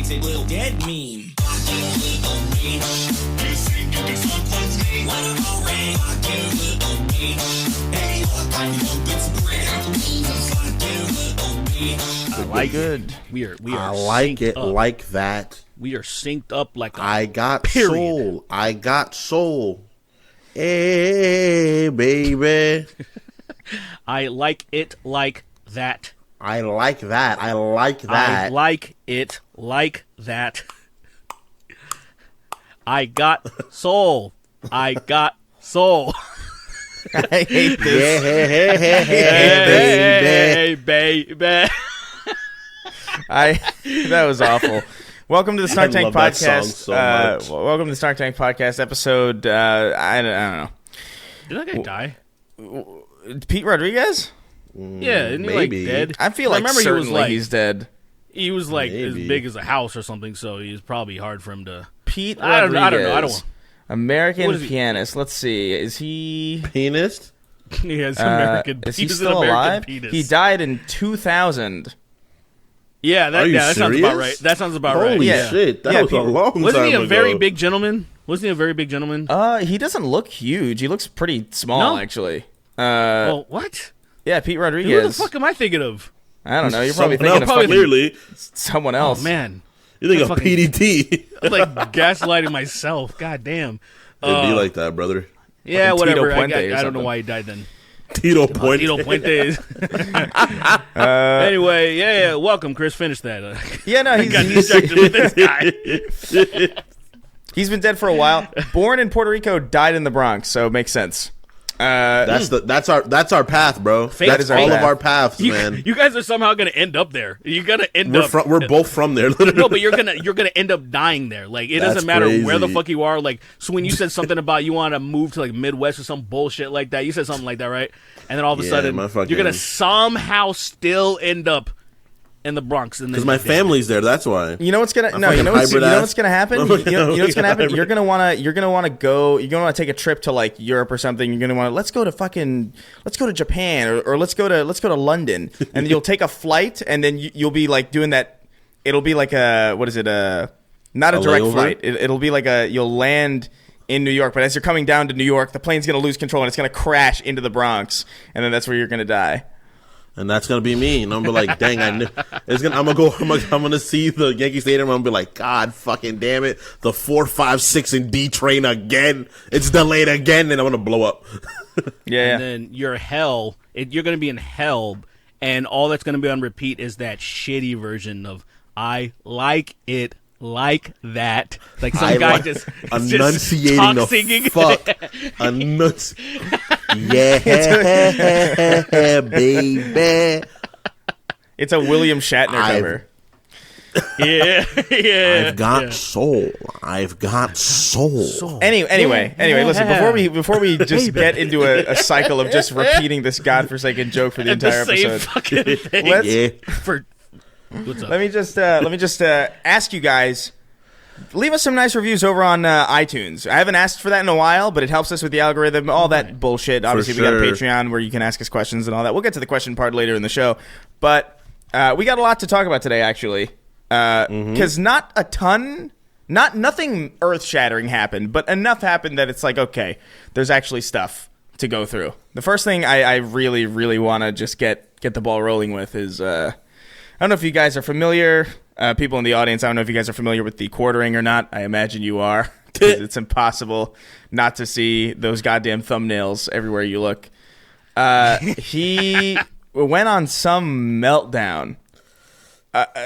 Dead meme. I like good. We are. I like it up. like that. We are synced up like I got period. soul. I got soul. Hey, baby. I like it like that. I like that. I like that. I like it like that. I got soul. I got soul. I hate this. Hey, baby. That was awful. Welcome to the Snark Tank love that podcast. song so much. Welcome to the Snark Tank podcast episode. I don't know. Did that guy die? Pete Rodriguez? Yeah, isn't he maybe. like dead? I feel like remember certainly he's dead. He was like as Maybe. big as a house or something, so he's probably hard for him to. Pete I don't Rodriguez. know. I don't know. American What is he? pianist. Let's see. Is he? Penis? He has American. Is he he's still an American alive? Penis. He died in 2000. Yeah, Are you that sounds serious? about right. That sounds about right. Holy Yeah. shit. That Yeah, was a people- long time Wasn't he a ago. very big gentleman? Wasn't he a very big gentleman? He doesn't look huge. He looks pretty small, No? actually. Oh, what? Yeah, Pete Who Rodriguez. the fuck am I thinking of? I don't know. You're probably Someone thinking else, of fucking clearly. someone else. Oh man, You think of fucking- PDT. I'm like gaslighting myself. God damn. It'd be like that, brother. Yeah, Fucking whatever. Tito Puente or I don't know something. why he died then. Tito Point. Tito Puente. Anyway, yeah. Welcome, Chris. Finish that. Yeah, no, I got he's distracted with this guy. he's been dead for a while. Born in Puerto Rico, died in the Bronx, so it makes sense. That's our path, bro. That That's is our all path. of our paths, man. You guys are somehow gonna end up there. You're gonna end up. We're both from there, literally. No, but you're gonna end up dying there. Like it That's doesn't matter where the crazy. fuck you are. Like so, when you said something about you want to move to like Midwest or some bullshit like that, you said something like that, right? And then all of a Yeah, sudden, my fucking- you're gonna somehow still end up in the Bronx. Because my family's there, that's why. You know what's gonna fucking you know what's hybrid gonna happen. You know what's gonna happen. Hybrid. You're gonna wanna go. You're gonna wanna take a trip to like Europe or something. You're gonna wanna let's go to Japan or let's go to London. And you'll take a flight and then you'll be like doing that. It'll be like a what is it? Not a direct layover? flight. It'll be like you'll land in New York, but as you're coming down to New York, the plane's gonna lose control and it's gonna crash into the Bronx, and then that's where you're gonna die. And that's gonna be me. And I'm gonna be like, dang, I knew. I'm gonna see the Yankee Stadium. I'm gonna be like, God fucking damn it, the 456 and D train again. It's delayed again, and I'm gonna blow up. Yeah. And then you're gonna be in hell, and all that's gonna be on repeat is that shitty version of "I like it like that." Like some guy just enunciating talk the singing. fuck. Yeah, baby. It's a William Shatner cover. yeah. I've got soul. I've got soul. Anyway, listen, before we just get into a cycle of just repeating this godforsaken joke for the entire the same episode, fucking thing. let's Yeah. What's up? let me just ask you guys, leave us some nice reviews over on iTunes. I haven't asked for that in a while, but it helps us with the algorithm, all that bullshit. Obviously, we got a sure. Patreon where you can ask us questions and all that. We'll get to the question part later in the show, but we got a lot to talk about today, actually, because not a ton. Nothing earth-shattering happened, but enough happened that it's like, okay, there's actually stuff to go through. The first thing I really, really want to just get the ball rolling with is, I don't know if you guys are familiar, people in the audience, I don't know if you guys are familiar with the quartering or not. I imagine you are, 'cause it's impossible not to see those goddamn thumbnails everywhere you look. He went on some meltdown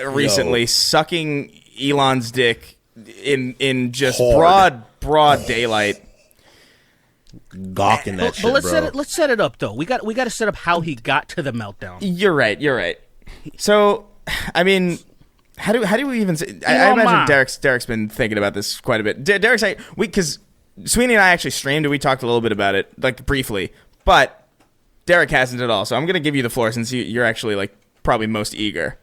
recently, sucking Elon's dick in just Hard. broad daylight. Gawking that But shit, bro. let's set it up though. We got to set up how he got to the meltdown. You're right. So, I mean, how do we even say? I Elon imagine Musk. Derek's been thinking about this quite a bit. Derek's like, because Sweeney and I actually streamed and we talked a little bit about it, like briefly, but Derek hasn't at all. So I'm gonna give you the floor since you're actually like probably most eager.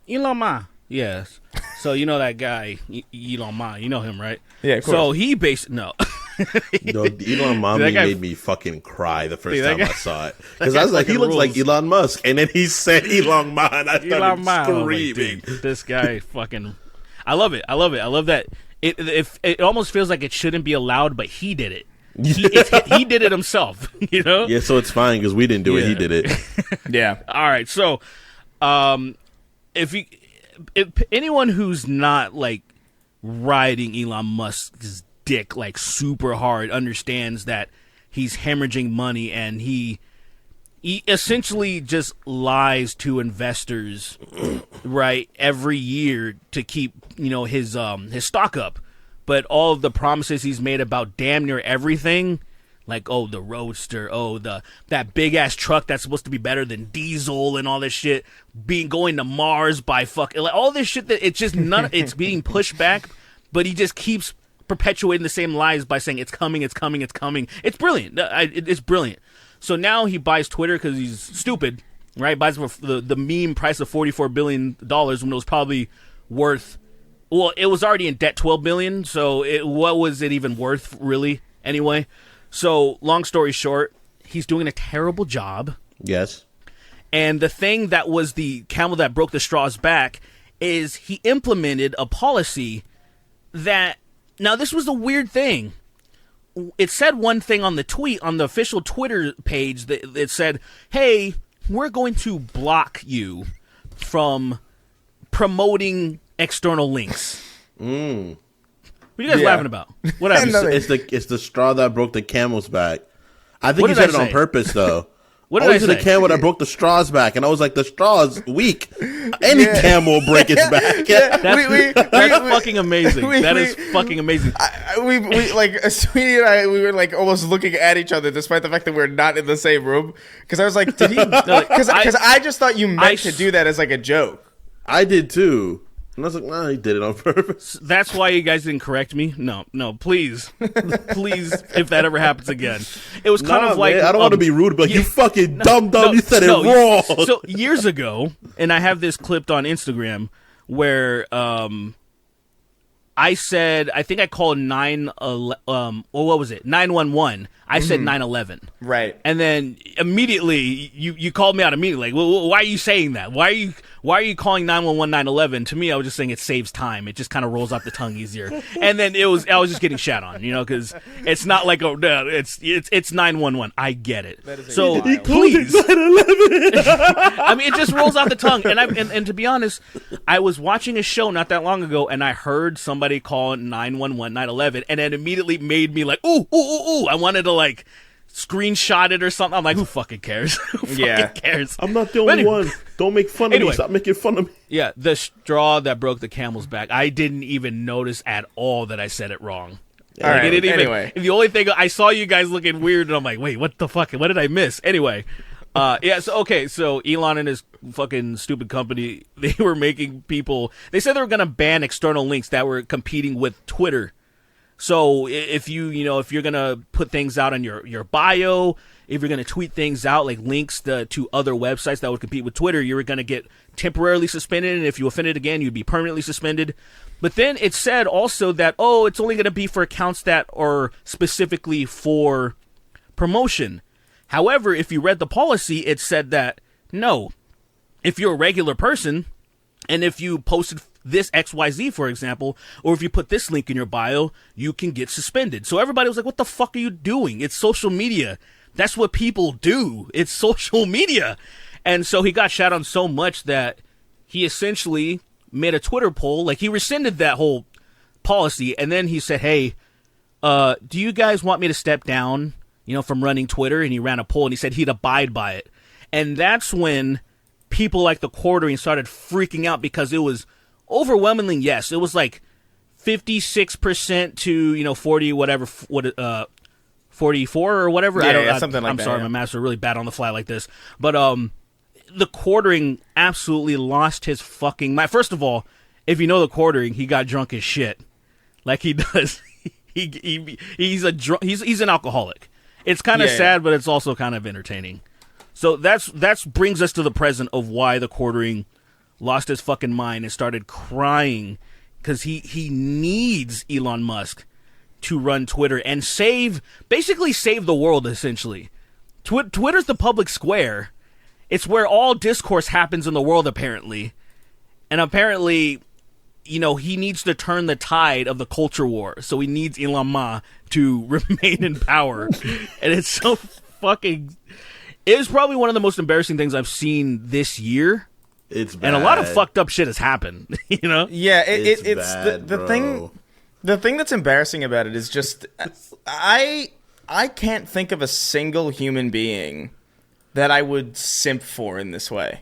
Elon Musk. Yes. So you know that guy, Elon Musk. You know him, right? Yeah, of course. So he based no. No, the Elon mommy made me fucking cry the first time I saw it. Because I was like, he looks like Elon Musk. And then he said Elon Man. I started screaming. Like, this guy fucking... I love it. I love that. It almost feels like it shouldn't be allowed, but he did it. He did it himself, you know? Yeah, so it's fine because we didn't do it. He did it. Yeah. All right. So, if anyone who's not like riding Elon Musk's dick like super hard understands that he's hemorrhaging money and he essentially just lies to investors, right, every year to keep, you know, his stock up. But all of the promises he's made about damn near everything, like, oh, the Roadster, oh, that big ass truck that's supposed to be better than diesel and all this shit, going to Mars by like all this shit that it's just it's being pushed back, but he just keeps perpetuating the same lies by saying it's coming, it's coming, it's coming. It's brilliant. It's brilliant. So now he buys Twitter because he's stupid, right? Buys it for the meme price of $44 billion when it was probably worth, well, it was already in debt $12 billion, so what was it even worth, really, anyway? So, long story short, he's doing a terrible job. Yes. And the thing that was the camel that broke the straw's back is he implemented a policy that, now this was a weird thing. It said one thing on the tweet, on the official Twitter page, that it said, hey, we're going to block you from promoting external links. What are you guys laughing about? What happened? It's the straw that broke the camel's back. I think he said it on purpose, though. What did I say? The camel that broke the straw's back, and I was like, the straw's weak. Any camel will break its back. That's fucking amazing. That is fucking amazing. We like Sweetie and I, we were like almost looking at each other, despite the fact that we're not in the same room. Because I was like, did he? Because I just thought you meant to do that as like a joke. I did too. And I was like, no, he did it on purpose. That's why you guys didn't correct me? No, please. Please, if that ever happens again. It was kind of like... Man, I don't want to be rude, but you fucking dumb, you said it wrong. So, years ago, and I have this clipped on Instagram, where I said, I think I called 911. I said 9/11. Right. And then immediately, you called me out immediately. Like, well, why are you saying that? Why are you calling 911 9/11? To me, I was just saying it saves time. It just kind of rolls off the tongue easier. And then I was just getting shat on, you know, because it's not like, oh, no, it's 911. I get it. So please, 9/11. I mean, it just rolls off the tongue. And to be honest, I was watching a show not that long ago, and I heard somebody call 911 9/11, and it immediately made me like, ooh. I wanted to like screenshot it or something. I'm like, who fucking cares? Who fucking cares? I'm not the only one. Don't make fun of me. Stop making fun of me. Yeah, the straw that broke the camel's back. I didn't even notice at all that I said it wrong. All right. Anyway, the only thing I saw you guys looking weird, and I'm like, wait, what the fuck? What did I miss? Anyway, yeah. So Elon and his fucking stupid company, they were making people. They said they were gonna ban external links that were competing with Twitter. So if if you're gonna put things out on your bio, if you're gonna tweet things out like links to other websites that would compete with Twitter, you're gonna get temporarily suspended, and if you offended again, you'd be permanently suspended. But then it said also that it's only gonna be for accounts that are specifically for promotion. However, if you read the policy, it said that no, if you're a regular person, and if you posted this XYZ, for example, or if you put this link in your bio, you can get suspended. So everybody was like, what the fuck are you doing? It's social media. That's what people do. It's social media. And so he got shot on so much that he essentially made a Twitter poll. Like, he rescinded that whole policy, and then he said, hey, do you guys want me to step down, from running Twitter? And he ran a poll, and he said he'd abide by it. And that's when people like the Quartering started freaking out, because it was overwhelmingly yes. It was like 56% to 40 whatever 44 or whatever. Yeah, something like I'm that. I'm sorry, my maths are really bad on the fly like this. But the Quartering absolutely lost his fucking mind. First of all, if you know the Quartering, he got drunk as shit, like he does. He's an alcoholic. It's kind of sad, but it's also kind of entertaining. So that's brings us to the present of why the Quartering lost his fucking mind and started crying, because he needs Elon Musk to run Twitter and basically save the world, essentially. Twitter's the public square. It's where all discourse happens in the world, apparently. And apparently, he needs to turn the tide of the culture war. So he needs Elon Musk to remain in power. And it's so fucking... It is probably one of the most embarrassing things I've seen this year. It's bad. And a lot of fucked up shit has happened, Yeah, it's bad, the thing. The thing that's embarrassing about it is just I can't think of a single human being that I would simp for in this way,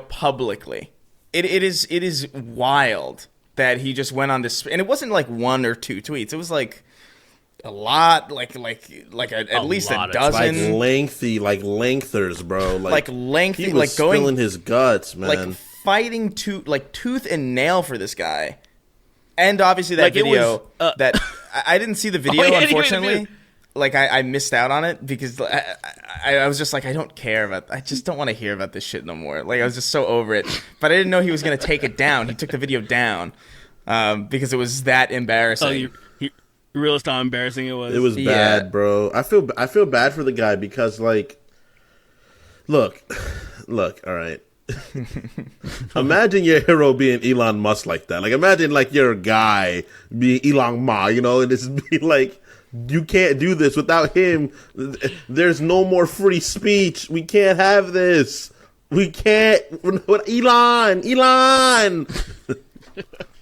publicly. It is wild that he just went on this, and it wasn't like one or two tweets. It was like a lot, like at least a dozen. Like lengthers, bro. Like lengthy, he was going spilling his guts, man. Like fighting tooth and nail for this guy. And obviously that video that I didn't see the video, unfortunately. Like I missed out on it because I was just like, I don't care I just don't want to hear about this shit no more. Like I was just so over it. But I didn't know he was going to take it down. He took the video down because it was that embarrassing. You realized how embarrassing it was? It was bad, bro. I feel bad for the guy because like, look, all right. Imagine your hero being Elon Musk like that. Like imagine like your guy being Elon Musk, and it's be like, you can't do this without him. There's no more free speech. We can't have this. We can't. Elon.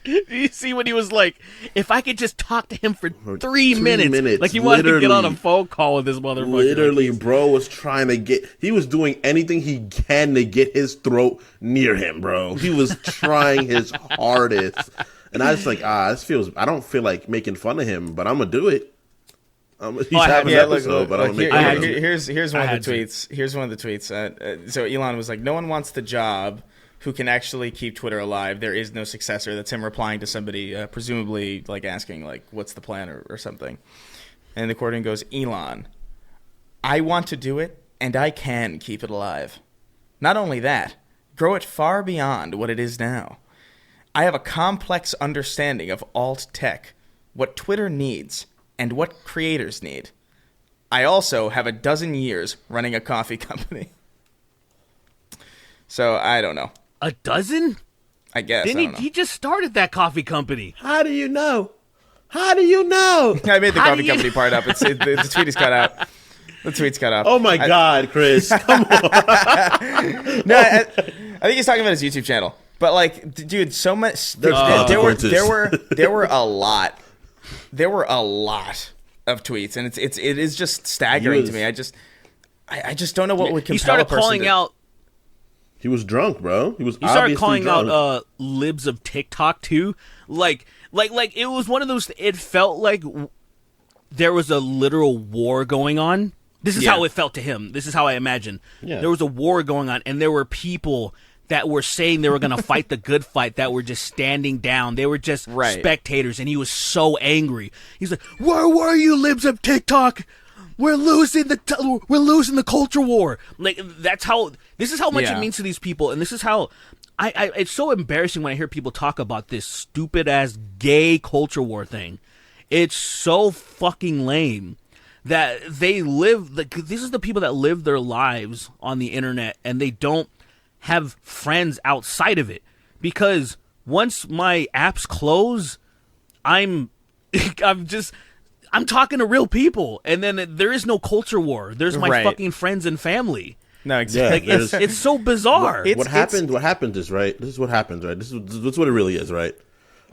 You see when he was like, if I could just talk to him for 3 minutes. Like he wanted to get on a phone call with this motherfucker. Literally, bro was trying to he was doing anything he can to get his throat near him, bro. He was trying his hardest. And I was like, I don't feel like making fun of him, but I'm going to do it. He's having an episode, but I'm going to make fun of him. Here's one of the tweets. Here's one of the tweets. So Elon was like, no one wants the job who can actually keep Twitter alive. There is no successor. That's him replying to somebody, presumably like asking like, what's the plan or something. And the quoting goes, Elon, I want to do it and I can keep it alive. Not only that, grow it far beyond what it is now. I have a complex understanding of alt tech, what Twitter needs and what creators need. I also have a dozen years running a coffee company. So I don't know. A dozen? I guess. He just started that coffee company. How do you know? I made the coffee company part up. The tweet is cut out. The tweet's cut out. Oh my God, Chris. Come on. No, I think he's talking about his YouTube channel. But like, dude, so much. There were a lot. There were a lot of tweets, and it is just staggering to me. I just don't know what would compel he started a person calling out. He was drunk, bro. He started calling out libs of TikTok too. Like it was one of those. It felt like there was a literal war going on. This is how it felt to him. This is how I imagine. Yeah. There was a war going on, and there were people that were saying they were going to fight the good fight that were just standing down. They were just spectators, and he was so angry. He's like, "Where were you, libs of TikTok? We're losing the culture war." Like this is how much it means to these people, and this is how it's so embarrassing when I hear people talk about this stupid ass gay culture war thing. It's so fucking lame that they live. This is the people that live their lives on the internet, and they don't have friends outside of it, because once my apps close, I'm talking to real people, and then there is no culture war. There's my fucking friends and family. No, exactly. Like, it's so bizarre. What happened is, right? This is what happens, right? This is what it really is, right?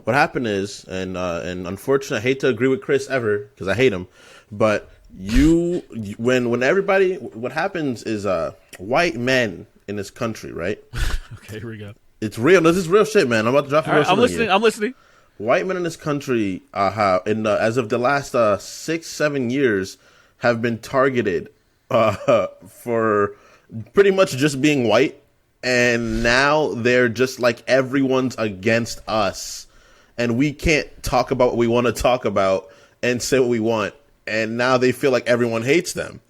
What happened is, and unfortunately, I hate to agree with Chris ever, because I hate him, but when everybody, what happens is, white men in this country, right? Okay, here we go. It's real. This is real shit, man. I'm about to drop some real shit. I'm listening. White men in this country, as of the last 6-7 years, have been targeted for pretty much just being white, and now they're just like, everyone's against us, and we can't talk about what we want to talk about and say what we want, and now they feel like everyone hates them.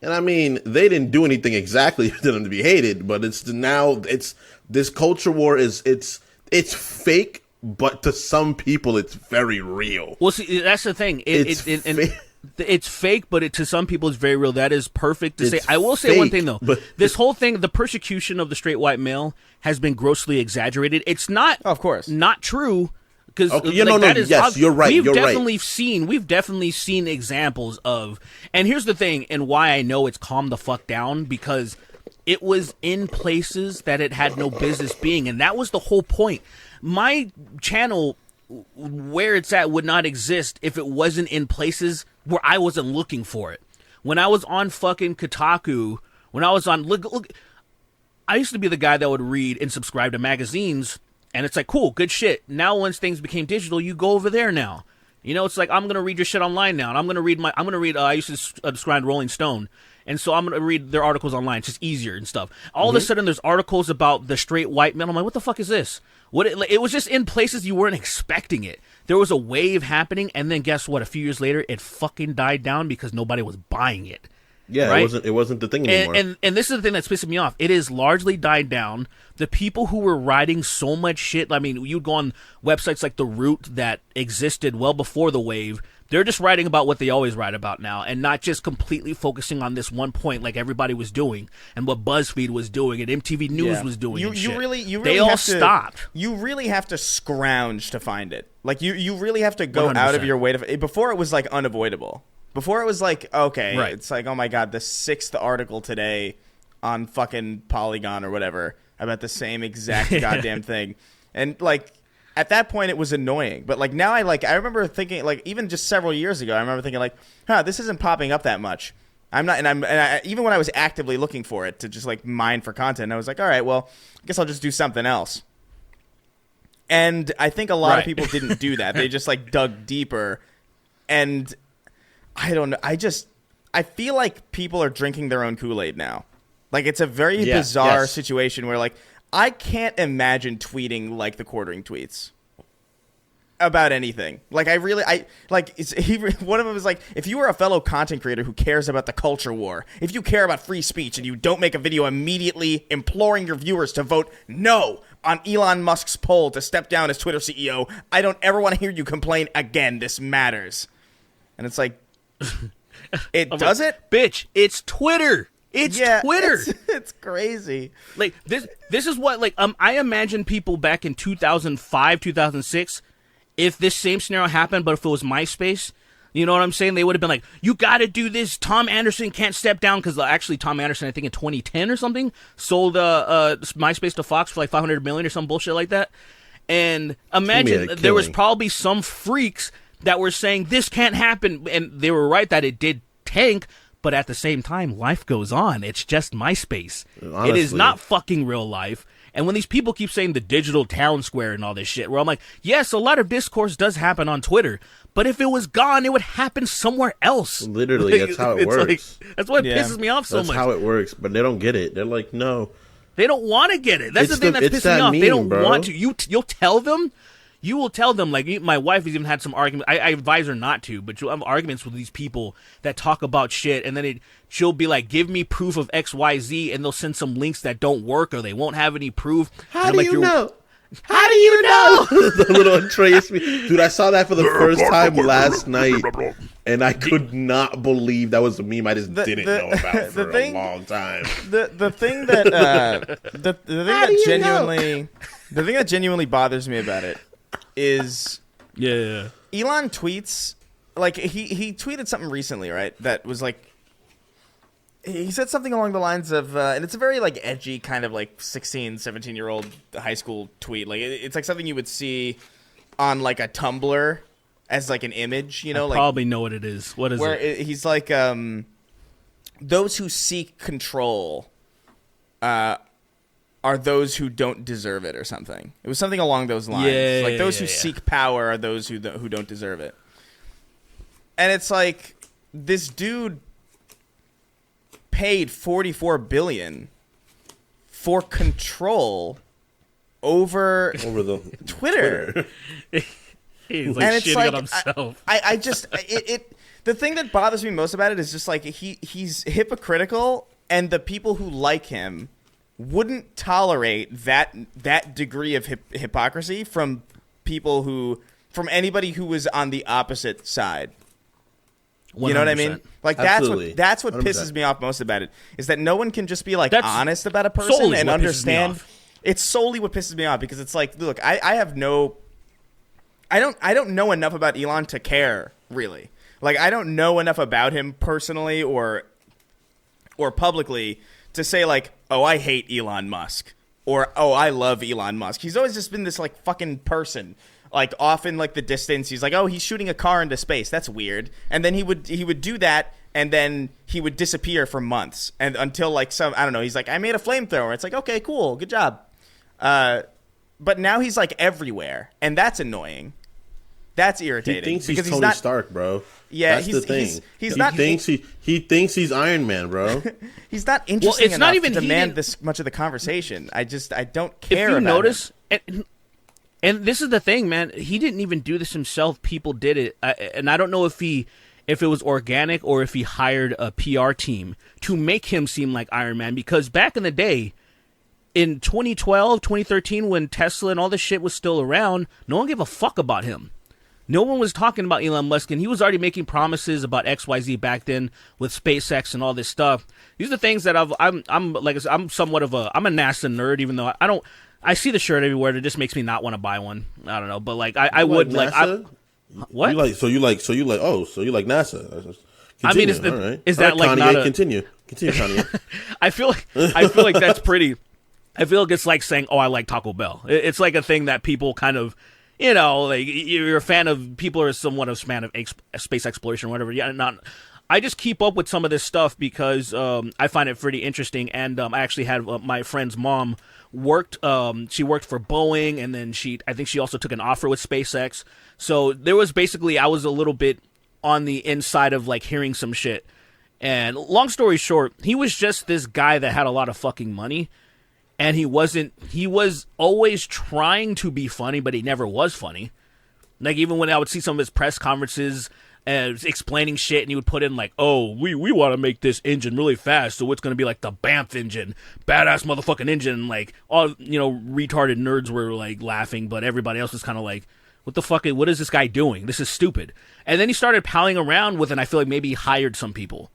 And I mean, they didn't do anything exactly for them to be hated, but this culture war it's fake. but to some people, it's very real. Well, see, that's the thing. It's fake, but to some people, it's very real. That is perfect to say. I will say one thing, though. But this whole thing, the persecution of the straight white male has been grossly exaggerated. It's not, of course, not true. Because yes, you're right. We've definitely seen examples of, and here's the thing, and why I know it's calmed the fuck down, because it was in places that it had no business being, and that was the whole point. My channel, where it's at, would not exist if it wasn't in places where I wasn't looking for it. When I was on fucking Kotaku, when I was on look, I used to be the guy that would read and subscribe to magazines. And it's like, cool, good shit. Now, once things became digital, you go over there now. You know, it's like, I'm going to read your shit online now. And I used to subscribe to Rolling Stone. And so I'm going to read their articles online. It's just easier and stuff. All of a sudden, there's articles about the straight white man. I'm like, what the fuck is this? It was just in places you weren't expecting it. There was a wave happening. And then guess what? A few years later, it fucking died down because nobody was buying it. Yeah, right? It wasn't the thing anymore. And this is the thing that's pissing me off. It is largely died down. The people who were writing so much shit, I mean, you'd go on websites like The Root that existed well before the wave. They're just writing about what they always write about now, and not just completely focusing on this one point like everybody was doing, and what BuzzFeed was doing, and MTV News was doing. You really they all stopped. You really have to scrounge to find it. Like you really have to go 100%. Out of your way to. Before it was like unavoidable. Before it was like, okay, right. It's like, oh my god, the 6th article today on fucking Polygon or whatever about the same exact goddamn thing. And like, at that point it was annoying. But like now I remember thinking, like, even just several years ago, I remember thinking like, this isn't popping up that much. Even when I was actively looking for it to just like mine for content, I was like, all right, well, I guess I'll just do something else. And I think a lot of people didn't do that. They just like dug deeper. And I don't know. I feel like people are drinking their own Kool-Aid now. Like, it's a very bizarre situation where, like, I can't imagine tweeting like the Quartering tweets about anything. Like, one of them is like, if you were a fellow content creator who cares about the culture war, if you care about free speech and you don't make a video immediately imploring your viewers to vote no on Elon Musk's poll to step down as Twitter CEO, I don't ever want to hear you complain again. This matters. And it's like, does it? Bitch, it's Twitter. It's Twitter. It's crazy. Like this is what I imagine people back in 2005, 2006, if this same scenario happened, but if it was MySpace, you know what I'm saying? They would have been like, you got to do this. Tom Anderson can't step down, because actually Tom Anderson, I think in 2010 or something, sold MySpace to Fox for like $500 million or some bullshit like that. And imagine there was probably some freaks that were saying this can't happen, and they were right that it did tank, but at the same time, life goes on. It's just MySpace. Honestly. It is not fucking real life. And when these people keep saying the digital town square and all this shit, where I'm like, yes, a lot of discourse does happen on Twitter, but if it was gone, it would happen somewhere else. Literally, that's how it works. That's what pisses me off so much. That's how it works, but they don't get it. They're like, no. They don't want to get it. That's the thing that's pissing me off. They don't want to. You'll tell them. You will tell them, like, my wife has even had some arguments. I advise her not to, but you'll have arguments with these people that talk about shit, and then she'll be like, give me proof of X, Y, Z, and they'll send some links that don't work, or they won't have any proof. How do you know? How do you know? The little Andreas dude, I saw that for the first time last night, and I could not believe that was a meme I just didn't know about for a long time. The thing that the thing that genuinely bothers me about it is Elon tweets, like, he tweeted something recently, right, that was like, he said something along the lines of and it's a very like edgy kind of like 16-17-year-old high school tweet. Like, it's like something you would see on like a Tumblr as like an image, you know. I probably know what it is. What is where it? He's like, those who seek control are those who don't deserve it, or something. It was something along those lines. Like, those who seek power are those who don't deserve it. And it's like, this dude paid $44 billion for control over the Twitter. He's like, and shitting on himself. I just the thing that bothers me most about it is just like he's hypocritical, and the people who like him wouldn't tolerate that degree of hypocrisy from from anybody who was on the opposite side. You know what I mean? 100%. Like Absolutely. that's what 100%. pisses me off most about it, is that no one can just be like That's honest about a person solely and what pisses me understand. off. It's solely what pisses me off, because it's like, look, I don't know enough about Elon to care, really. Like, I don't know enough about him personally or publicly to say, like, oh, I hate Elon Musk, or oh, I love Elon Musk. He's always just been this like fucking person. Like, off in like the distance, he's like, oh, he's shooting a car into space. That's weird. And then he would do that, and then he would disappear for months, and until like I don't know. He's like, I made a flamethrower. It's like, okay, cool, good job. But now he's like everywhere, and that's annoying. That's irritating. He thinks because he's Tony Stark, bro. Yeah, that's the thing. He's not. He thinks he's Iron Man, bro. He's not interesting it's enough not even to demand he this much of the conversation. I don't care. If you about notice, him. and this is the thing, man. He didn't even do this himself. People did it, and I don't know if it was organic or if he hired a PR team to make him seem like Iron Man. Because back in the day, in 2012, 2013, when Tesla and all this shit was still around, no one gave a fuck about him. No one was talking about Elon Musk, and he was already making promises about XYZ back then with SpaceX and all this stuff. These are the things that I'm somewhat of I'm a NASA nerd, even though I see the shirt everywhere. It just makes me not want to buy one. I don't know, but like I would NASA? What? So you like NASA? I mean, is that like Kanye, not a continue, Kanye? I feel like that's pretty. I feel like it's like saying, "Oh, I like Taco Bell." It's like a thing that people kind of, like you're a fan of. People are somewhat of a fan of space exploration or whatever. Yeah, not. I just keep up with some of this stuff because I find it pretty interesting, and I actually had my friend's mom worked. She worked for Boeing, and then I think she also took an offer with SpaceX. So there was basically, I was a little bit on the inside of like hearing some shit. And long story short, he was just this guy that had a lot of fucking money, and he was always trying to be funny, but he never was funny. Like, even when I would see some of his press conferences explaining shit, and he would put in like, oh, we want to make this engine really fast, so it's going to be like the Banff engine, badass motherfucking engine. Like, all, retarded nerds were like laughing, but everybody else was kind of like, what the fuck, what is this guy doing? This is stupid. And then he started palling around with, and I feel like maybe he hired some people.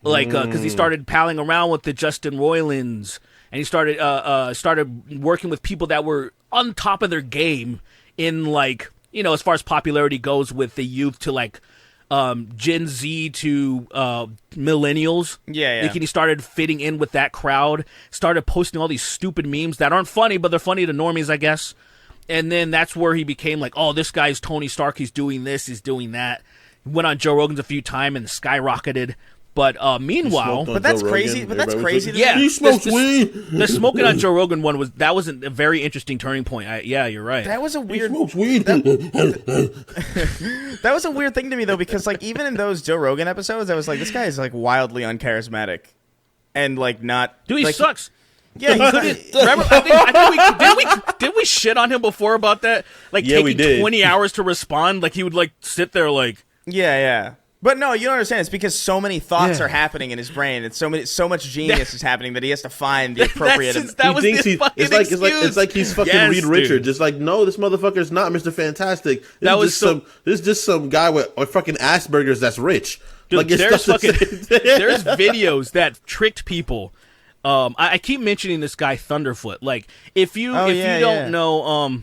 Like, because he started palling around with the Justin Roilands, and he started working with people that were on top of their game in, like, as far as popularity goes with the youth, to like Gen Z to millennials. Yeah. Like, and he started fitting in with that crowd, started posting all these stupid memes that aren't funny, but they're funny to normies, I guess. And then that's where he became like, oh, this guy's Tony Stark. He's doing this. He's doing that. He went on Joe Rogan's a few times and skyrocketed. But meanwhile, but that's crazy. But that's crazy. Yeah, he smokes weed. The smoking on Joe Rogan one was a very interesting turning point. Yeah, you're right. That was a weird. He smokes weed. That was a weird thing to me though, because like even in those Joe Rogan episodes, I was like, this guy is like wildly uncharismatic, and like not. Dude, he like, sucks. Yeah, he's not, remember? I think did we shit on him before about that? Like, Yeah, we taking did. 20 hours to respond. Like, he would like sit there like. Yeah. But no, you don't understand. It's because so many thoughts Yeah. are happening in his brain, and so much genius is happening that he has to find the appropriate. That was his fucking it's like he's fucking Yes, Reed Richards. dude. Just like, no, this motherfucker's not Mr. Fantastic. This is just some guy with fucking Asperger's that's rich. Dude, like, it's there's not the fucking same thing. there's videos that tricked people. I keep mentioning this guy Thunderfoot. Like, if you don't know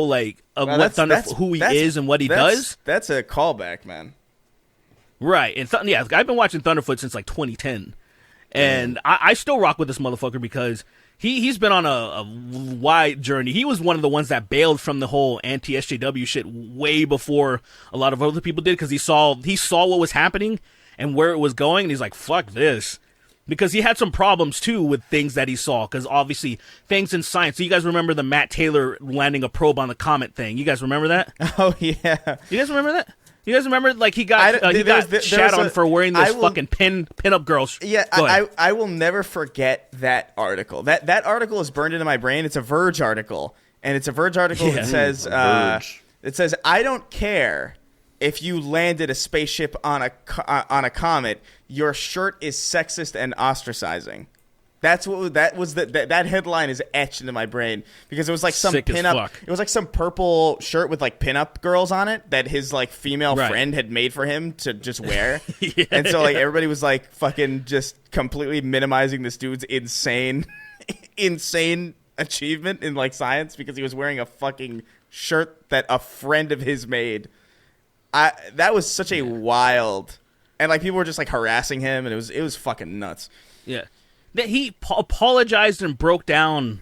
like what Thunderfoot, who he is and what he does, that's a callback, man. right? And I've been watching Thunderfoot since like 2010, and I still rock with this motherfucker because he's been on a wide journey. He was one of the ones that bailed from the whole anti-SJW shit way before a lot of other people did, because he saw what was happening and where it was going, and he's like, fuck this. Because he had some problems, too, with things that he saw. Because, obviously, things in science. So you guys remember the Matt Taylor landing a probe on the comet thing? You guys remember that? Oh, yeah. You guys remember that? You guys remember, like, he got shat on for wearing this fucking pin-up girl. Yeah, I will never forget that article. That article is burned into my brain. It's a Verge article. And it's a Verge article that says, I don't care if you landed a spaceship on a comet, your shirt is sexist and ostracizing. That's what that was. That headline is etched into my brain because it was like some Sick as pinup. fuck. It was like some purple shirt with like pinup girls on it that his like female Right. friend had made for him to just wear. Yeah. And so like everybody was like fucking just completely minimizing this dude's insane achievement in like science because he was wearing a fucking shirt that a friend of his made. That was such a wild, and like people were just like harassing him, and it was fucking nuts. Yeah. That he apologized and broke down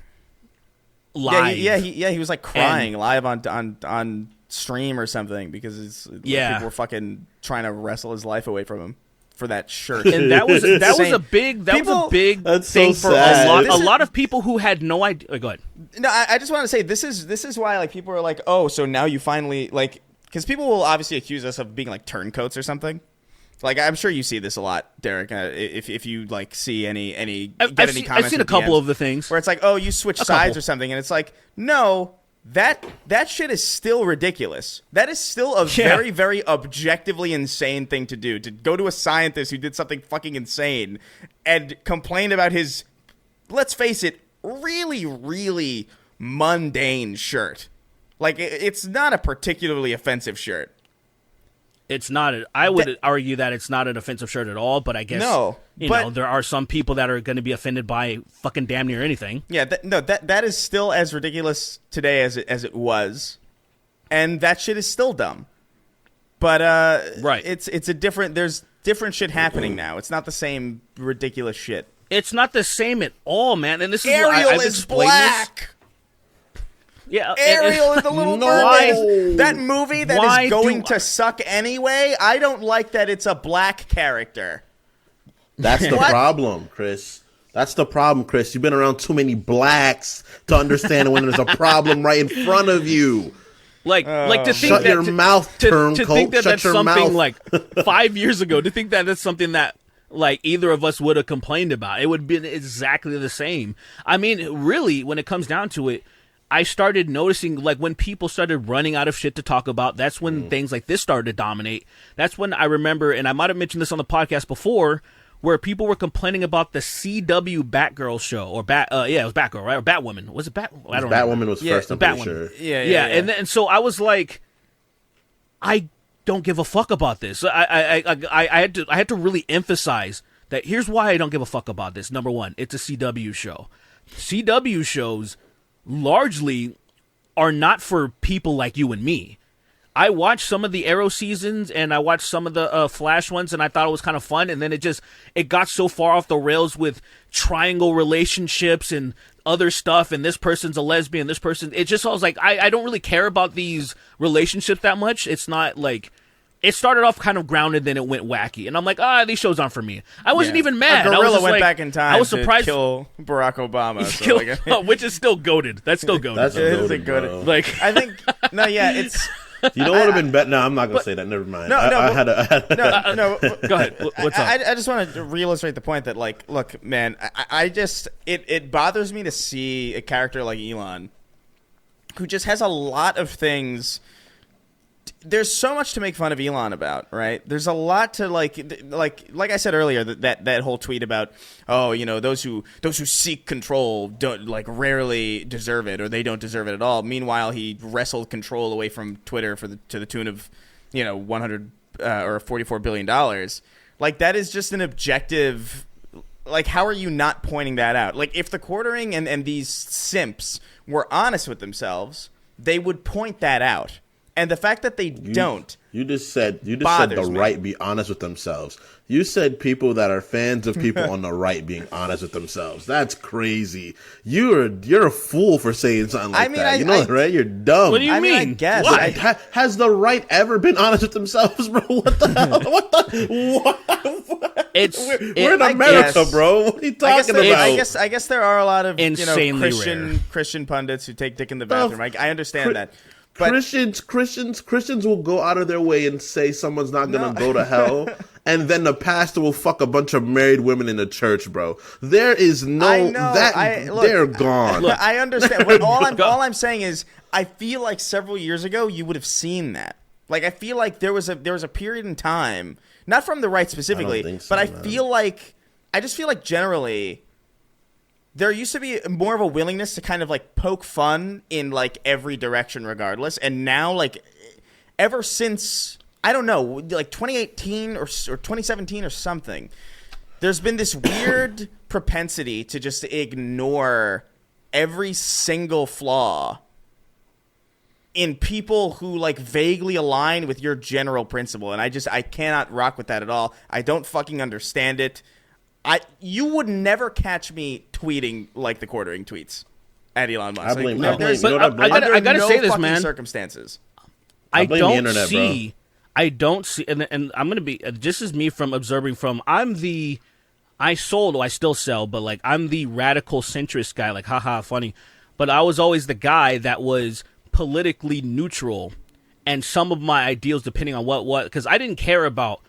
live. He was like crying live on stream or something because people were fucking trying to wrestle his life away from him for that shirt. And that was a big That's thing so for sad. a lot of people who had no idea. Go ahead. No, I just want to say this is why like people are like, oh, so now you finally like, because people will obviously accuse us of being like turncoats or something. Like I'm sure you see this a lot, Derek. If you like see any comments, I've seen a couple DMs, of the things where it's like, oh, you switch sides or something, and it's like, no, that shit is still ridiculous. That is still a very, very objectively insane thing to do. To go to a scientist who did something fucking insane and complain about his, let's face it, really, really mundane shirt. Like it's not a particularly offensive shirt. It's not. I would argue that it's not an offensive shirt at all. But I guess there are some people that are going to be offended by fucking damn near anything. Yeah, that is still as ridiculous today as it was, and that shit is still dumb. But right, it's a different. There's different shit happening now. It's not the same ridiculous shit. It's not the same at all, man. And this is Ariel I've is explained black. This. Yeah, Ariel is the little mermaid. That movie that is going to suck anyway. I don't like that it's a black character. That's the problem, Chris. That's the problem, Chris. You've been around too many blacks to understand when there's a problem right in front of you. Like to think Shut that your mouth, to think that Shut that's your something mouth. like 5 years ago. To think that that's something that like either of us would have complained about. It would have been exactly the same. I mean, really, when it comes down to it, I started noticing, like, when people started running out of shit to talk about, that's when things like this started to dominate. That's when I remember, and I might have mentioned this on the podcast before, where people were complaining about the CW Batgirl show, or it was Batgirl, right? Or Batwoman. Was it I don't know. Batwoman was first, I'm pretty sure. Yeah. And so I was like, I don't give a fuck about this. I had to really emphasize that here's why I don't give a fuck about this. Number one, it's a CW show. CW shows largely are not for people like you and me. I watched some of the Arrow seasons and I watched some of the Flash ones, and I thought it was kind of fun. And then it got so far off the rails with triangle relationships and other stuff. And this person's a lesbian. This person. It just I was like, I don't really care about these relationships that much. It's not like. It started off kind of grounded, then it went wacky, and I'm like, these shows aren't for me. I wasn't even mad. A I was gorilla just went like, back in time. I was surprised. To kill Barack Obama, so which is still goated. That's still goated. That's it is a goated, good. bro. Like I think it's. You know what would have been better? No, I'm not gonna say that. Never mind. No. Go ahead. What's up? I just want to reillustrate the point that, like, look, man, I just it bothers me to see a character like Elon, who just has a lot of things. There's so much to make fun of Elon about, right? There's a lot to like I said earlier, that whole tweet about, oh, you know, those who seek control don't, like, rarely deserve it, or they don't deserve it at all. Meanwhile, he wrestled control away from Twitter to the tune of, you know, 100 or $44 billion. Like, that is just an objective. Like, how are you not pointing that out? Like, if the quartering and these simps were honest with themselves, they would point that out. And the fact that they don't. You just said the me. right be honest with themselves. You said people that are fans of people on the right being honest with themselves. That's crazy. You're a fool for saying something like that. You know, right? You're dumb. What do you mean? I guess. What? Has the right ever been honest with themselves, bro? What the hell? What? We're in America, bro. What are you talking about? I guess there are a lot of Insanely Christian pundits who take dick in the bathroom. I understand that. But Christians will go out of their way and say someone's not gonna go to hell, and then the pastor will fuck a bunch of married women in the church, bro. There is no they're gone. Look, I understand. All I'm saying is, I feel like several years ago you would have seen that. Like, I feel like there was a period in time, not from the right specifically, but I just feel like generally there used to be more of a willingness to kind of like poke fun in like every direction regardless, and now like ever since I don't know, like 2018 or 2017 or something, there's been this weird propensity to just ignore every single flaw in people who like vaguely align with your general principle, and I cannot rock with that at all. I don't fucking understand it. You would never catch me tweeting like the quartering tweets at Elon Musk. I blame No, you. but I gotta say this, man. Circumstances. I blame the internet, see, bro. I don't see, and I'm gonna be. This is me from observing from. I still sell, but like I'm the radical centrist guy. Like, haha, funny. But I was always the guy that was politically neutral, and some of my ideals, depending on what, because I didn't care about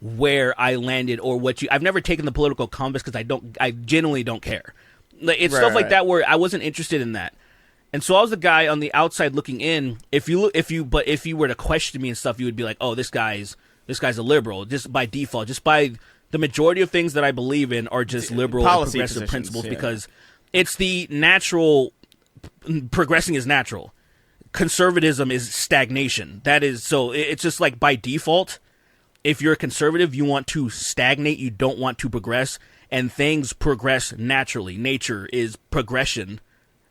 where I landed or I've never taken the political compass because I genuinely don't care. Like, it's stuff like that where I wasn't interested in that. And so I was the guy on the outside looking in. If you were to question me and stuff, you would be like, oh, this guy's a liberal, just by default, just by the majority of things that I believe in are just liberal and progressive principles, because it's the natural. Progressing is natural. Conservatism is stagnation. That is, so it's just like by default, if you're a conservative, you want to stagnate, you don't want to progress, and things progress naturally. Nature is progression,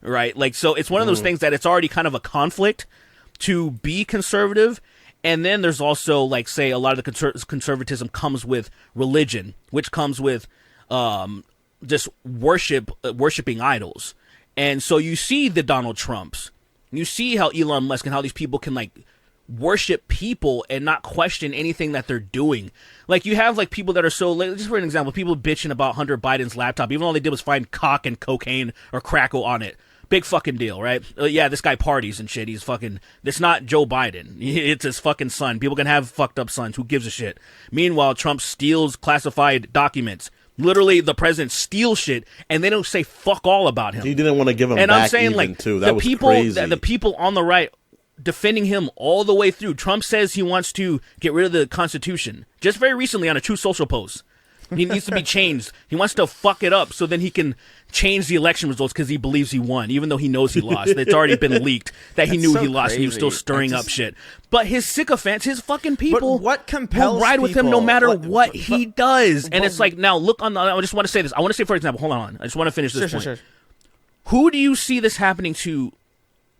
right? Like, so it's one of those things that it's already kind of a conflict to be conservative. And then there's also, like, say, a lot of the conservatism comes with religion, which comes with just worshiping idols. And so you see the Donald Trumps. You see how Elon Musk and how these people can, like, worship people and not question anything that they're doing. Like, you have, like, people that are so, like, just for an example, people bitching about Hunter Biden's laptop, even all they did was find cock and cocaine or crackle on it. Big fucking deal, right? Yeah, this guy parties and shit. He's fucking, it's not Joe Biden. It's his fucking son. People can have fucked up sons. Who gives a shit? Meanwhile, Trump steals classified documents. Literally, the president steals shit, and they don't say fuck all about him. He didn't want to give him and back. I'm saying, even, like, too. That was crazy. crazy. The people on the right defending him all the way through. Trump says he wants to get rid of the Constitution. Just very recently on a Truth Social post. He needs to be changed. He wants to fuck it up so then he can change the election results because he believes he won, even though he knows he lost. It's already been leaked that he knew he lost and he was still stirring up shit. But his sycophants, his fucking people, what compels will ride with him no matter what he does. But, and it's like, now look on the, I just want to say this. I want to say, for example, hold on. I just want to finish this point. Sure. Who do you see this happening to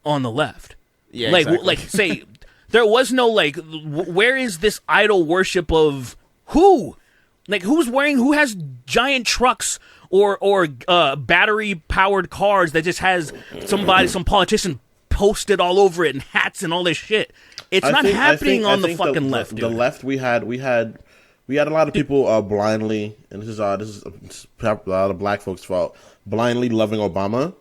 on the left? Yeah, like, exactly. like say, there was no, like, where is this idol worship of who? Like, who has giant trucks or battery-powered cars that just has some politician posted all over it and hats and all this shit? It's not happening on the fucking left, dude. The left, we had a lot of people blindly, and this is a lot of black folks' fault, blindly loving Obama.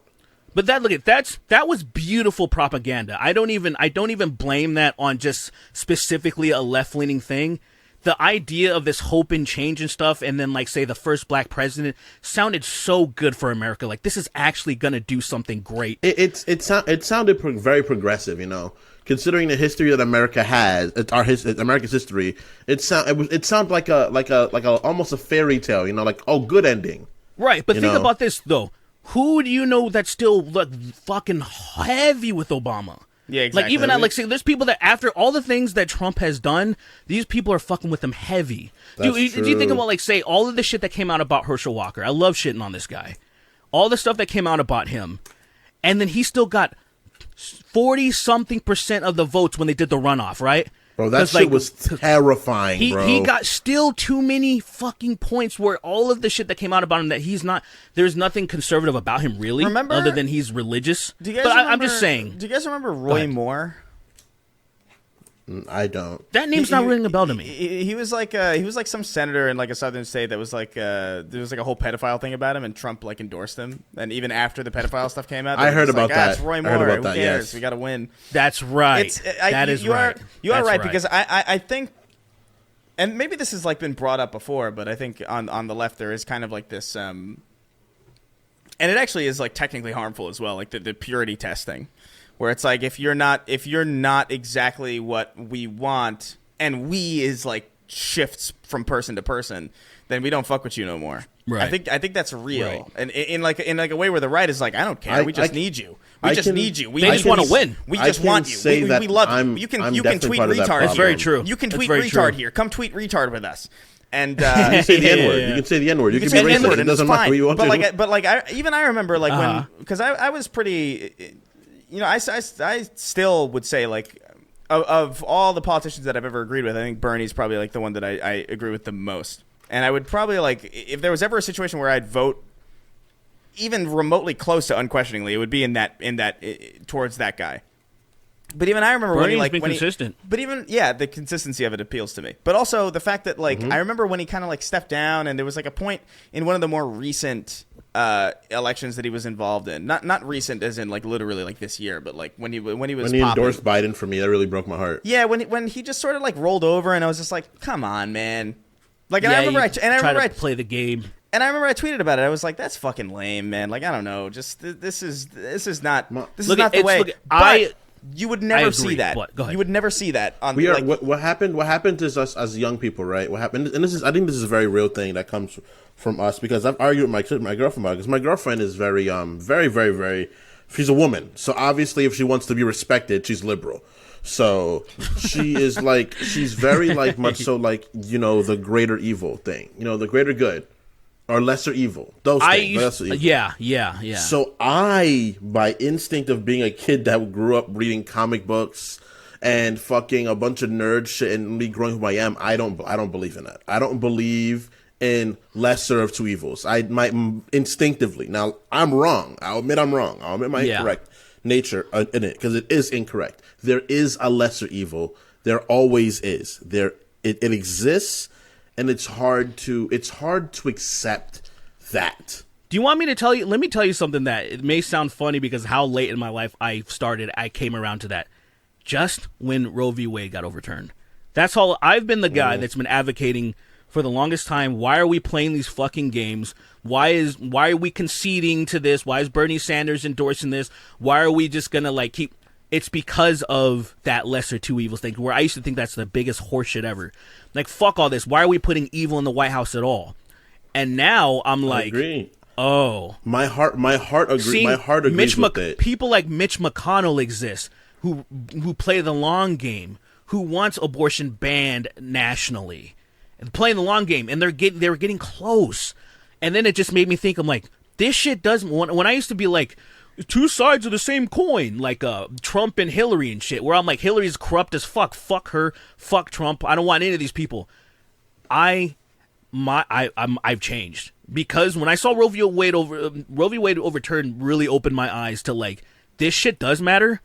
But that was beautiful propaganda. I don't even blame that on just specifically a left-leaning thing. The idea of this hope and change and stuff, and then, like, say, the first black president sounded so good for America. Like, this is actually going to do something great. It sounded very progressive, you know, considering the history that America has. It's America's history. It sounded like a almost a fairy tale, you know, like, oh, good ending. Right, but think about this though. Who do you know that's still, like, fucking heavy with Obama? Yeah, exactly. Like, even say, there's people that after all the things that Trump has done, these people are fucking with him heavy. Do you think about, like, say, all of the shit that came out about Herschel Walker? I love shitting on this guy. All the stuff that came out about him, and then he still got 40-something% of the votes when they did the runoff, right? Bro, that shit was terrifying, bro. He got still too many fucking points where all of the shit that came out about him that he's not, there's nothing conservative about him, really. Remember, other than he's religious. I'm just saying. Do you guys remember Roy Moore? I don't. That name's not ringing a bell to me. He was like some senator in, like, a southern state that was like there was like a whole pedophile thing about him, and Trump, like, endorsed him. And even after the pedophile stuff came out, I heard about that. It's Roy Moore. Who cares? Yes. We got to win. That's right. That is right. You are right, because I think, and maybe this has, like, been brought up before, but I think on the left there is kind of like this, and it actually is, like, technically harmful as well, like the purity testing. Where it's like, if you're not exactly what we want, and we is, like, shifts from person to person, then we don't fuck with you no more. Right. I think that's real, Right. and in like a way where the right is like, I don't care, we just need you. We just need you. They just want to win. We just want you. We love you. You can tweet retard. That's very true. You can tweet very retard true. here. Come tweet retard with us. And you can say the N-word. You can say the N-word. You can be racist. It doesn't matter what you want to. But I remember like when, because I was pretty, I still would say like of all the politicians that I've ever agreed with, I think Bernie's probably like the one that I agree with the most. And I would probably like, if there was ever a situation where I'd vote even remotely close to unquestioningly, it would be in that towards that guy. But even I remember Bernie's when he been consistent. But even the consistency of it appeals to me. But also the fact that like I remember when he kind of like stepped down, and there was like a point in one of the more recent elections that he was involved in. Not recent as in like literally like this year, but like when he endorsed Biden for me, that really broke my heart. Yeah, when he just sort of like rolled over, and I was just like, come on, man. Like, and I remember I play the game. And I remember I tweeted about it. I was like, "That's fucking lame, man. Like, I don't know. Just this is not the way." But you would never see that. Go ahead. You would never see that on. What happened? What happened is us as young people, right? What happened? And I think this is a very real thing that comes from us, because I've argued with my girlfriend about it, because my girlfriend is very, very, very, very. She's a woman, so obviously, if she wants to be respected, she's liberal. So she is like, she's very like much so like, the greater evil thing, the greater good or lesser evil. Those things. Yeah. So by instinct of being a kid that grew up reading comic books and fucking a bunch of nerd shit and me growing who I am, I don't believe in that. I don't believe in lesser of two evils. I might instinctively. Now I'm wrong. I'll admit I'm wrong. I'll admit my incorrect nature in it, because it is incorrect. There is a lesser evil. There always is. It exists, and it's hard to accept that. Do you want me to tell you? Let me tell you something that it may sound funny, because how late in my life I came around to that. Just when Roe v. Wade got overturned. That's all. I've been the guy that's been advocating for the longest time. Why are we playing these fucking games? Why are we conceding to this? Why is Bernie Sanders endorsing this? Why are we just gonna like keep? It's because of that lesser two evils thing, where I used to think that's the biggest horseshit ever. Like, fuck all this. Why are we putting evil in the White House at all? And now I'm like, oh, my heart agrees. My heart agrees with it. People like Mitch McConnell exist who play the long game, who wants abortion banned nationally, and playing the long game, and they were getting close. And then it just made me think, I'm like, this shit doesn't. When I used to be like, two sides of the same coin, like Trump and Hillary and shit, where I'm like, Hillary's corrupt as fuck. Fuck her. Fuck Trump. I don't want any of these people. I've changed, because when I saw Roe v. Wade overturned, really opened my eyes to like, this shit does matter.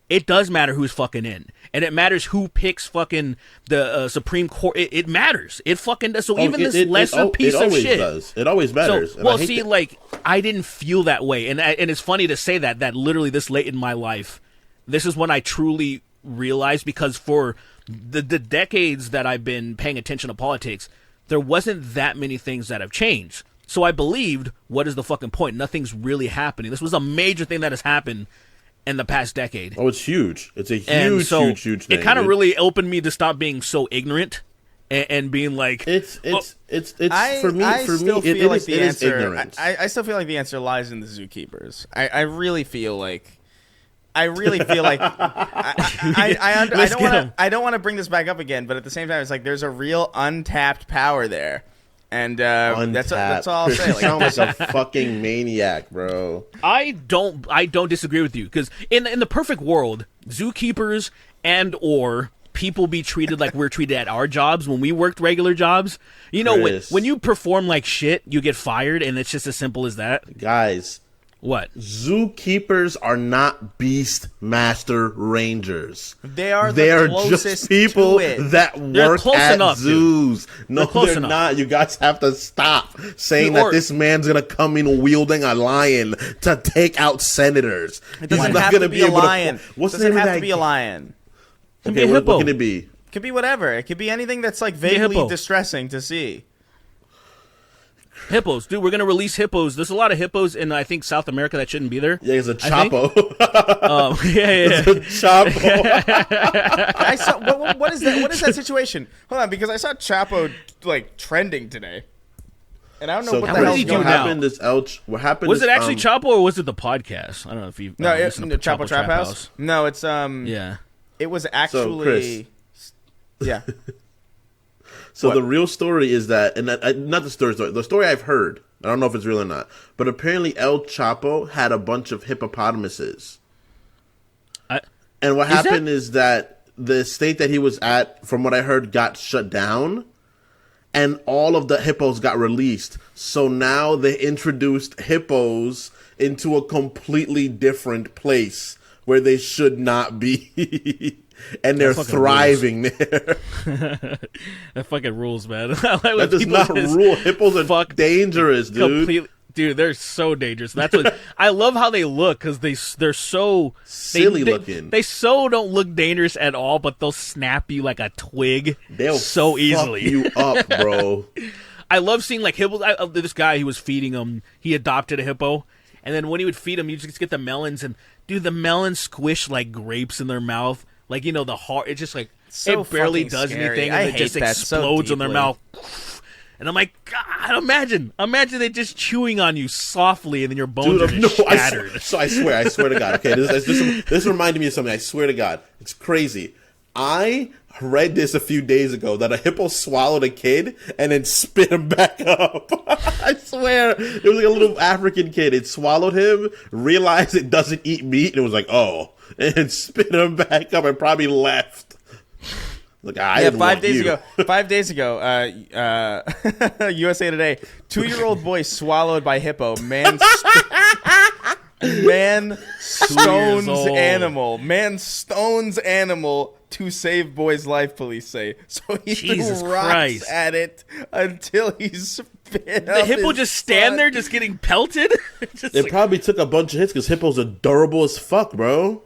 It does matter who's fucking in, and it matters who picks fucking the Supreme Court. It matters. It fucking does. So even this lesser piece of shit, it always matters. So, like, I didn't feel that way, and it's funny to say that literally this late in my life, this is when I truly realized, because for the decades that I've been paying attention to politics, there wasn't that many things that have changed. So I believed, what is the fucking point? Nothing's really happening. This was a major thing that has happened in the past decade. Oh, it's huge. It's a huge thing. It kind of really opened me to stop being so ignorant and being like, it's for me. It is ignorance. I still feel like the answer lies in the zookeepers. I really feel like. I don't want to bring this back up again, but at the same time, it's like there's a real untapped power there. And that's all I'll say. Like, you sound like a fucking maniac, bro. I don't disagree with you, because in the perfect world, zookeepers and or people be treated like we're treated at our jobs when we worked regular jobs. You know, when you perform like shit, you get fired, and it's just as simple as that. Guys, what? Zookeepers are not beast master rangers. They are just people that work at zoos. Dude. No, they're not. You guys have to stop saying that this man's gonna come in wielding a lion to take out senators. It doesn't have to be a lion. What's the name of that? It doesn't have to be a lion. Okay, what can it be? It could be whatever. It could be anything that's like vaguely distressing to see. Hippos, dude. We're gonna release hippos. There's a lot of hippos in, I think, South America that shouldn't be there. Yeah, it's a Chapo. It's a Chapo. I saw. What is that? What is that situation? Hold on, because I saw Chapo like trending today, And I don't know So what Now, the what hell's did he do going now? on. What happened? Was is, it actually Chapo or was it the podcast? I don't know if you. No, it's listened to Chapo Trap House. No, it's Yeah. It was actually. Yeah. So What? the real story is that, and not the story. The story I've heard. I don't know if it's real or not, but apparently El Chapo had a bunch of hippopotamuses. And what happened is that the state that he was at, from what I heard, got shut down, and all of the hippos got released. So now they introduced hippos into a completely different place where they should not be. And they're thriving there. That fucking rules, man. That does not rule. Hippos are dangerous, dude. Dude, they're so dangerous. That's what I love how they look because they're so silly looking. They so don't look dangerous at all, but they'll snap you like a twig. They'll so easily. Fuck you up, bro. I love seeing like hippos. This guy who was feeding them, he adopted a hippo, and then when he would feed them, you just get the melons, and dude, the melons squish like grapes in their mouth. Like, you know, the heart, it's just like, So it barely fucking does scary. anything, I and it hate just that so explodes in their deeply. mouth. And I'm like, God, imagine they just chewing on you softly, and then your bones Dude, are just shattered. I swear to God. Okay, this reminded me of something. I swear to God, it's crazy. I read this a few days ago that a hippo swallowed a kid and then spit him back up. I swear, it was like a little African kid. It swallowed him, realized it doesn't eat meat, and it was like, oh, and spit him back up and probably left. Like, I didn't want you. 5 days ago, USA Today, 2-year-old boy swallowed by hippo. Man stones animal. Man stones animal to save boy's life, police say. So he Jesus threw rocks Christ. at it until he spit The up hippo his just stand butt. there just getting pelted? Just It like, probably took a bunch of hits because hippos are durable as fuck, bro.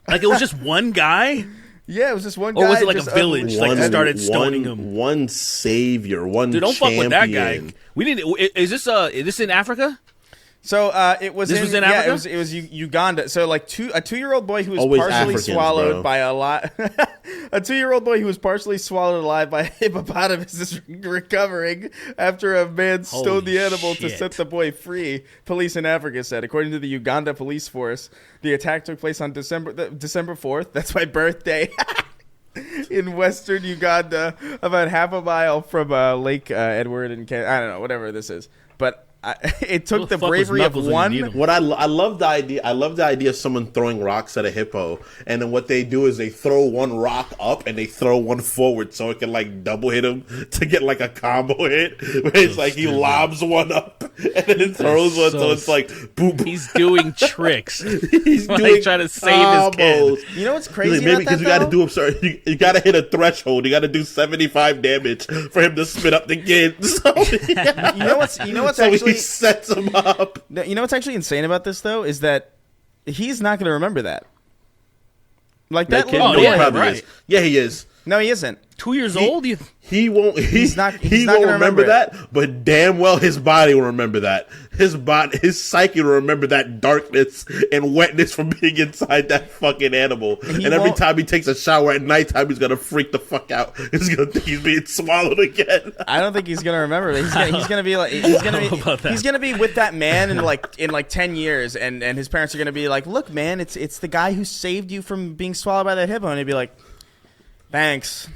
like it was just one guy? Yeah, it was just one guy. Or was it like just a village? Like started stoning him. One savior, one Dude, don't champion. fuck with that guy. We didn't. Is this in Africa? So it was This was in Africa? it was Uganda. So like a 2-year-old boy who was Always partially Africans, swallowed bro. by a lot. A 2-year-old boy who was partially swallowed alive by a hippopotamus is recovering after a man stoned the animal to shit. set the boy free. Police in Africa said, according to the Uganda police force, the attack took place on December 4th. That's my birthday. In western Uganda, about half a mile from Lake Edward and I don't know, whatever this is, but. It took the Who the fuck was bravery of Knuckles when you need one. him? What I love the idea. I love the idea of someone throwing rocks at a hippo, and then what they do is they throw one rock up and they throw one forward, so it can like double hit him to get like a combo hit. Where it's like he lobs one up and then it throws one, so it's like boom. He's doing tricks. He's like doing trying to save his kid. combos. You know what's He's crazy like, maybe about that, you got to though? do. I'm sorry, you got to hit a threshold. You got to do 75 damage for him to spit up the kid. So, You know what's so actually he sets him up. you know what's actually insane about this though is that he's not going to remember that. Like that kid, little Oh, no, boy. he probably right. is. Yeah, he is. No, he isn't. 2 years old? He won't. He's not He gonna won't remember remember that. But damn well, his body will remember that. His psyche will remember that darkness and wetness from being inside that fucking animal. And every won't- time he takes a shower at nighttime, he's gonna freak the fuck out. He's gonna think he's being swallowed again. I don't think he's gonna remember it. He's gonna be like he's gonna be with that man in like 10 years, and his parents are gonna be like, look, man, it's the guy who saved you from being swallowed by that hippo, and he'd be like, thanks,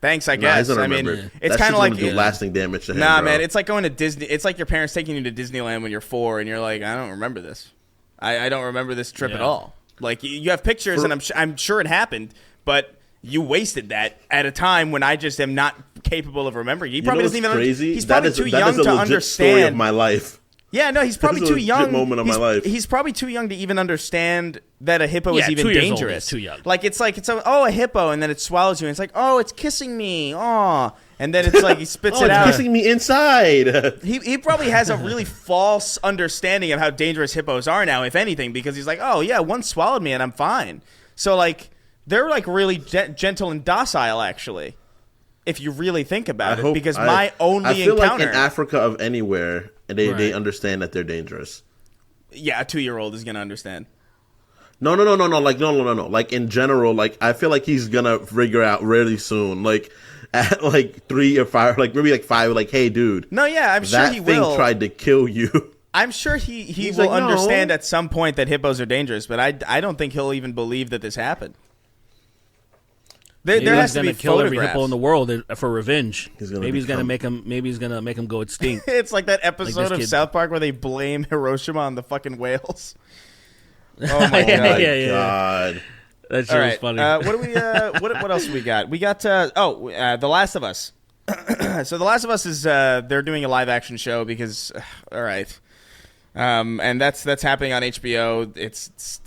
I Nah, he's guess. gonna I mean, remember. it's That kind shit's of like gonna do lasting damage to him. nah, bro. man. It's like going to Disney. It's like your parents taking you to Disneyland when you're 4, and you're like, I don't remember this. I don't remember this trip at Yeah. all. Like you have pictures, and I'm sure it happened, but you wasted that at a time when I just am not capable of remembering. He You probably know doesn't what's even. crazy? He's That probably is- too that young is a to legit story of understand. my life. Yeah, no, he's probably This is a too legit young. moment of my life. He's probably too young to even understand that a hippo Yeah, is even 2 years old dangerous. is too young. Like it's a hippo, and then it swallows you, and it's like, oh, it's kissing me, oh, and then it's like he spits Oh, it it's out. kissing me inside. He probably has a really false understanding of how dangerous hippos are now, if anything, because he's like, oh yeah, one swallowed me and I'm fine. So like they're like really gentle and docile, actually, if you really think about it. Because my only I feel encounter, like in Africa of anywhere, they Right. understand that they're dangerous. yeah, a 2-year-old is gonna understand. No. Like, no. Like, in general, like, I feel like he's gonna figure out really soon. Like, at like 3 or 5, like maybe like 5, like, hey, dude. No, yeah, I'm sure he will. That thing tried to kill you. I'm sure he He's will like, no. understand at some point that hippos are dangerous, but I don't think he'll even believe that this happened. There has to be kill every photographs. hippo in the world for revenge. Maybe he's gonna make him go extinct. It's like that episode of kid. South Park where they blame Hiroshima on the fucking whales. Oh my God. That shit All was right. funny. What do we? What else do we got? We got The Last of Us. So The Last of Us is they're doing a live action show because all right, and that's happening on HBO. It's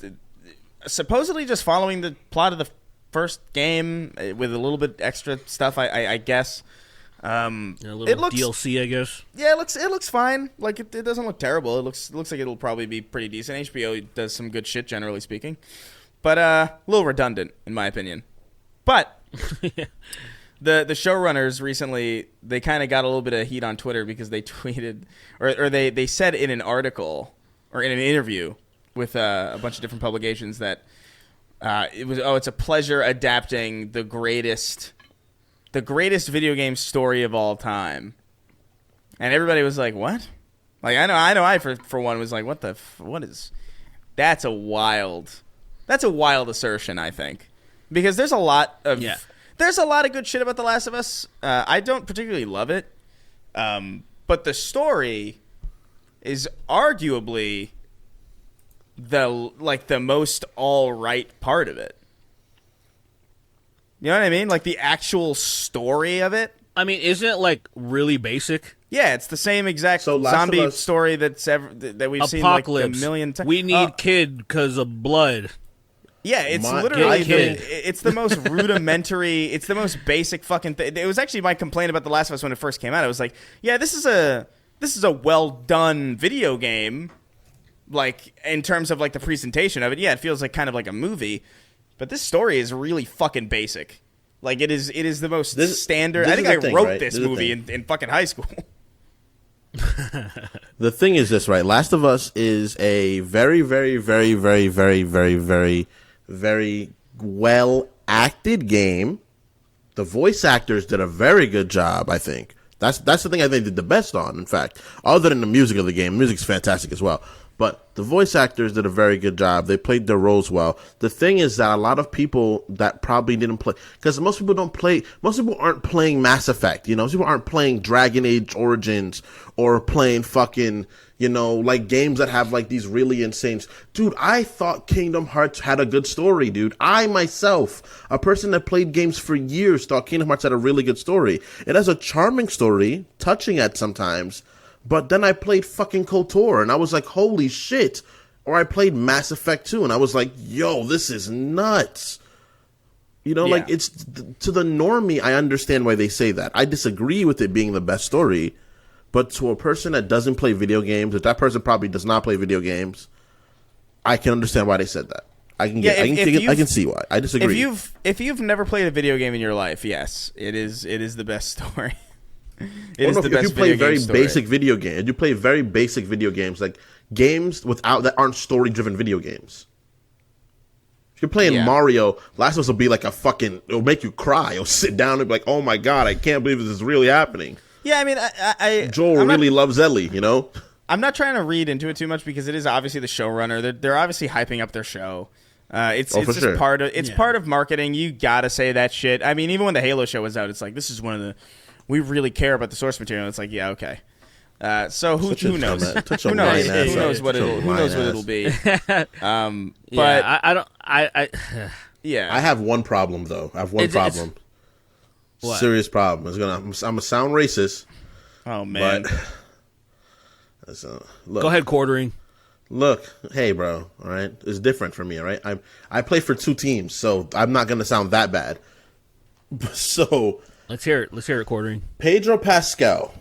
supposedly just following the plot of the first game with a little bit extra stuff. I guess. A little it looks, DLC, I guess. Yeah, it looks fine. Like it doesn't look terrible. It looks like it'll probably be pretty decent. HBO does some good shit, generally speaking, but a little redundant in my opinion. But the showrunners recently, they kind of got a little bit of heat on Twitter because they tweeted or they said in an article or in an interview with a bunch of different publications that it's a pleasure adapting the greatest video game story of all time. And everybody was like, what? Like, I for one was like, what is, that's a wild assertion, I think. Because there's a lot of good shit about The Last of Us. I don't particularly love it. But the story is arguably the most all right part of it. You know what I mean? Like the actual story of it. I mean, isn't it like really basic? Yeah, it's the same exact zombie story that we've seen like a million times. We need kid because of blood. Yeah, it's literally it's the most rudimentary. It's the most basic fucking thing. It was actually my complaint about The Last of Us when it first came out. I was like, yeah, this is a well done video game. Like in terms of like the presentation of it, yeah, it feels like kind of like a movie. But this story is really fucking basic. Like it is the most standard. I think I wrote this movie in fucking high school. The thing is this, right? Last of Us is a very, very, very, very, very, very, very, very well acted game. The voice actors did a very good job, I think. That's the thing I think they did the best on, in fact. Other than the music of the game. The music's fantastic as well. But the voice actors did a very good job. They played their roles well. The thing is that a lot of people that probably didn't play, because most people aren't playing Mass Effect, you know, most people aren't playing Dragon Age Origins or playing fucking, you know, like games that have like these really insane, dude, I thought Kingdom Hearts had a good story, dude. I myself, a person that played games for years, thought Kingdom Hearts had a really good story. It has a charming story, touching at sometimes. But then I played fucking KOTOR, and I was like, holy shit. Or I played Mass Effect 2, and I was like, yo, this is nuts. You know, like, it's to the normie, I understand why they say that. I disagree with it being the best story. But to a person that doesn't play video games, if that person probably does not play video games, I can understand why they said that. I can see why. I disagree. If you've never played a video game in your life, yes, it is the best story. If you play very basic video games, if you play very basic video games, like games that aren't story-driven video games. If you're playing Mario, Last of Us will be like it'll make you cry. You'll sit down and be like, oh my god, I can't believe this is really happening. Yeah, I mean, Joel really loves Ellie, you know? I'm not trying to read into it too much because it is obviously the showrunner. They're obviously hyping up their show. It's just sure. part of marketing. You gotta say that shit. I mean, even when the Halo show was out, it's like, this is one of the... We really care about the source material. It's like, yeah, okay. So who knows? Who knows what it'll be? But I have one problem though. I have one problem. What? Serious problem. I'm gonna sound racist. Oh man. But, look, go ahead, quartering. Look, hey, bro. All right, it's different for me. All right, I play for 2 teams, so I'm not gonna sound that bad. So. Let's hear it, quartering. Pedro Pascal,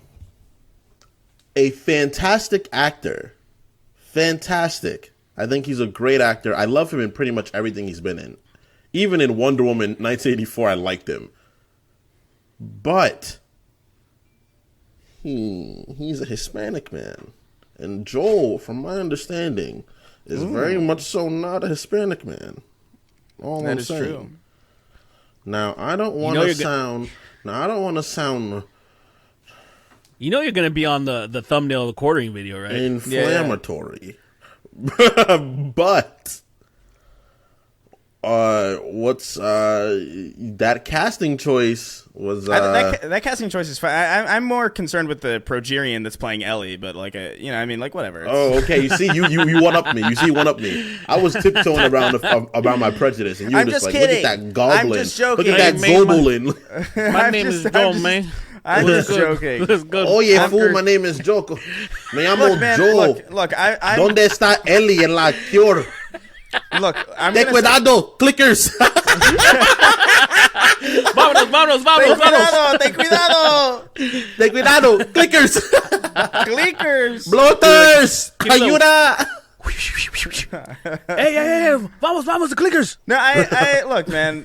a fantastic actor. Fantastic. I think he's a great actor. I love him in pretty much everything he's been in. Even in Wonder Woman 1984, I liked him. But he's a Hispanic man. And Joel, from my understanding, is very much so not a Hispanic man. All That I'm is saying. true. Now I don't want to sound. Now I don't want to sound You know you're going to be on the thumbnail of the quartering video, right? inflammatory, but what's that casting choice was that casting choice is fine. I'm more concerned with the Progerian that's playing Ellie, but like I mean, like whatever. Oh, okay. You see, you one up me. You see, one up me. I was tiptoeing around about my prejudice, and you were I'm just just like, kidding. look at that goblin. I'm just joking. Look at that Hey, man, goblin. My name is Joe, man. I'm just joking. That's good. Oh yeah, I'm fool. good. My name is Joko. Me llamo Look, man, Joe. look, I'm ¿Dónde está Ellie en la cure? look. I'm Ten gonna say- cuidado, clickers. Vámonos. Ten cuidado, Ten cuidado, clickers. clickers. Bloaters. Ayuda. Hey, vamos, the clickers. No, I look, man.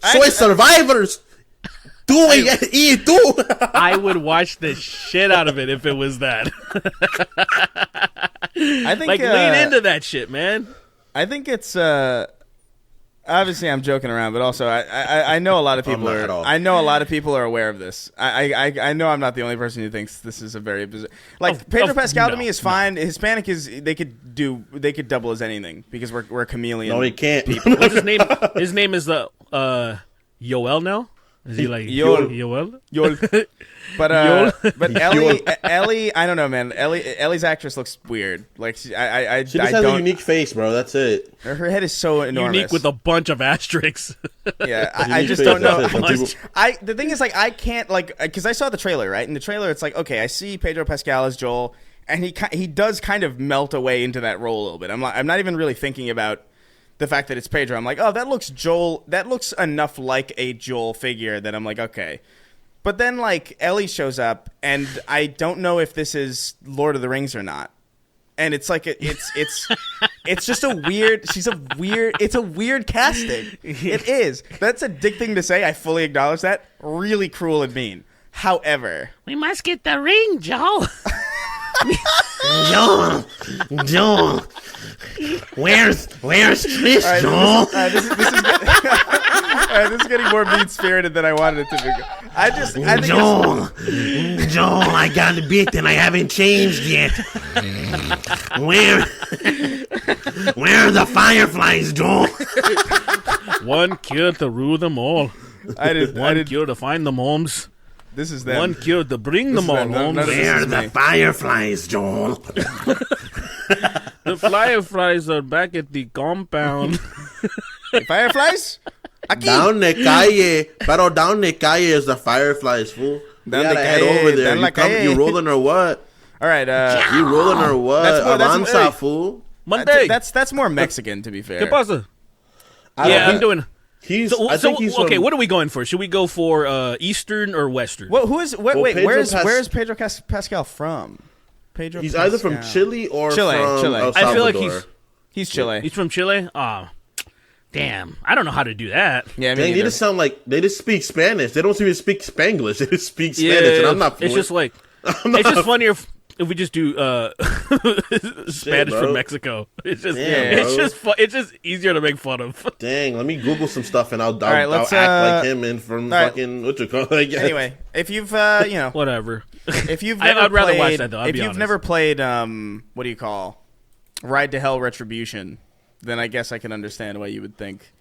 Soy survivors. Tú y tú. I would watch the shit out of it if it was that. I think Like, lean into that shit, man. I think it's obviously I'm joking around, but also I know a lot of people not at all. I know a lot of people are aware of this. I know I'm not the only person who thinks this is a very bizarre. Like Pedro Pascal to me is fine. Hispanic is they could double as anything because we're a chameleon. No, he can't. What's his name? His name is Yoel now. Is he like Yoel. Yoel? But Ellie, I don't know, man. Ellie's actress looks weird. Like She just has a unique face, bro. That's it. her head is so enormous. Unique with a bunch of asterisks. Yeah, I Unique just face, don't know. that's it. Some people- The thing is, like, I can't, like, because I saw the trailer, right? In the trailer, it's like, okay, I see Pedro Pascal as Joel, and he does kind of melt away into that role a little bit. I'm not even really thinking about the fact that it's Pedro. I'm like, oh, that looks Joel. That looks enough like a Joel figure that I'm like, okay. But then, like, Ellie shows up, and I don't know if this is Lord of the Rings or not. And it's like it's just a weird. It's a weird casting. It is. That's a dick thing to say. I fully acknowledge that. Really cruel and mean. However, We must get the ring, Joel. Joel. Where's Trish, all right, Joel? this is getting more mean spirited than I wanted it to be. I think Joel, I got a bit and I haven't changed yet. Where are the fireflies, Joel? One cure to rule them all. I did. Cure to find the moms. This is them. One cure to bring This them is all them. home. None of this Where are is the me. fireflies, Joel? The fireflies are back at the compound. Fireflies? Aquí. Down the calle. Pero down the calle is the fireflies, fool. You Down the gotta head calle, over there. down la calle. You rolling or what? All right. You rolling or what? That's more- Avanza, hey. fool. Monday. That's more Mexican, to be fair. ¿Qué pasa? I Yeah, don't- I'm doing. I think he's okay. from- What are we going for? Should we go for Eastern or Western? Well, wait, Pedro where's Pedro Pascal from? Pedro. He's Pascal. either from Chile or Chile. from El I feel like Salvador. He's Chile. He's from Chile. Oh, damn! I don't know how to do that. Yeah, Dang, they neither. just sound like they just speak Spanish. They don't even speak Spanglish. They just speak Spanish, and I'm not fluent. It's just like it's just funnier if we just do Spanish bro. from Mexico. It's just Damn, it's bro. just it's just easier to make fun of. Dang, let me Google some stuff and I'll right, I'll let's, act like him and from right. fucking what you call it. I guess. Anyway, if you've Whatever. if you've I'd never rather played, watch that, though, I'll if be you've honest. never played what do you call Ride to Hell Retribution, then I guess I can understand why you would think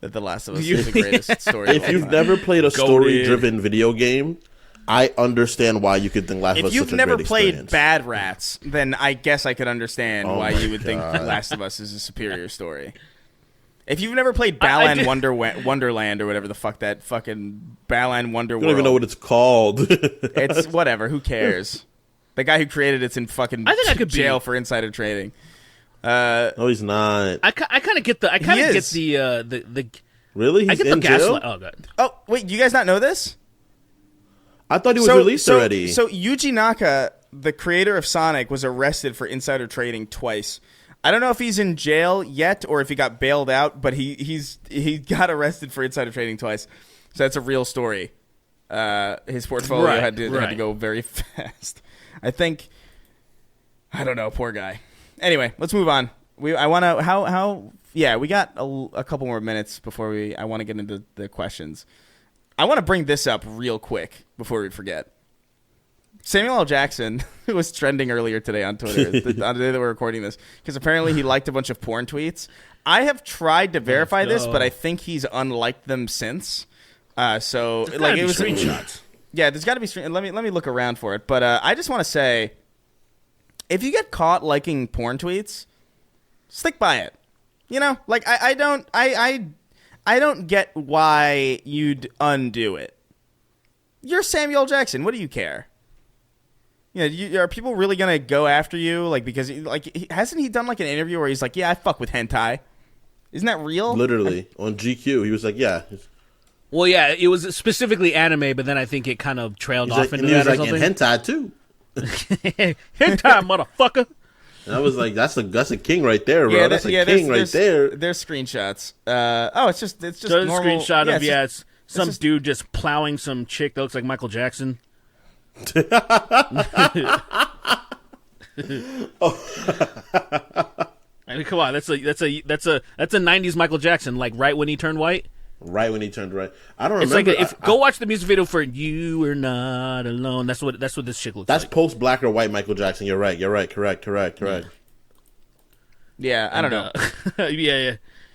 that The Last of Us is the greatest story. of If all you've time. never played a Goated. story-driven video game, I understand why you could think Last of Us If is you've such a never great played experience. Bad Rats, then I guess I could understand Oh why my you would think God. Last of Us is a superior story. If you've never played I Balan did- Wonderland or whatever the fuck that fucking Balan Wonder I don't even know what it's called. It's whatever. Who cares? The guy who created it's in fucking I think I could jail be- for insider trading. No, he's not. I kind of get the is. the Really? I He's get the in jail? gaslight. Oh god. Oh wait, you guys not know this? I thought he was released already. So Yuji Naka, the creator of Sonic, was arrested for insider trading twice. I don't know if he's in jail yet or if he got bailed out, but he got arrested for insider trading twice. So that's a real story. His portfolio had to go very fast. I don't know, poor guy. Anyway, let's move on. I want to we got a couple more minutes before I want to get into the questions. I want to bring this up real quick before we forget. Samuel L. Jackson was trending earlier today on Twitter, on the day that we're recording this, because apparently he liked a bunch of porn tweets. I have tried to verify this, but I think he's unliked them since. So there's like it was screenshots. Yeah, there's got to be. Let me look around for it. But I just want to say, if you get caught liking porn tweets, stick by it. You know, like I don't get why you'd undo it. You're Samuel L. Jackson. What do you care? Are people really gonna go after you? Like because hasn't he done like an interview where he's like, yeah, I fuck with hentai. Isn't that real? Literally on GQ, he was like, yeah. Well, yeah, it was specifically anime, but then I think it kind of trailed off into that or something. And hentai too. Hentai, motherfucker. And I was like, that's a king right there, bro. Yeah, that's a king right there. There's screenshots. It's just so normal. A screenshot of it's some dude just plowing some chick that looks like Michael Jackson. I mean, come on, that's a 90s Michael Jackson, like right when he turned white. Right when he turned right. I don't remember. It's like go watch the music video for "You Are Not Alone." That's what this chick looks like. That's post black or white Michael Jackson. You're right. Correct. Yeah, I don't know.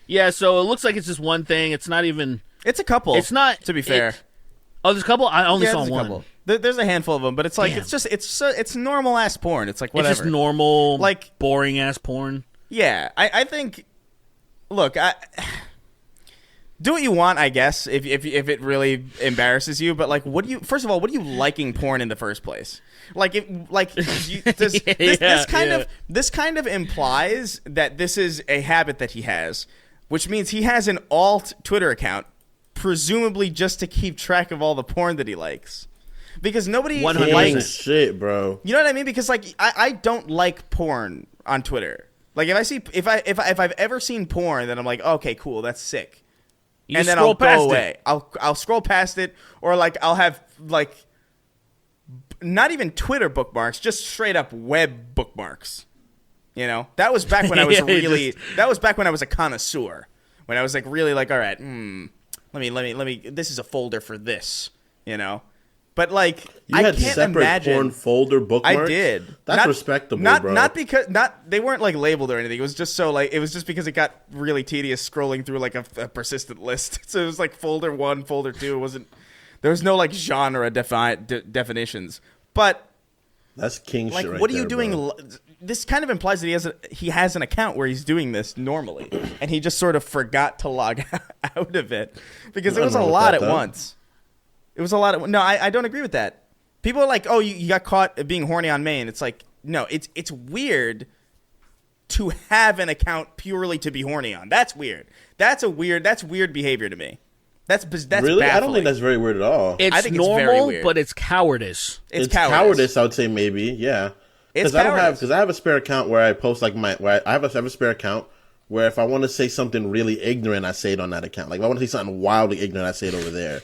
Yeah. So it looks like it's just one thing. It's not even. It's a couple. It's not. To be fair. There's a couple. I only saw there's one. A couple. There's a handful of them, but it's like it's normal ass porn. It's like whatever. It's just normal, like boring ass porn. Yeah, I think. Look, do what you want, I guess, if it really embarrasses you. But like, first of all, what are you liking porn in the first place? Like, this kind of implies that this is a habit that he has, which means he has an alt Twitter account, presumably just to keep track of all the porn that he likes. Because nobody likes shit, bro. You know what I mean? Because like, I don't like porn on Twitter. Like, if I've ever seen porn, then I'm like, okay, cool, that's sick. And then I'll go away. I'll scroll past it, or like I'll have like not even Twitter bookmarks, just straight up web bookmarks. You know, that was back when I was that was back when I was a connoisseur. When I was like really like, all right, let me. This is a folder for this. You know, but like you had separate porn folder bookmarks. I did. That's respectable, bro. Not because they weren't like labeled or anything. It was just because it got really tedious scrolling through like a persistent list. So it was like folder 1, folder 2. There was no like genre definitions. But that's king like, shit right what are you there, doing? Bro. This kind of implies that he has an account where he's doing this normally, and he just sort of forgot to log out of it because it was a lot at once. It was a lot of... No, I don't agree with that. People are like, oh, you got caught being horny on Maine. It's like, no, it's weird to have an account purely to be horny on. That's weird. That's weird behavior to me. That's really? Baffling. I don't think that's very weird at all. I think normal, it's very weird. But it's cowardice. It's cowardice, I would say maybe, yeah. Because I have a spare account where I post like I have a spare account where if I want to say something really ignorant, I say it on that account. Like if I want to say something wildly ignorant, I say it over there.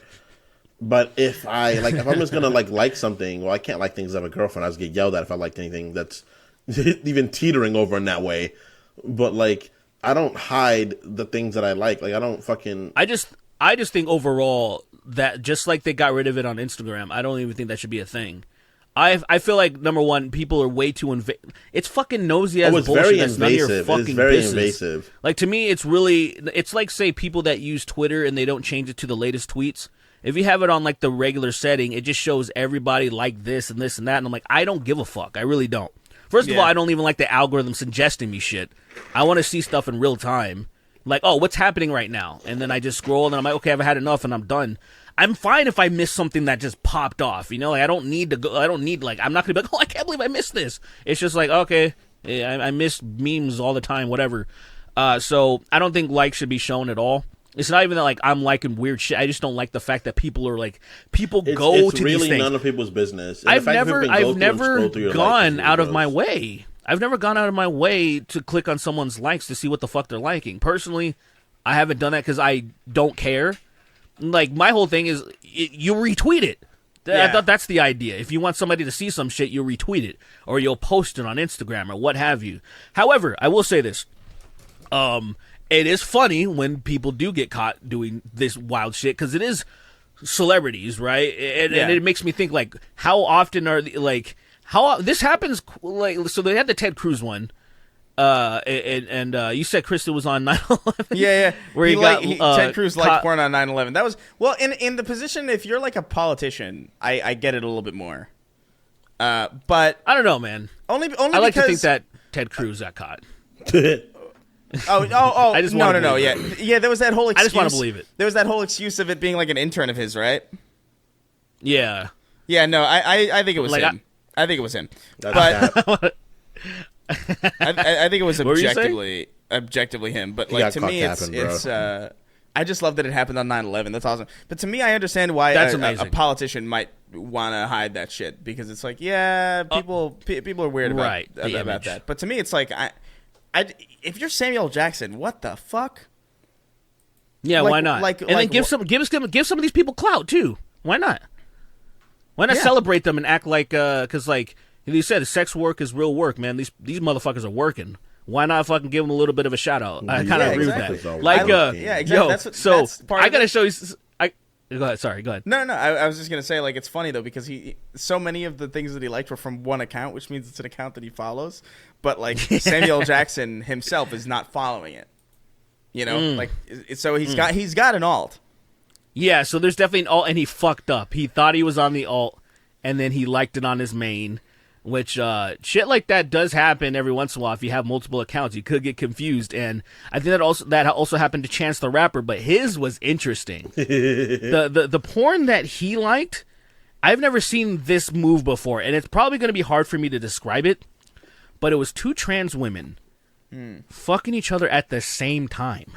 But if I'm just gonna like something, well, I can't like things. I have a girlfriend. I just get yelled at if I liked anything that's even teetering over in that way. But like, I don't hide the things that I like. Like I don't fucking. I just think overall that just like they got rid of it on Instagram, I don't even think that should be a thing. I feel like number one, people are way too It's fucking nosy as bullshit. Very that's none of your invasive. fucking It's very business. invasive. Like to me, it's like say people that use Twitter and they don't change it to the latest tweets. If you have it on like the regular setting, it just shows everybody like this and this and that, and I'm like, I don't give a fuck. I really don't. First of all, I don't even like the algorithm suggesting me shit. I want to see stuff in real time. Like, oh, what's happening right now? And then I just scroll and I'm like, okay, I've had enough and I'm done. I'm fine if I miss something that just popped off, you know? Like, I'm not going to be like, oh, I can't believe I missed this. It's just like, okay, I miss memes all the time, whatever. So I don't think likes should be shown at all. It's not even that, like, I'm liking weird shit. I just don't like the fact that people are, like, go to these things. It's really none of people's business. I've never gone out of my way. I've never gone out of my way to click on someone's likes to see what the fuck they're liking. Personally, I haven't done that because I don't care. Like, my whole thing is, you retweet it. I thought that's the idea. If you want somebody to see some shit, you'll retweet it or you'll post it on Instagram or what have you. However, I will say this. It is funny when people do get caught doing this wild shit because it is celebrities, right? And it makes me think, like, how often are this happens? Like, so they had the Ted Cruz one. And you said Krista was on 9/11. Yeah. Where Ted Cruz liked porn on 9/11. That was in the position. If you're like a politician, I get it a little bit more. But I don't know, man. Only I like because, to think that Ted Cruz got caught. Oh! I just no. Yeah. There was that whole excuse. I just want to believe it. There was that whole excuse of it being like an intern of his, right? Yeah. Yeah. No, I think it was him. I think it was him. But I think it was objectively him. But like to me, it's I just love that it happened on 9/11. That's awesome. But to me, I understand why a politician might want to hide that shit because it's like, people are weird about that. But to me, it's like if you're Samuel Jackson, what the fuck? Yeah, why not? And then give some of these people clout too. Why not? Why not celebrate them and act like because like you said, sex work is real work, man. These motherfuckers are working. Why not fucking give them a little bit of a shout out? I kind of agree with that. So, like, exactly. That's part I gotta show you. Go ahead. Sorry, go ahead. No. I was just gonna say, like, it's funny though because so many of the things that he liked were from one account, which means it's an account that he follows. But like Samuel Jackson himself is not following it. You know, like so he's got an alt. Yeah, so there's definitely an alt, and he fucked up. He thought he was on the alt, and then he liked it on his main. Which shit like that does happen every once in a while. If you have multiple accounts, you could get confused, and I think that also happened to Chance the Rapper, but his was interesting. the porn that he liked, I've never seen this move before, and it's probably going to be hard for me to describe it. But it was two trans women fucking each other at the same time.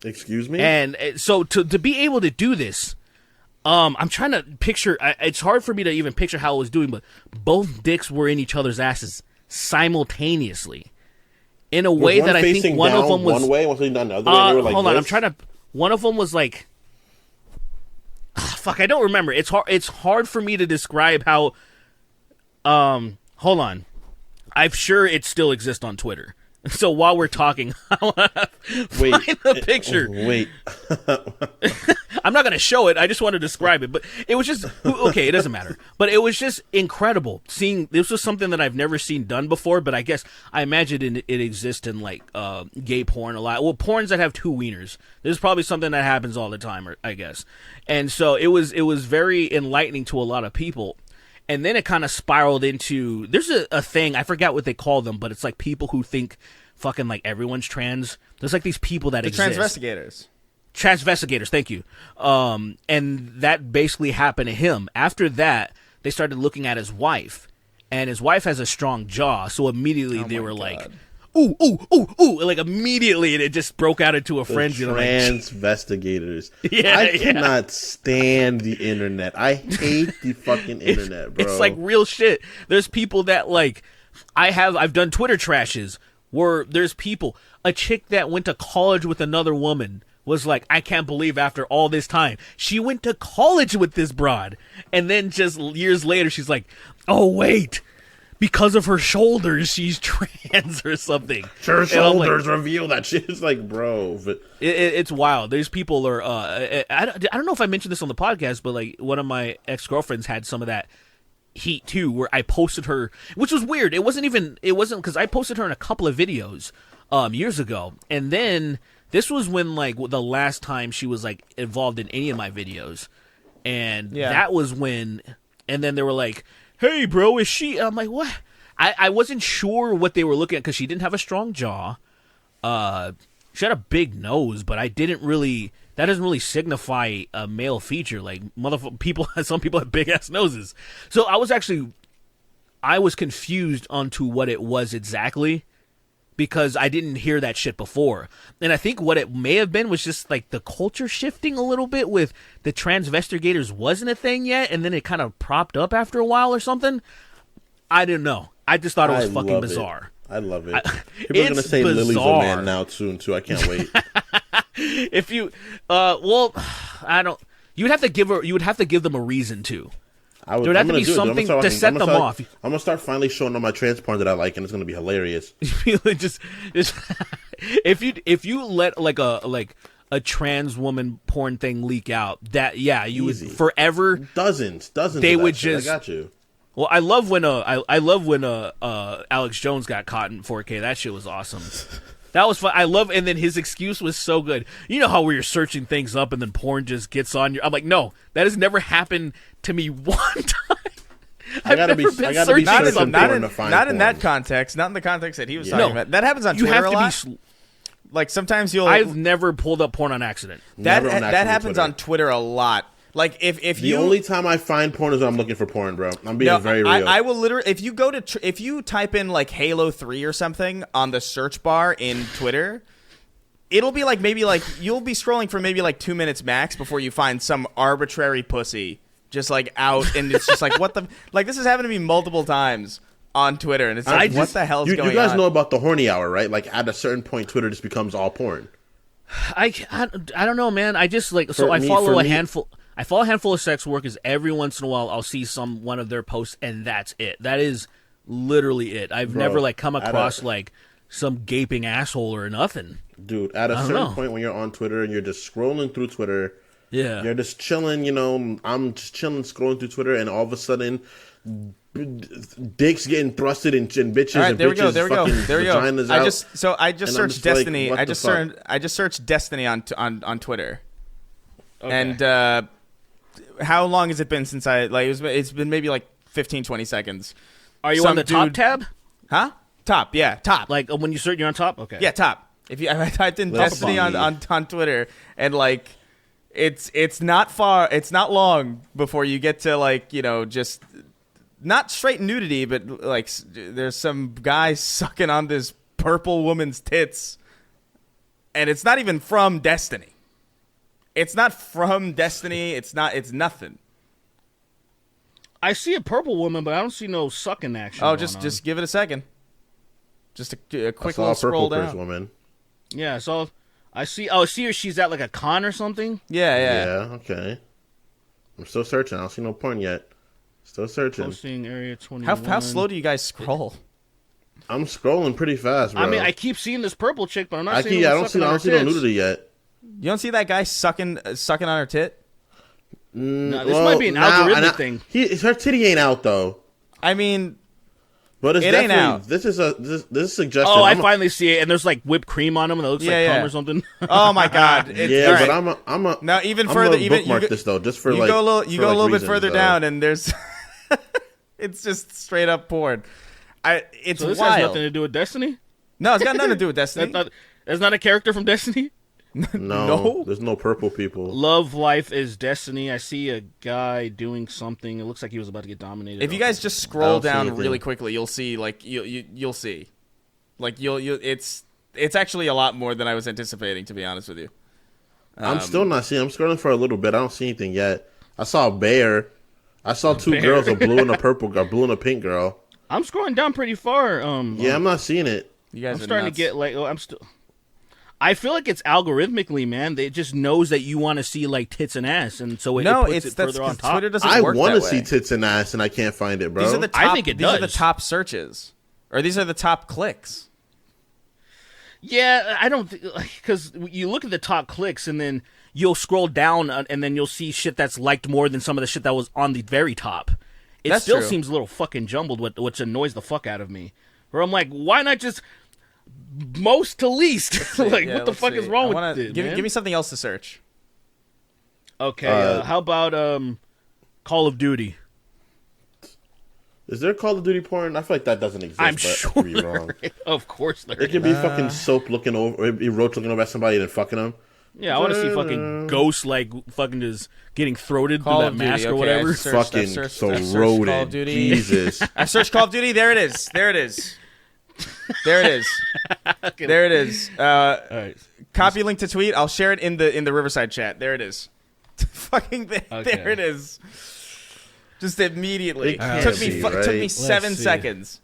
Excuse me? And so to be able to do this. I'm trying to picture. It's hard for me to even picture how it was doing, but both dicks were in each other's asses simultaneously, in a way that I think one of them was one way, one facing down the other way. They were like hold on, this? I'm trying to. One of them was like, fuck, I don't remember. It's hard. It's hard for me to describe how. Hold on, I'm sure it still exists on Twitter. So while we're talking, I want to find the picture. Wait. I'm not going to show it. I just want to describe it. But it was just, okay, it doesn't matter. But it was just incredible seeing, this was something that I've never seen done before, but I imagine it exists in like gay porn a lot. Well, porns that have two wieners. This is probably something that happens all the time, I guess. And so it was very enlightening to a lot of people. And then it kind of spiraled into, there's a thing, I forgot what they call them, but it's like people who think fucking like everyone's trans. There's like these people that exist. Transvestigators, thank you. And that basically happened to him. After that, they started looking at his wife. And his wife has a strong jaw, so immediately they were like, ooh, ooh, ooh, ooh. Like immediately it just broke out into a frenzy. Transvestigators. I cannot stand the internet. I hate the fucking internet, bro. It's like real shit. There's people that like, I've done Twitter trashes where there's people, a chick that went to college with another woman was like, I can't believe after all this time she went to college with this broad. And then just years later, she's like, oh, wait. Because of her shoulders, she's trans or something. Her shoulders reveal that shit. It's like, bro. But it's wild. There's people are. I don't know if I mentioned this on the podcast, but like one of my ex-girlfriends had some of that heat too, where I posted her, which was weird. It wasn't because I posted her in a couple of videos years ago, and then this was when like the last time she was like involved in any of my videos, and that was when. And then they were like, hey, bro, is she? I'm like, what? I wasn't sure what they were looking at because she didn't have a strong jaw. She had a big nose, but that doesn't really signify a male feature. Like, some people have big-ass noses. So I was confused onto what it was exactly because I didn't hear that shit before. And I think what it may have been was just, like, the culture shifting a little bit with the transvestigators wasn't a thing yet, and then it kind of propped up after a while or something. I didn't know. I just thought it was fucking bizarre. I love it. People are going to say bizarre. Lily's a man now soon, too. I can't wait. If you, well, I don't, you would have to give them a reason to. There would have to be something to set them off. I'm gonna start finally showing all my trans porn that I like, and it's gonna be hilarious. just if you let like a trans woman porn thing leak out, that you would forever dozens. They of would that shit. just. I got you. Well, I love when Alex Jones got caught in 4K. That shit was awesome. That was fun. I love, and then his excuse was so good. You know how where you're searching things up and then porn just gets on you. I'm like, no, that has never happened to me one time. I've never been searching something. Not in that context. Not in the context that he was talking about. That happens on Twitter a lot. Like sometimes I've never pulled up porn on accident. That happens on Twitter a lot. Like if the only time I find porn is when I'm looking for porn, bro. I'm being very real. I will literally, if you type in like Halo 3 or something on the search bar in Twitter, it'll be like you'll be scrolling for maybe like 2 minutes max before you find some arbitrary pussy just like out, and it's just like what the like this has happened to me multiple times on Twitter, and it's like what the hell's going on? You guys know about the horny hour, right? Like at a certain point, Twitter just becomes all porn. I don't know, man. I just like I follow a handful. I follow a handful of sex workers. Every once in a while, I'll see one of their posts, and that's it. That is literally it. I've never like come across like some gaping asshole or nothing. Dude, at a certain point when you're on Twitter and you're just scrolling through Twitter, you're just chilling. You know, I'm just chilling, scrolling through Twitter, and all of a sudden, dicks getting thrusted in bitches. All right, and there we bitches go. There we go. I just searched Destiny. Like, I just searched Destiny on Twitter, okay. And. How long has it been since it's been maybe like 15, 20 seconds. Are you on the top tab? Huh? Top, yeah, top. Like when you search, you're on top? Okay. Yeah, top. I typed in Destiny on Twitter, and like it's not long before you get to like, you know, just not straight nudity, but like there's some guy sucking on this purple woman's tits, and it's not even from Destiny. It's not from Destiny. It's nothing. I see a purple woman, but I don't see no sucking action. Oh, just give it a second. Just a quick little scroll down. Woman. Yeah, so I see. Oh, see her. She's at like a con or something. Yeah. Okay. I'm still searching. I don't see no porn yet. Still searching. Posting area 21. How slow do you guys scroll? I'm scrolling pretty fast, bro. I mean, I keep seeing this purple chick, but I'm not seeing. I don't see no nudity yet. You don't see that guy sucking on her tit? No, this might be an algorithmic thing. Her titty ain't out though. I mean, but it ain't out. This is suggestion. Oh, I finally see it, and there's like whipped cream on them, and it looks like cum or something. Oh my god! But I'm a now even further. Even bookmark this though, just for you like go a little bit further down, and there's it's just straight up porn. It's so this wild. has nothing to do with Destiny. No, it's got nothing to do with Destiny. That's not a character from Destiny. No, there's no purple people. Love Life is Destiny. I see a guy doing something. It looks like he was about to get dominated. If you guys just scroll down really quickly, you'll see you'll see, like it's actually a lot more than I was anticipating, to be honest with you. I'm still not seeing. I'm scrolling for a little bit. I don't see anything yet. I saw a bear. I saw two girls, a blue and a purple girl, blue and a pink girl. I'm scrolling down pretty far. I'm not seeing it. You guys I'm starting to get like I feel like it's algorithmically, man. It just knows that you want to see like tits and ass, and so it puts it further on top. Twitter doesn't I work want to that see way. tits and ass, and I can't find it, bro. These are the top, I think it does. These are the top searches, or these are the top clicks. Yeah, I don't because you look at the top clicks, and then you'll scroll down, and then you'll see shit that's liked more than some of the shit that was on the very top. It That's still true. seems a little fucking jumbled, which annoys the fuck out of me. Where I'm like, why not just most to least? Like, what the fuck is wrong with it? Give me something else to search. Okay, how about Call of Duty? Is there Call of Duty porn? I feel like that doesn't exist. I'm but sure. I could be wrong. Of course there It could be fucking soap looking over, or be Roach looking over at somebody and then fucking them. Yeah, I want to see fucking ghosts like fucking just getting throated Call through of that mask Duty, or whatever. Fucking so Call of rodent. Duty. Jesus. I searched Call of Duty. There it is. There it is. There it is. There it is. All right. Copy link to tweet. I'll share it in the Riverside chat. There it is. Fucking there it is. Just immediately. Took me 7 seconds.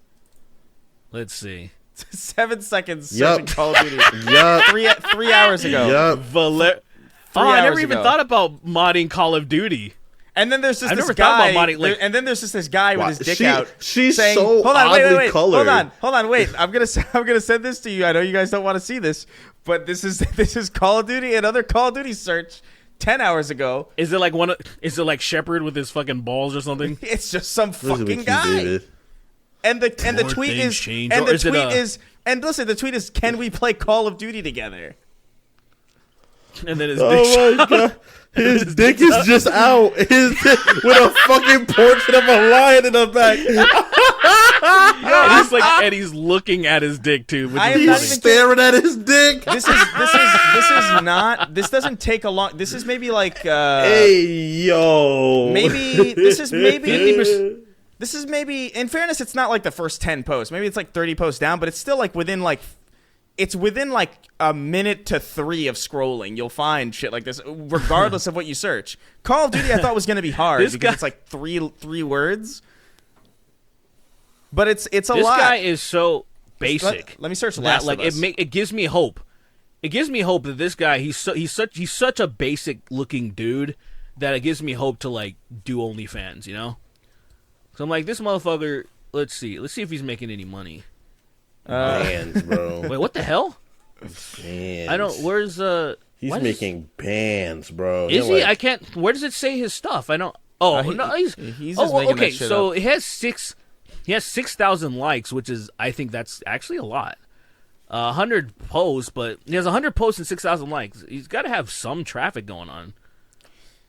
Let's see. 7 seconds searching Call of Duty. Yup. 3 hours ago. Yup. I never hours even ago. thought about modding Call of Duty. And then there's just I've this never thought guy, about Monty, like- and then there's just this guy with his dick out. She's saying, so hold on, oddly wait, colored. hold on, wait. I'm gonna send this to you. I know you guys don't want to see this, but this is Call of Duty, another Call of Duty search 10 hours ago. Is it like Shepard with his fucking balls or something? It's just some fucking With you, guy. David. And the Poor tweet things is change. and Or the is it tweet a- is and listen, the tweet is, can we play Call of Duty together? And then his Oh my god. His dick is just out. His dick, with a fucking portrait of a lion in the back. and he's looking at his dick too. Which I is am He's not funny. even staring at his dick. This is not. This doesn't take a long. This is maybe like. Hey yo. Maybe this is maybe. 50%. This is maybe. In fairness, it's not like the first 10 posts. Maybe it's like 30 posts down, but it's still like within like. It's within like a minute to 3 of scrolling. You'll find shit like this, regardless of what you search. Call of Duty, I thought was going to be hard because it's like three words. But it's a lot. This guy is so basic. Let me search that, Last like of Us. it gives me hope. It gives me hope that this guy he's such a basic looking dude that it gives me hope to like do OnlyFans, you know? So I'm like, this motherfucker. Let's see if he's making any money. Bands, bro. Wait, what the hell? Bands. I don't. Where's He's why making bands, bro. Is They're he? like- I can't. Where does it say his stuff? I don't. Oh no, he's just oh making okay. that shit So up. it has 6. He has 6,000 likes, which is I think that's actually a lot. 100 posts, but he has 100 posts and 6,000 likes. He's got to have some traffic going on.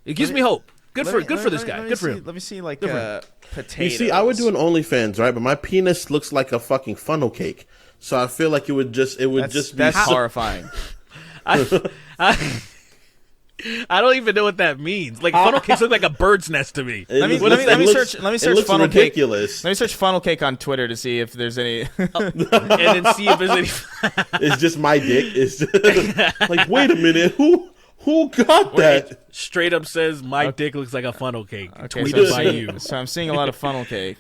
It gives me hope. Good for this guy. Good for him. Let me see, like, for potatoes. You see, I would do an OnlyFans, right? But my penis looks like a fucking funnel cake. So I feel like it would just be That's horrifying. I don't even know what that means. Like funnel cakes look like a bird's nest to me. Let me search funnel cake. Let me search funnel cake on Twitter to see if there's any. And then see if there's any. It's just my dick. It's just, like, wait a minute, who got that? It straight up says my dick looks like a funnel cake. Okay, Tweeted by you. So I'm seeing a lot of funnel cake.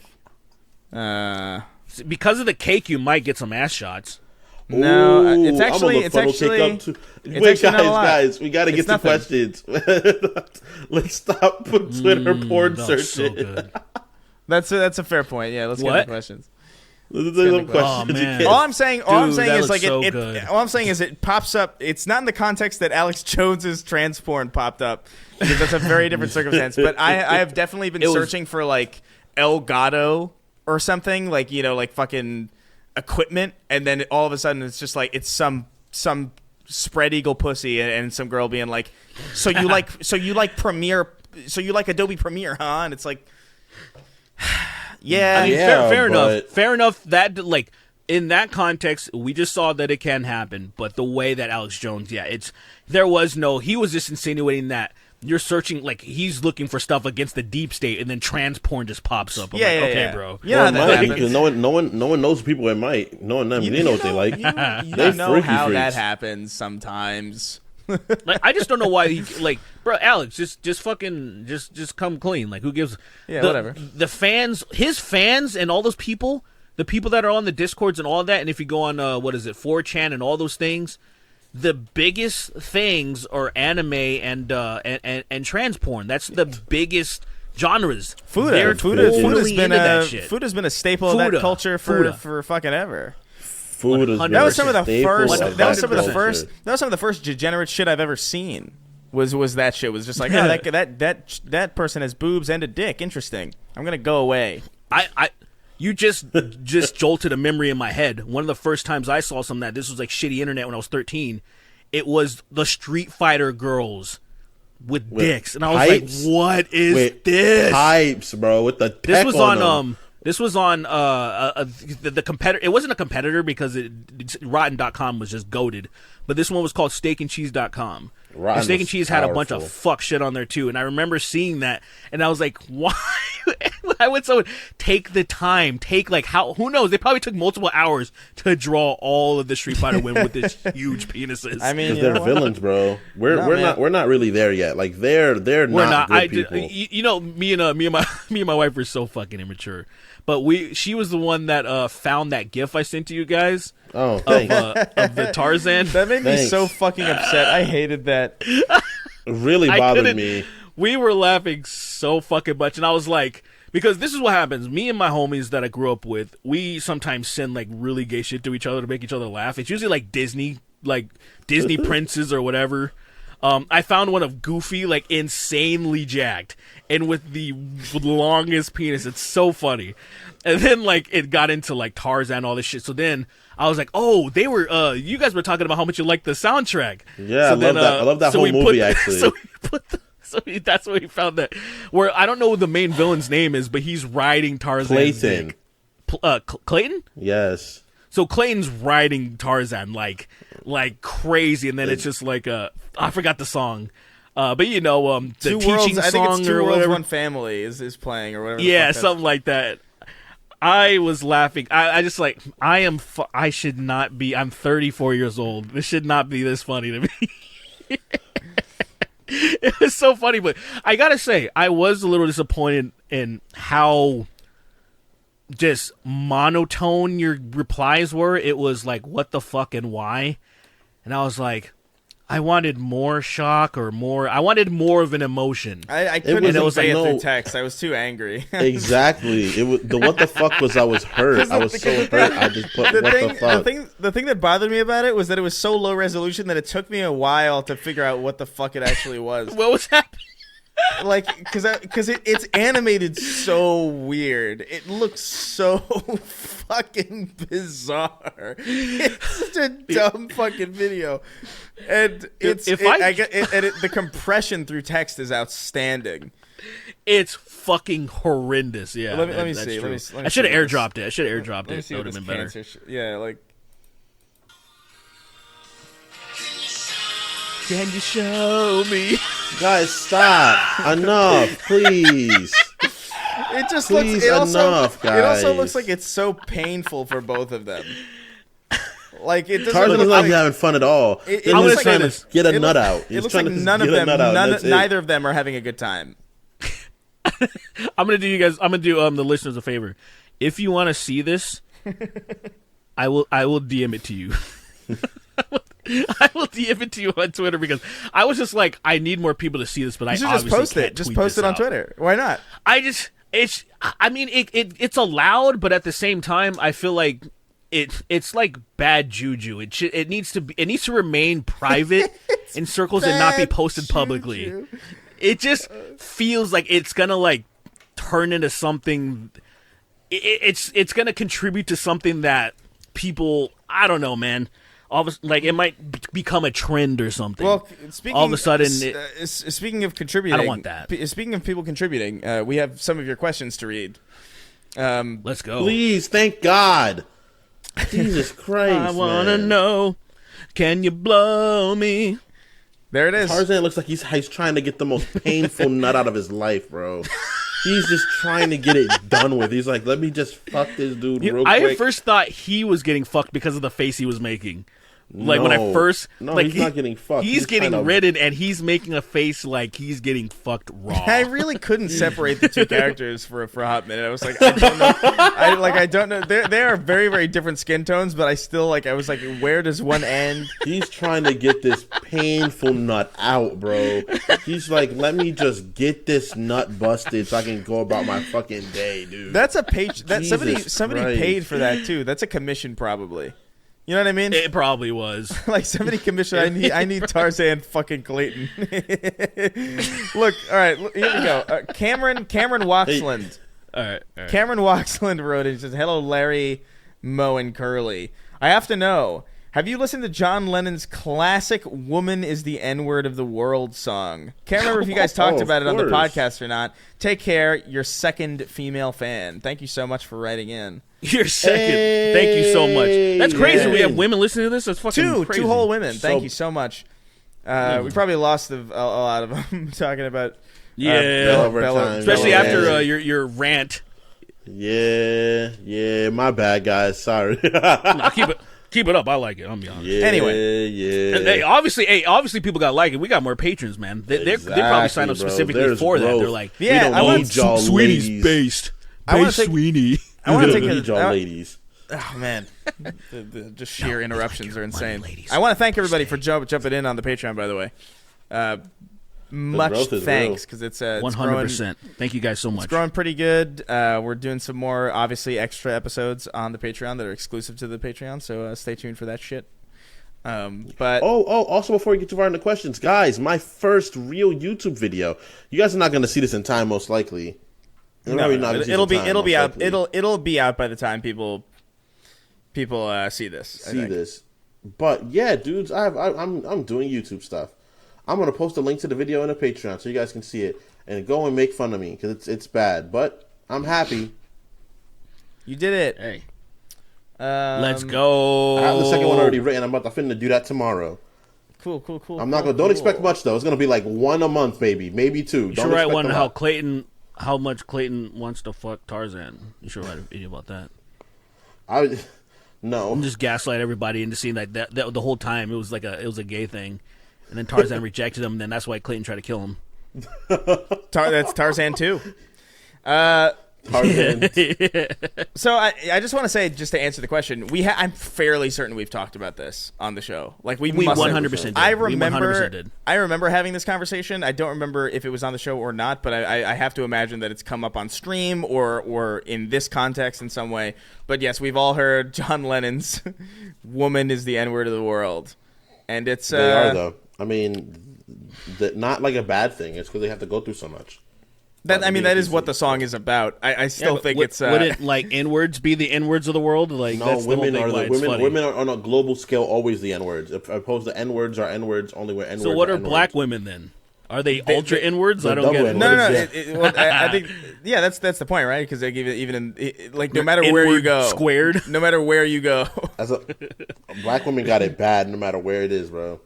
Because of the cake, you might get some ass shots. No, Ooh, it's actually I'm gonna look funnel cake up too. it's Wait, actually not a lot. guys, we gotta It's get to nothing. questions. Let's stop Twitter porn That was so searching. good. That's a fair point. Yeah, let's get What? into questions. Let's do some Oh, questions. man. You All can't- I'm saying that is looks like so good. all I'm saying is it pops up. It's not in the context that Alex Jones's trans porn popped up, because that's a very different circumstance. But I have definitely been It was- searching for like El Gato or something, like, you know, like fucking equipment, and then all of a sudden it's just like it's some spread eagle pussy and some girl being like, so you like Adobe Premiere, huh? And it's like, yeah, I mean, Yeah, fair enough. but- Fair enough. That like in that context, we just saw that it can happen. But the way that Alex Jones, he was just insinuating that you're searching, like he's looking for stuff against the deep state, and then trans porn just pops up. I'm like, okay, bro. You know Well, how it that might, happens. because no one knows people it might. Knowing them, they know what they like. You They know freaky how that freaks. happens sometimes. Like, I just don't know why he like, bro. Alex, just fucking just come clean. Like, who gives? Yeah, whatever. whatever. The fans, his fans, and all those people, the people that are on the Discords and all that, and if you go on 4chan and all those things, the biggest things are anime and trans porn. That's the biggest genres. They're Food totally into that shit. has been a staple of that Fuda. culture Fuda. for fucking ever. Food is That was That was some of the staple first. of That was some of the culture. first. That was some of the first degenerate shit I've ever seen. Was that shit? Was just like, oh, that person has boobs and a dick. Interesting. I'm gonna go away. You just jolted a memory in my head. One of the first times I saw some of that, this was like shitty internet when I was 13. It was the Street Fighter girls with dicks, and I was pipes? like, "What is With this?" pipes, bro, with the tech This was on them. This was on the competitor. It wasn't a competitor because Rotten.com was just goated. But this one was called SteakandCheese.com. Rotten Steak and was Cheese had a bunch of powerful. fuck shit on there too, and I remember seeing that, and I was like, why? Why would someone take the time? Who knows? They probably took multiple hours to draw all of the Street Fighter women with this huge penises. I mean, Because you they're know what? villains, bro. We're not really there yet. Like they're we're not not. good people. You know, me and my wife were so fucking immature. But she was the one that found that GIF I sent to you guys Oh, of thanks. of the Tarzan. That made me Thanks. so fucking upset. I hated that. It really I bothered couldn't- me. we were laughing so fucking much, and I was like, because this is what happens. Me and my homies that I grew up with, we sometimes send like really gay shit to each other to make each other laugh. It's usually like Disney princes or whatever. I found one of Goofy, like insanely jacked and with the longest penis. It's so funny. And then like it got into like Tarzan, all this shit. So then I was like, oh, they were you guys were talking about how much you like the soundtrack. Yeah, so I love that whole movie actually. That's where he found that. Where I don't know what the main villain's name is, but he's riding Tarzan's Clayton. Clayton? Yes. So Clayton's riding Tarzan like crazy, and then it's just like I forgot the song, but the Two teaching worlds, I think song it's Two or Worlds, whatever. One Family is playing or whatever. Yeah, something like that. I was laughing. I just like I should not be. I'm 34 years old. This should not be this funny to me. It was so funny, but I gotta say, I was a little disappointed in how just monotone your replies were. It was like, what the fuck and why? And I was like, I wanted more shock or more. I wanted more of an emotion. I couldn't say it through text. I was too angry. Exactly. It was the what the fuck was I was hurt. I was so hurt. I just put what the fuck. The thing that bothered me about it was that it was so low resolution that it took me a while to figure out what the fuck it actually was. What was happening? Like, because it's animated so weird. It looks so fucking bizarre. It's such a dumb fucking video, and the compression through text is outstanding. It's fucking horrendous. Yeah. Let me see. I should have airdropped it. That would have been better. Yeah, like. Can you show me? Guys, stop! Enough, please. It just Please, looks. enough, guys. It also looks like it's so painful for both of them. Like it doesn't Tarzan look is not having fun at all. I'm gonna say this. Get a nut out. It looks like none of them. Neither of them are having a good time. I'm gonna do the listeners a favor. If you want to see this, I will DM it to you. I will DM it to you on Twitter because I was just like, I need more people to see this, but I obviously just post can't it. Just tweet post this it on out. Twitter. Why not? It's allowed, but at the same time, I feel like it's like bad juju. It needs to remain private in circles and not be posted publicly. It just feels like it's gonna like turn into something. It's gonna contribute to something that people, I don't know, man. It might become a trend or something. Well, all of a sudden, speaking of contributing, I don't want that. Speaking of people contributing, we have some of your questions to read. Let's go. Please, thank God. Jesus Christ, I wanna know. Can you blow me? There it is. Tarzan looks like he's trying to get the most painful nut out of his life, bro. He's just trying to get it done with. He's like, let me just fuck this dude real quick. I at first thought he was getting fucked because of the face he was making. Like when I first, he's not getting fucked. He's getting ridden, and he's making a face like he's getting fucked raw. I really couldn't separate the two characters for a hot minute. I was like, I don't know. I don't know. They are very, very different skin tones, but I still I was like, where does one end? He's trying to get this painful nut out, bro. He's like, let me just get this nut busted so I can go about my fucking day, dude. That's a page. That Jesus somebody Christ. paid for that too. That's a commission, probably. You know what I mean? It probably was. Like somebody commissioned. I need Tarzan fucking Clayton. Look, all right, here we go. Cameron Waxland. All right. Cameron Waxland wrote it. He says, "Hello, Larry, Mo, and Curly. I have to know. Have you listened to John Lennon's classic "Woman is the N-word of the World" song? Can't remember if you guys talked about it on the podcast or not. Take care. Your second female fan. Thank you so much for writing in." You're second. Hey, thank you so much. That's crazy. yeah. We have women listening to this. That's fucking crazy. Two whole women. Thank you so much. We probably lost a lot of them talking about Bella, especially after your rant. Yeah. My bad, guys. Sorry. No, keep it up. I like it. I'm be honest. Anyway, yeah. And obviously, people got like it. We got more patrons, man. They probably signed up specifically for that. They're like, we don't need y'all Sweeney's ladies. based. Sweeney. I want to take y'all ladies. Oh man, the just sheer interruptions are insane. I want to thank everybody for jumping in on the Patreon. By the way, much growth is thanks, because it's 100%. Thank you guys so much. It's growing pretty good. We're doing some more, obviously, extra episodes on the Patreon that are exclusive to the Patreon, so stay tuned for that shit. But also before we get too far into questions, guys, my first real YouTube video. You guys are not going to see this in time, most likely. It'll be out by the time people see this. But yeah, dudes, I'm doing YouTube stuff. I'm gonna post a link to the video in the Patreon so you guys can see it and go and make fun of me because it's bad. But I'm happy. You did it. Hey. Let's go. I have the second one already written. I'm finna do that tomorrow. Cool. Don't expect much though. It's gonna be like one a month, maybe two. You should write one how much Clayton wants to fuck Tarzan. You should write a video about that. No. And just gaslight everybody into seeing that the whole time it was a gay thing, and then Tarzan rejected him, and then that's why Clayton tried to kill him. That's Tarzan 2. Tarzan. So I just want to say, just to answer the question, I'm fairly certain we've talked about this on the show. Like we 100% did. I We 100% did. I remember having this conversation. I don't remember if it was on the show or not, but I have to imagine that it's come up on stream or in this context in some way. But yes, we've all heard John Lennon's "Woman is the N-word of the world," and it's they are though. I mean, not like a bad thing. It's because they have to go through so much. That is what the song is about. I still think it's. Wouldn't like N-words be the N-words of the world? Like no, that's women the whole are thing women are on a global scale always the N-words. Opposed to N-words are N-words only where N-words. So what are N-words. black women then? Are they ultra N-words? I don't get it. No. I think that's the point, right? Because they give it even no matter where you go, squared. No matter where you go, black women got it bad no matter where it is, bro.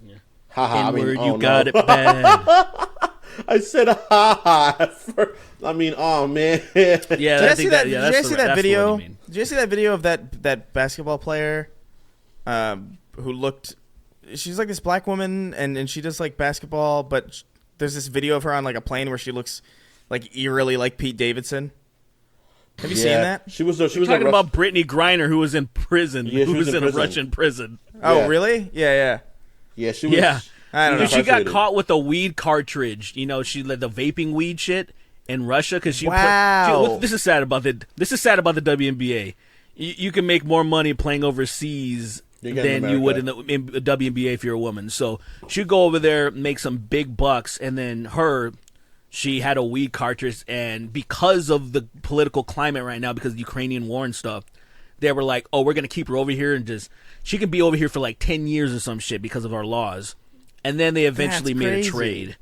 Yeah. Haha. N-word, you got it bad. I said ha. I mean, oh man. Yeah, did you see that video? Did you see that video of that basketball player, who looked? She's like this black woman, and she does like basketball, but there's this video of her on like a plane where she looks like eerily like Pete Davidson. Have you seen that? She was talking about Brittany Griner, who was in prison. Yeah, who was in a prison. Russian prison. Oh, Yeah. really? Yeah. Yeah, she was. Yeah. I don't know. She got caught with a weed cartridge. You know, she led the vaping weed shit in Russia because she. Wow. This is sad about the WNBA. You can make more money playing overseas than you would in the WNBA if you're a woman. So she'd go over there, make some big bucks, and then she had a weed cartridge, and because of the political climate right now, because of the Ukrainian war and stuff, they were like, oh, we're going to keep her over here and she can be over here for like 10 years or some shit because of our laws. And then they eventually made a trade.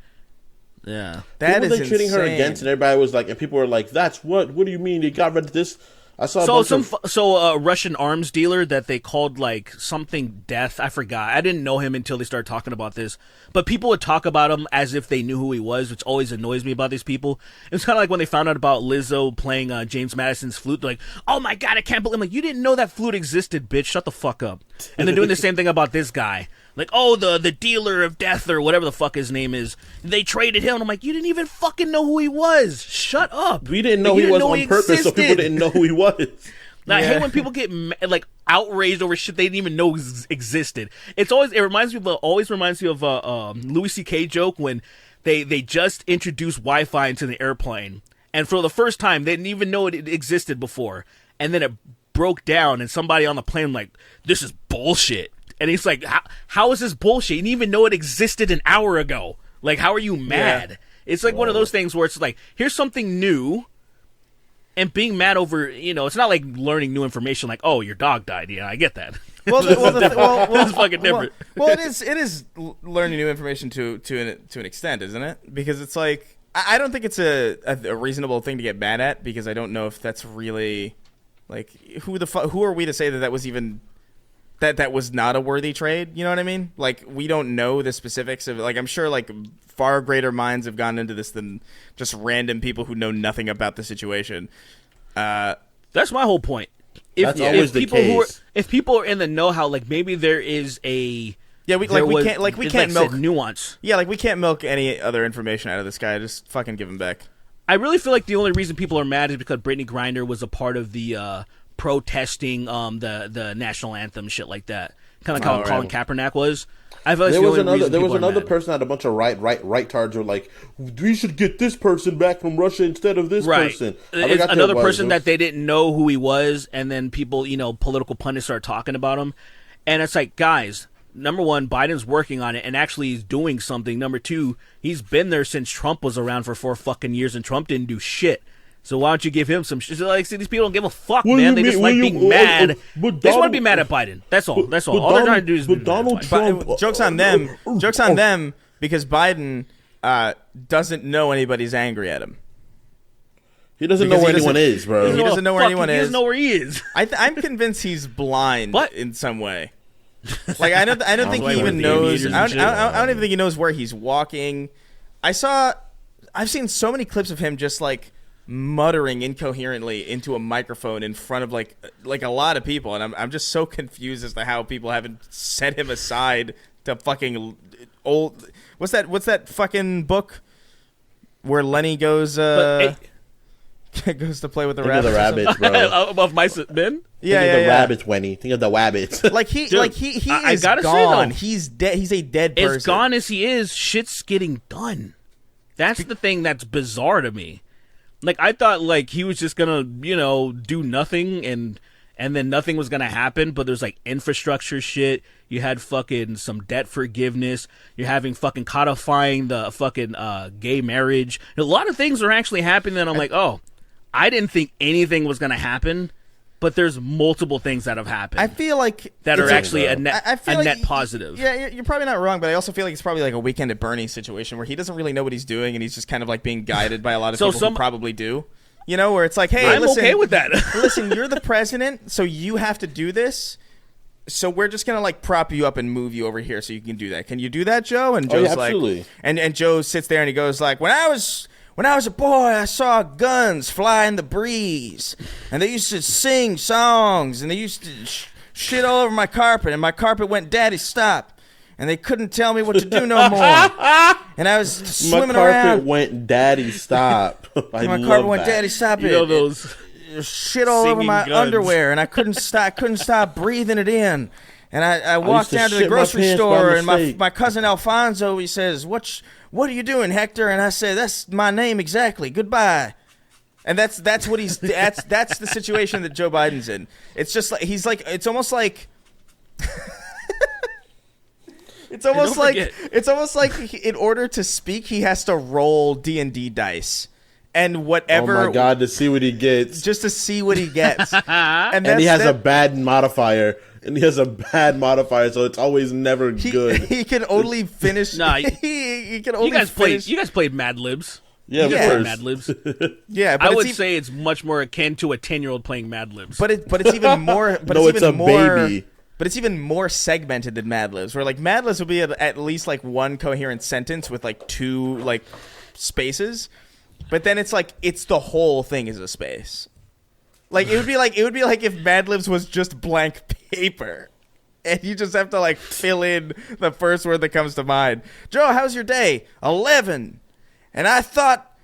Yeah. That Who is were they treating her insane. against? And everybody was like, and people were like, that's what do you mean they got rid of this? I saw a Russian arms dealer that they called like something death. I forgot. I didn't know him until they started talking about this. But people would talk about him as if they knew who he was, which always annoys me about these people. It's kind of like when they found out about Lizzo playing James Madison's flute. They're like, oh my God, I can't believe. I'm like, you didn't know that flute existed, bitch. Shut the fuck up. And they're doing the same thing about this guy. Like, oh, the dealer of death or whatever the fuck his name is. They traded him. And I'm like, you didn't even fucking know who he was. Shut up. We didn't know he was on purpose, so people didn't know who he was. Now, I hate when people get like outraged over shit they didn't even know existed. It always reminds me of Louis C.K. joke when they just introduced Wi-Fi into the airplane, and for the first time they didn't even know it existed before, and then it broke down, and somebody on the plane like, this is bullshit. And he's like, how is this bullshit? You didn't even know it existed an hour ago. Like, how are you mad? Yeah. It's like one of those things where it's like, here's something new, and being mad over, it's not like learning new information like, oh, your dog died. Yeah, I get that. It's fucking different. Well, it is learning new information to an extent, isn't it? Because it's like, I don't think it's a reasonable thing to get mad at, because I don't know if that's really, like, who are we to say that was even... That was not a worthy trade, you know what I mean? Like, we don't know the specifics of, like, I'm sure, like, far greater minds have gone into this than just random people who know nothing about the situation. That's my whole point. That's always the case. If people are in the know-how, like, maybe there is a... Yeah, we can't milk nuance. Yeah, like, we can't milk any other information out of this guy. Just fucking give him back. I really feel like the only reason people are mad is because Brittany Griner was a part of the... protesting the national anthem, shit like that, kind of like how Colin Kaepernick was. I feel like there was another person that had a bunch of right-tards were like, we should get this person back from Russia instead of this person. It's another person that they didn't know who he was, and then people, political pundits started talking about him. And it's like, guys, number one, Biden's working on it, and actually he's doing something. Number two, he's been there since Trump was around for 4 fucking years, and Trump didn't do shit. So why don't you give him some shit? Like, see, these people don't give a fuck, man. They just like being mad. They just want to be mad at Biden. That's all. That's all. All they're trying to do is be mad at Biden. Joke's on them. Joke's on them because Biden doesn't know anybody's angry at him. He doesn't know where anyone is, bro. He doesn't know where anyone is. He doesn't know where he is. I'm convinced he's blind in some way. Like I don't think he even knows. I don't even think he knows where he's walking. I've seen so many clips of him just like muttering incoherently into a microphone in front of like a lot of people, and I'm just so confused as to how people haven't set him aside to fucking old. What's that fucking book where Lenny goes goes to play with the rabbits? The rabbits, bro. Above mice men. Yeah, Think of the rabbits, Wenny. Think of the rabbits. Like he is gone. He's dead. He's a dead person. As gone as he is, shit's getting done. That's the thing that's bizarre to me. Like, I thought, like, he was just gonna, do nothing, and then nothing was gonna happen, but there's, like, infrastructure shit. You had fucking some debt forgiveness. You're having fucking codifying the fucking gay marriage. A lot of things are actually happening, and I'm like, oh, I didn't think anything was gonna happen, but there's multiple things that have happened. I feel like that are actually a net positive. Yeah, you're probably not wrong, but I also feel like it's probably like a Weekend at Bernie's situation where he doesn't really know what he's doing, and he's just kind of like being guided by a lot of people who probably do. Where it's like, hey, I'm listen, okay with that. Listen, you're the president, so you have to do this. So we're just gonna like prop you up and move you over here so you can do that. Can you do that, Joe? And Joe's absolutely. And Joe sits there and he goes like, When I was a boy, I saw guns fly in the breeze, and they used to sing songs, and they used to shit all over my carpet, and my carpet went, Daddy, stop, and they couldn't tell me what to do no more. And I was swimming around. My carpet went, Daddy, stop. My carpet went, Daddy, stop it. Those shit all over my underwear, and I couldn't stop breathing it in. And I walked down to the grocery store, and my cousin Alfonso, he says, What are you doing, Hector? And I said, that's my name exactly. Goodbye. And that's what he's that's the situation that Joe Biden's in. It's just like it's almost like it's almost like in order to speak he has to roll D&D dice. And whatever. Oh my God, to see what he gets. Just to see what he gets. And he has a bad modifier. And he has a bad modifier, so it's always never good. He can only finish. Nah, he can only finish. You guys played Mad Libs. Yeah, Mad Libs. Yeah, but I would say it's much more akin to a 10-year-old playing Mad Libs. But it's even more. But no, it's even more, baby. But it's even more segmented than Mad Libs, where like Mad Libs will be at least like one coherent sentence with like two like spaces, but then it's like it's the whole thing is a space. Like it would be like if Mad Libs was just blank paper, and you just have to like fill in the first word that comes to mind. Joe, how's your day? 11. And I thought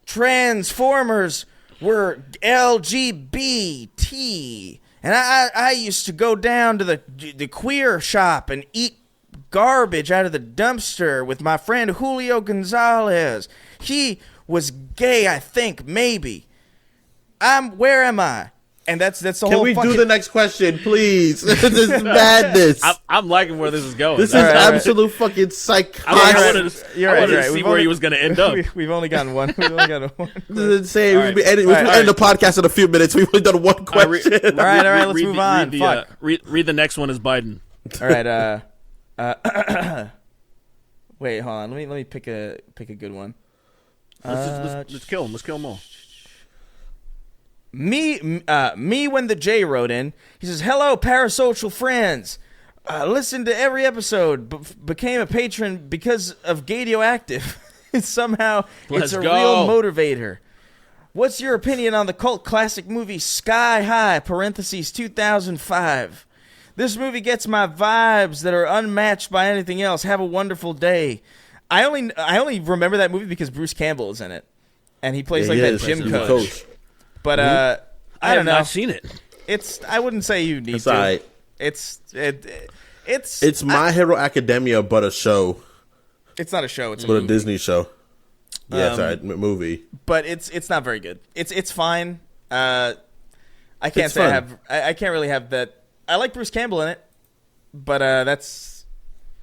Transformers were LGBT, and I used to go down to the queer shop and eat garbage out of the dumpster with my friend Julio Gonzalez. He was gay, I think, maybe. Where am I? And that's the whole. Can we do the next question, please? This is madness. I'm liking where this is going. This is absolute fucking psychotic. I wanted to see where he was going to end up. We've only gotten one. We've only gotten one. This is insane. We'll end the podcast in a few minutes. We've only done one question. All right. Let's move on. Read the next one as Biden. All right. Wait, hold on. Let me pick a good one. Let's kill him. Let's kill them all. Me when the J wrote in, he says, "Hello, parasocial friends. Listened to every episode. Became a patron because of Gadioactive. Somehow, it's a real motivator. What's your opinion on the cult classic movie Sky High (2005)? This movie gets my vibes that are unmatched by anything else. Have a wonderful day." I only remember that movie because Bruce Campbell is in it, and he plays that gym coach. But I don't know. I've not seen it. I wouldn't say you need it's to. right. It's It's My Hero Academia, but a show. It's not a show. It's a But movie. a Disney show. Yeah, sorry, movie. But it's not very good. It's fine. I can't It's say fun. I can't really have that. I like Bruce Campbell in it, but that's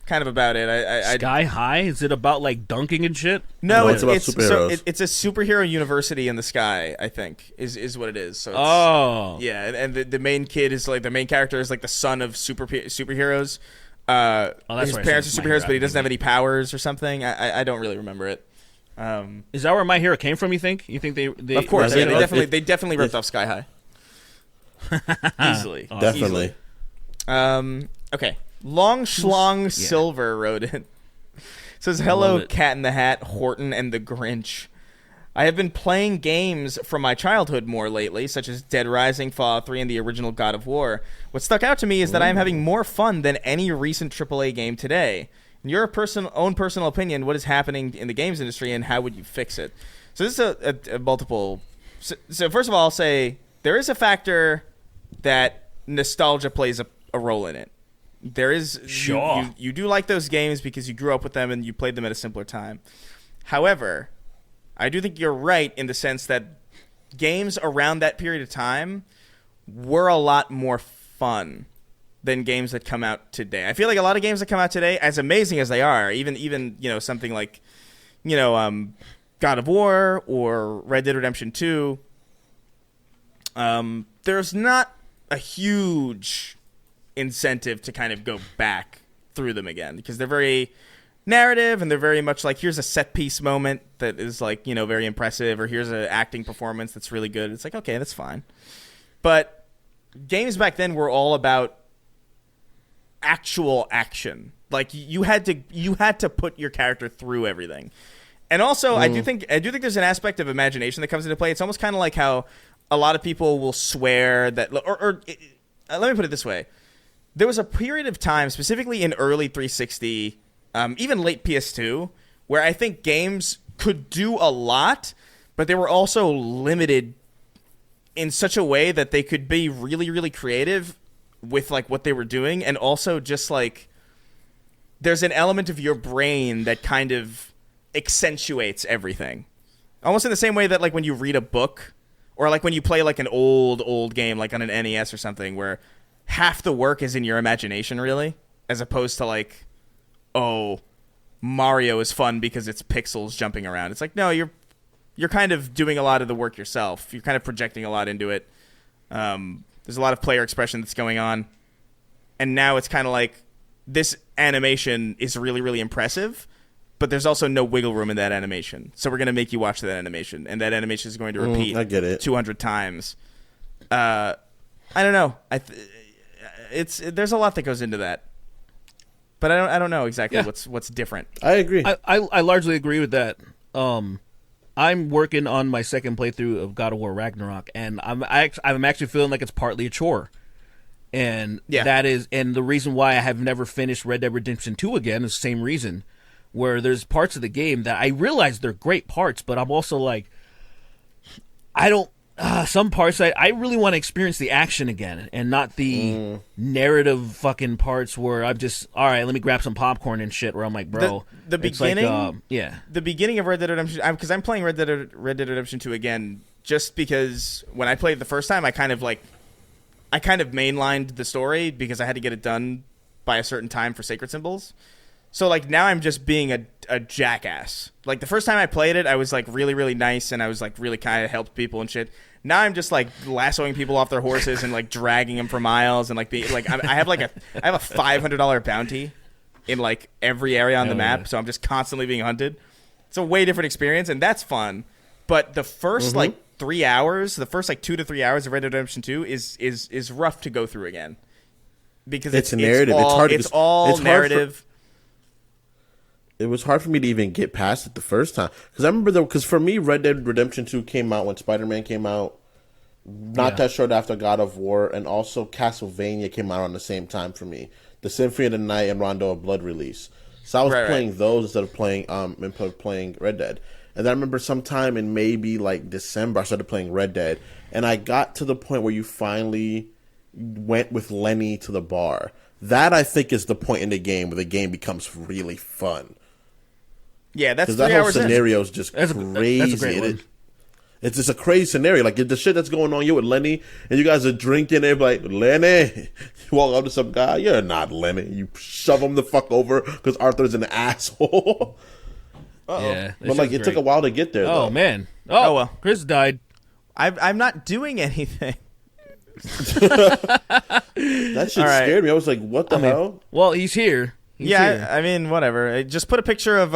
kind of about it. I Sky High? Is it about like dunking and shit? No, No, it's it's about superheroes. it's a superhero university in the sky. I think is what it is. So it's, Oh, yeah, and the main kid is like the main character is like the son of superheroes. that's His right, parents so are My Hero superheroes, but he doesn't have Academia. any powers or something. I don't really remember it. Is that where My Hero came from? You think? You think they Of course, I yeah, think they definitely ripped off Sky High. Easily, Definitely. Okay, Long Schlong Silver wrote it. Says, hello, Love it. Cat in the Hat, Horton, and the Grinch. I have been playing games from my childhood more lately, such as Dead Rising, Fallout 3, and the original God of War. What stuck out to me is that I am having more fun than any recent AAA game today. In your own personal opinion, what is happening in the games industry, and how would you fix it? So this is a multiple... So first of all, I'll say there is a factor that nostalgia plays a role in it. There is... Sure. You do like those games because you grew up with them and you played them at a simpler time. However... I do think you're right in the sense that games around that period of time were a lot more fun than games that come out today. I feel like a lot of games that come out today, as amazing as they are, even something like God of War or Red Dead Redemption 2, there's not a huge incentive to kind of go back through them again because they're very narrative and they're very much like, here's a set piece moment that is like, very impressive, or here's an acting performance that's really good. It's like, okay, that's fine. But games back then were all about actual action. Like you had to put your character through everything. And also I do think there's an aspect of imagination that comes into play. It's almost kind of like how a lot of people will swear that let me put it this way. There was a period of time, specifically in early 360, even late PS2, where I think games could do a lot, but they were also limited in such a way that they could be really, really creative with like what they were doing, and also just like there's an element of your brain that kind of accentuates everything. Almost in the same way that like when you read a book, or like when you play like an old game like on an NES or something, where half the work is in your imagination really, as opposed to like, oh, Mario is fun because it's pixels jumping around. It's like, no, you're kind of doing a lot of the work yourself. You're kind of projecting a lot into it. There's a lot of player expression that's going on. And now it's kind of like this animation is really, really impressive, but there's also no wiggle room in that animation. So we're going to make you watch that animation, and that animation is going to repeat I get it. 200 times. I don't know. There's a lot that goes into that. But I don't know exactly what's different. I agree. I largely agree with that. I'm working on my second playthrough of God of War Ragnarok, and I'm actually feeling like it's partly a chore. And that is, and the reason why I have never finished Red Dead Redemption 2 again is the same reason, where there's parts of the game that I realize they're great parts, but I'm also like, I don't. Some parts I really want to experience the action again and not the narrative fucking parts where I'm just, all right, let me grab some popcorn and shit, where I'm like, bro, the it's beginning, like, the beginning of Red Dead Redemption, because I'm playing Red Dead Redemption 2 again, just because when I played the first time, I kind of mainlined the story because I had to get it done by a certain time for sacred symbols. So like now I'm just being a jackass. Like the first time I played it, I was like really, really nice, and I was like really kind of helped people and shit. Now I'm just like lassoing people off their horses and like dragging them for miles, and like I have a $500 bounty in like every area on the map, so I'm just constantly being hunted. It's a way different experience, and that's fun. But the first like 3 hours, the first like 2 to 3 hours of Red Dead Redemption 2 is rough to go through again because it's narrative. It's all narrative. It was hard for me to even get past it the first time. Because I remember, because for me, Red Dead Redemption 2 came out when Spider-Man came out. Not that short after God of War. And also Castlevania came out around the same time for me. The Symphony of the Night and Rondo of Blood release. So I was playing those instead of playing Red Dead. And then I remember sometime in maybe like December, I started playing Red Dead. And I got to the point where you finally went with Lenny to the bar. That I think is the point in the game where the game becomes really fun. Yeah, that's 3 Because that whole hours in. scenario is just That's crazy. a great one. It's just a crazy scenario. Like the shit that's going on here with Lenny, and you guys are drinking. And like, Lenny, you walk up to some guy. You're not Lenny. You shove him the fuck over because Arthur's an asshole. Yeah, But like, it took a while to get there. Oh though. man. Oh, well. Chris died. I'm not doing anything. That shit All right. scared me. I was like, what the hell? Well, he's here. He's Yeah, here. I mean, whatever. Just put a picture of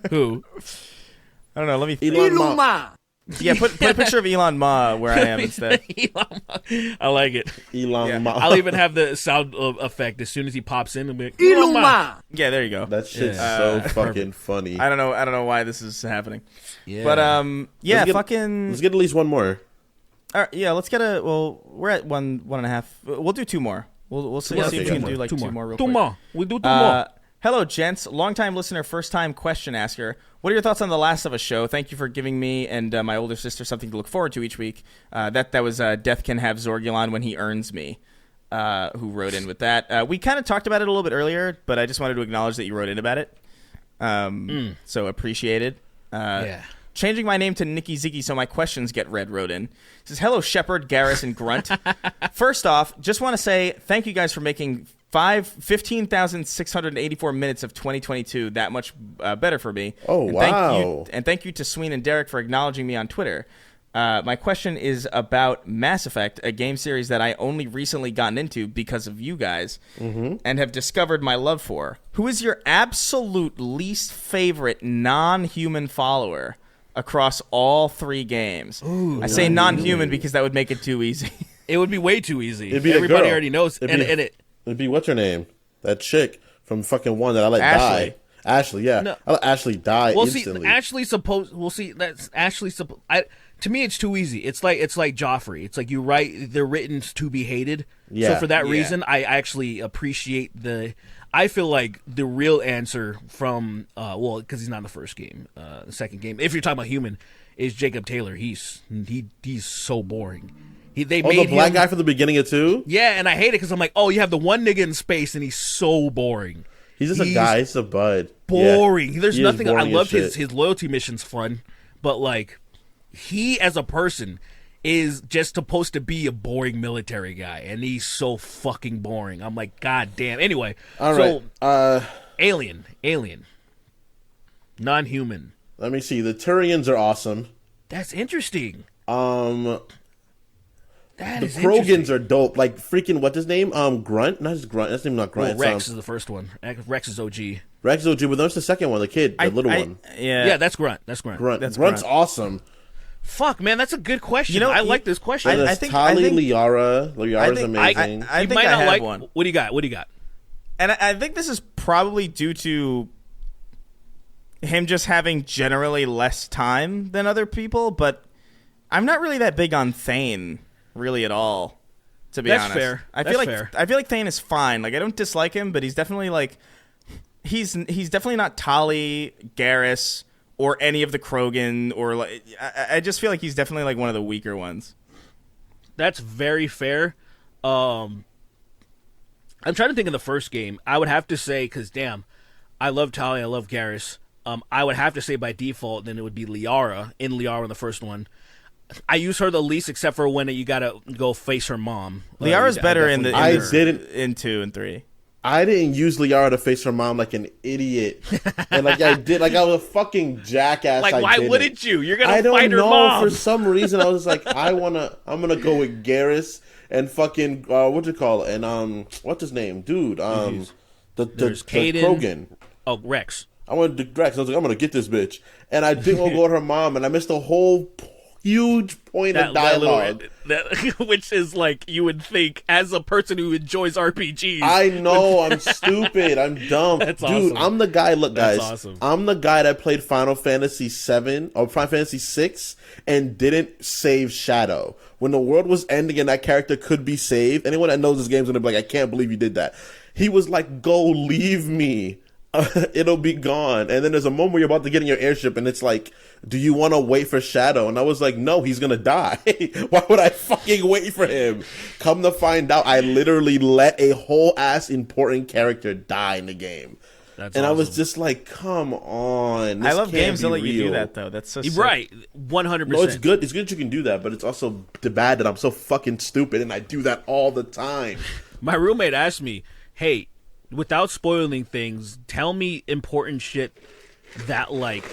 Who? I don't know. Let me. Elon Musk. Yeah, put a picture of Elon Ma where I am instead. I like it. Elon Musk. I'll even have the sound effect as soon as he pops in. And be like, Elon Musk. Yeah, there you go. That shit's Yeah. so fucking funny. I don't know why this is happening. Yeah. But yeah, Let's get- fucking. Let's get at least one more. All right, yeah, let's get a. Well, we're at one and a half. We'll do two more. We'll see, Yeah, see if okay, we can yeah. do like two more real Two quick. more. We do two more. Hello, gents. Long-time listener, first-time question asker. What are your thoughts on the Last of Us show? Thank you for giving me and my older sister something to look forward to each week. That was Death Can Have Zorgulon When He Earns Me, who wrote in with that. We kind of talked about it a little bit earlier, but I just wanted to acknowledge that you wrote in about it. So appreciated. Yeah. Changing my name to Nikki Ziggy so my questions get read wrote in. It says, hello, Shepard, Garrus, and Grunt. First off, just want to say thank you guys for making 15,684 minutes of 2022 that much better for me. Oh, and wow. Thank you to Sween and Derek for acknowledging me on Twitter. My question is about Mass Effect, a game series that I only recently gotten into because of you guys and have discovered my love for. Who is your absolute least favorite non-human follower across all three games? I say non-human because that would make it too easy. It would be way too easy. It'd be a Everybody girl. already knows. It'd be what's her name? That chick from fucking one that I let Ashley. die. Ashley, yeah. No. I let Ashley die Well, instantly. see, Ashley's supposed. Well, see, that's Ashley's supposed. To me, it's too easy. It's like Joffrey. It's like you write. They're written to be hated. Yeah. So for that Yeah. reason, I actually appreciate the. I feel like the real answer from because he's not in the first game, the second game. If you're talking about human, is Jacob Taylor. He's so boring. They made the black him, guy from the beginning of two? Yeah, and I hate it because I'm like, oh, you have the one nigga in space, and he's so boring. He's just a guy. He's a bud. Boring. Yeah. There's He is nothing. I boring as loved shit. his loyalty mission's fun, but like he as a person is just supposed to be a boring military guy, and he's so fucking boring. I'm like, god damn. Anyway, All right. alien, non-human. Let me see. The Turians are awesome. That's interesting. That The is Krogans interesting. are dope. Like freaking what's his name? Grunt? Not his Grunt. That's name not Grunt. Well, It's, Rex is the first one. Rex is OG. Rex OG, but that's the second one, the kid, the little one. Yeah, that's Grunt. That's Grunt. Grunt's Grunt. awesome. Fuck, man, that's a good question. You know, I like this question. And I there's think- Tali, I think- Liara. Liara's think- amazing. I you think might I not have like one. What do you got? What do you got? And I think this is probably due to him just having generally less time than other people, but I'm not really that big on Thane, really at all, to be That's honest. fair. I That's feel like fair. I feel like Thane is fine. Like I don't dislike him, but he's definitely like he's definitely not Tali, Garrus, or any of the Krogan, or like I just feel like he's definitely like one of the weaker ones. That's very fair. I'm trying to think of the first game. I would have to say, because damn, I love Tali, I love Garrus. I would have to say by default, then it would be Liara in the first one. I use her the least, except for when you gotta go face her mom. Liara's I better in definitely- in 2 and 3. I didn't use Liara to face her mom like an idiot. And like I did, like I was a fucking jackass. Like, I why didn't. wouldn't you? You're gonna I don't fight her know. mom. For some reason, I was like, I'm gonna go with Garrus and fucking what you call it? And what's his name, dude? The Kaden. Krogan. Oh, Rex. I went to Rex. I was like, I'm gonna get this bitch, and I didn't want to go with her mom, and I missed a whole huge point of dialogue. Which is like you would think as a person who enjoys RPGs. I know, I'm stupid. I'm dumb. That's Dude, awesome. I'm the guy, look guys, That's awesome. I'm the guy that played Final Fantasy 7 or Final Fantasy 6 and didn't save Shadow. When the world was ending and that character could be saved, anyone that knows this game's gonna be like, I can't believe you did that. He was like, go leave me. it'll be gone. And then there's a moment where you're about to get in your airship and it's like, do you want to wait for Shadow? And I was like, no, he's going to die. Why would I fucking wait for him? Come to find out, I literally let a whole ass important character die in the game. That's and awesome. I was just like, come on. I love games that let you do that, though. That's so sick. Right. 100%. No, it's good. It's good that you can do that, but it's also bad that I'm so fucking stupid and I do that all the time. My roommate asked me, hey, without spoiling things, tell me important shit that, like,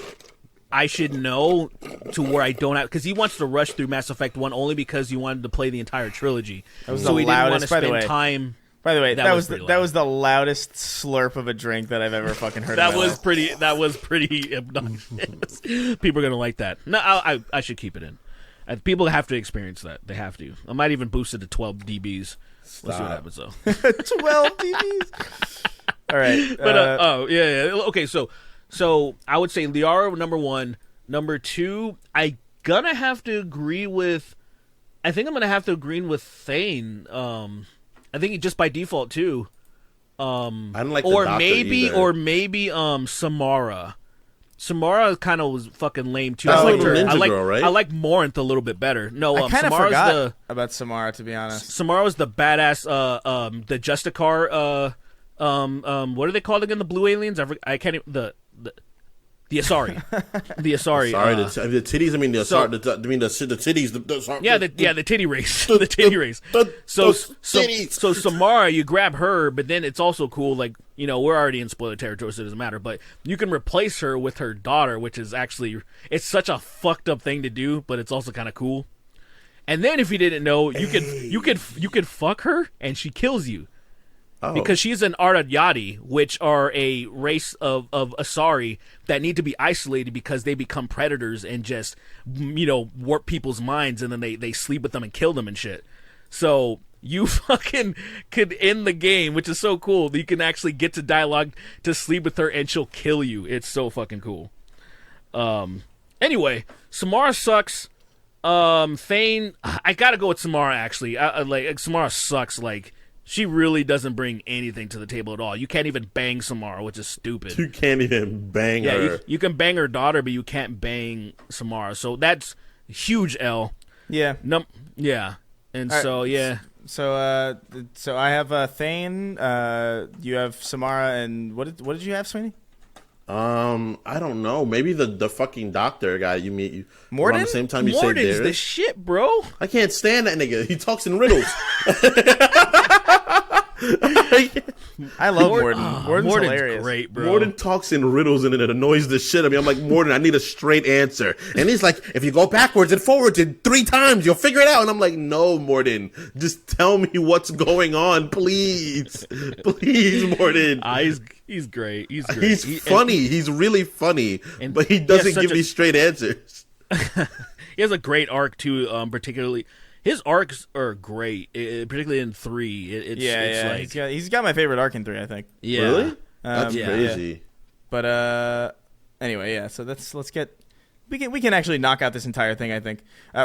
I should know to where I don't have... Because he wants to rush through Mass Effect 1 only because he wanted to play the entire trilogy. That was so the he didn't want to loudest, by the spend way. time... By the way, that was pretty that loud. was the loudest slurp of a drink that I've ever fucking heard. That in my was life. pretty. That was pretty obnoxious. People are gonna like that. No, I should keep it in. People have to experience that. They have to. I might even boost it to 12 dBs. Let's see what happens though. 12 dBs. All right, But yeah. Okay, so I would say Liara number 1. Number 2, I gonna have to agree with. I think I'm gonna have to agree with Thane. I think just by default too. I don't like the doctor either. maybe Samara. Samara kind of was fucking lame too. That's I like liked the her. ninja I like girl, right? I like Morinth a little bit better. No, I kind of Samara's forgot about Samara, to be honest. Samara was the badass. The Justicar. What are they called again? The blue aliens. I can't even, the Asari. The Asari. Sorry, the titties. I mean, the titties. Yeah, the titty race. The titty race. So Samara, you grab her, but then it's also cool, like, you know, we're already in spoiler territory, so it doesn't matter, but you can replace her with her daughter, which is actually, it's such a fucked up thing to do, but it's also kind of cool. And then if you didn't know, you could fuck her and she kills you. Oh. Because she's an Ardadyadi, which are a race of Asari that need to be isolated because they become predators and just, you know, warp people's minds, and then they sleep with them and kill them and shit. So you fucking could end the game, which is so cool. That you can actually get to dialogue to sleep with her and she'll kill you. It's so fucking cool. Anyway, Samara sucks. Thane, I gotta go with Samara, actually. Like, Samara sucks, like... She really doesn't bring anything to the table at all. You can't even bang Samara, which is stupid. You can't even bang her. You can bang her daughter, but you can't bang Samara. So that's a huge L. Yeah. Yeah. And All so, right. yeah. So I have Thane. You have Samara, and what did you have, Sweeney? I don't know. Maybe the fucking doctor guy you meet Morden? around the same time you say Morden's there. the shit, bro. I can't stand that nigga. He talks in riddles. I love Morden. Morden's hilarious. Great, bro. Morden talks in riddles and it annoys the shit out of me. I'm like, Morden, I need a straight answer. And he's like, if you go backwards and forwards and 3 times, you'll figure it out. And I'm like, no, Morden, just tell me what's going on, please. Please, Morden. He's great. He's great. He's funny. He's really funny. and But he he has doesn't such give me straight answers. He has a great arc, too, particularly. His arcs are great, particularly in 3. It's like, he's got my favorite arc in 3, I think. yeah. Really? That's yeah. crazy. But anyway, yeah. So let's get. We can actually knock out this entire thing, I think.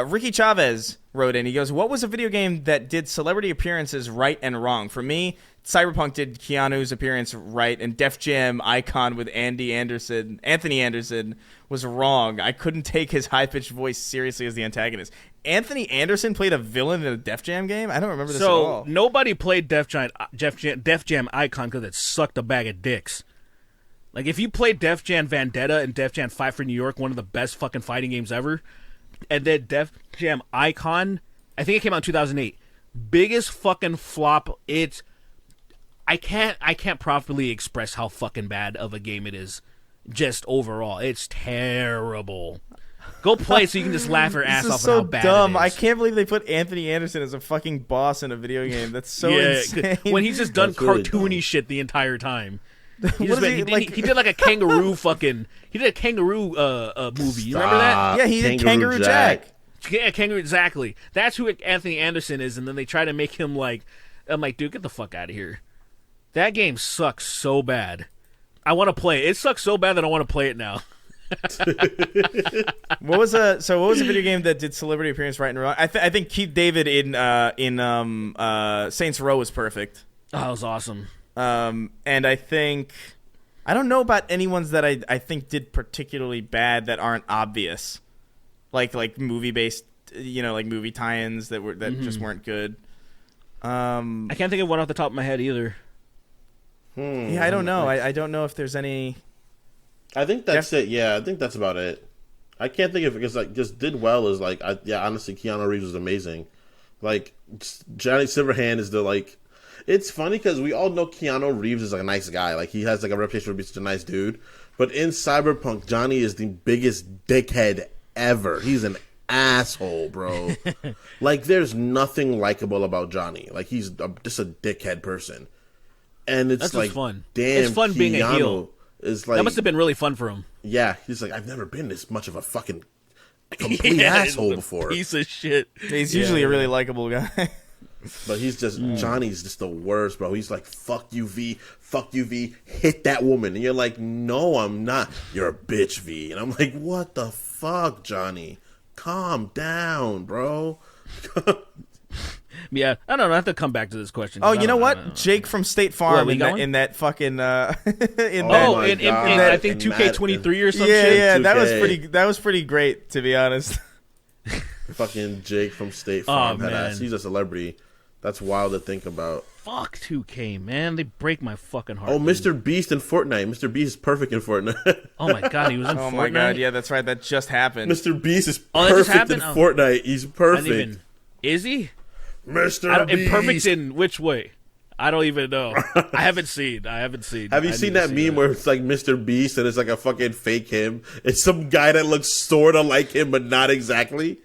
Ricky Chavez wrote in. He goes, "What was a video game that did celebrity appearances right and wrong? For me, Cyberpunk did Keanu's appearance right, and Def Jam Icon with Anthony Anderson was wrong. I couldn't take his high-pitched voice seriously as the antagonist. Anthony Anderson played a villain in a Def Jam game? I don't remember this at all. So nobody played Def Jam Icon because it sucked a bag of dicks. Like, if you played Def Jam Vendetta and Def Jam Fight for New York, one of the best fucking fighting games ever, and then Def Jam Icon, I think it came out in 2008. Biggest fucking flop. I can't properly express how fucking bad of a game it is. Just overall, it's terrible. Go play it so you can just laugh your ass off so at how bad dumb. it is. I can't believe they put Anthony Anderson as a fucking boss in a video game. That's so insane. When he's just done That's really cartoony dumb. shit the entire time. What is he, like- He did like a kangaroo fucking. He did a kangaroo movie. You remember that? Yeah, he did Kangaroo Jack. Yeah, kangaroo. Exactly. That's who Anthony Anderson is, and then they try to make him like. I'm like, dude, get the fuck out of here. That game sucks so bad. I want to play it. It sucks so bad that I want to play it now. What was a video game that did celebrity appearance right and wrong? I think Keith David in Saints Row was perfect. Oh, that was awesome. And I think I don't know about any ones that I think did particularly bad that aren't obvious, like movie based, like movie tie-ins that just weren't good. I can't think of one off the top of my head either. Yeah, I don't know. I don't know if there's any. I think that's it. Yeah, I think that's about it. I can't think of it because just did well is honestly, Keanu Reeves was amazing. Like Johnny Silverhand is it's funny because we all know Keanu Reeves is a nice guy. Like he has a reputation for being such a nice dude. But in Cyberpunk, Johnny is the biggest dickhead ever. He's an asshole, bro. There's nothing likable about Johnny. Like he's just a dickhead person. And it's That's fun. Damn, it's fun Keanu being a heel. That must have been really fun for him. Yeah, he's like, I've never been this much of a fucking complete asshole before. Piece of shit. He's usually a really likable guy. But he's just Johnny's just the worst, bro. He's like, fuck you, V, hit that woman. And you're like, no, I'm not. You're a bitch, V. And I'm like, what the fuck, Johnny? Calm down, bro. Yeah, I don't know. I have to come back to this question. Oh, you know what? Jake from State Farm in that fucking I think 2K23 or some shit. Yeah, 2K. that was pretty great, to be honest. Fucking Jake from State Farm. He's a celebrity. That's wild to think about. Fuck 2K, man. They break my fucking heart. Oh, Mr. Beast in Fortnite. Mr. Beast is perfect in Fortnite. Oh my god, he was in Fortnite. Oh my god, yeah, that's right. That just happened. Mr. Beast is perfect in Fortnite. He's perfect. Is he? Mr. Beast. Perfect in which way? I don't even know. I haven't seen. Have you seen that meme where it's like Mr. Beast and it's like a fucking fake him? It's some guy that looks sort of like him, but not exactly.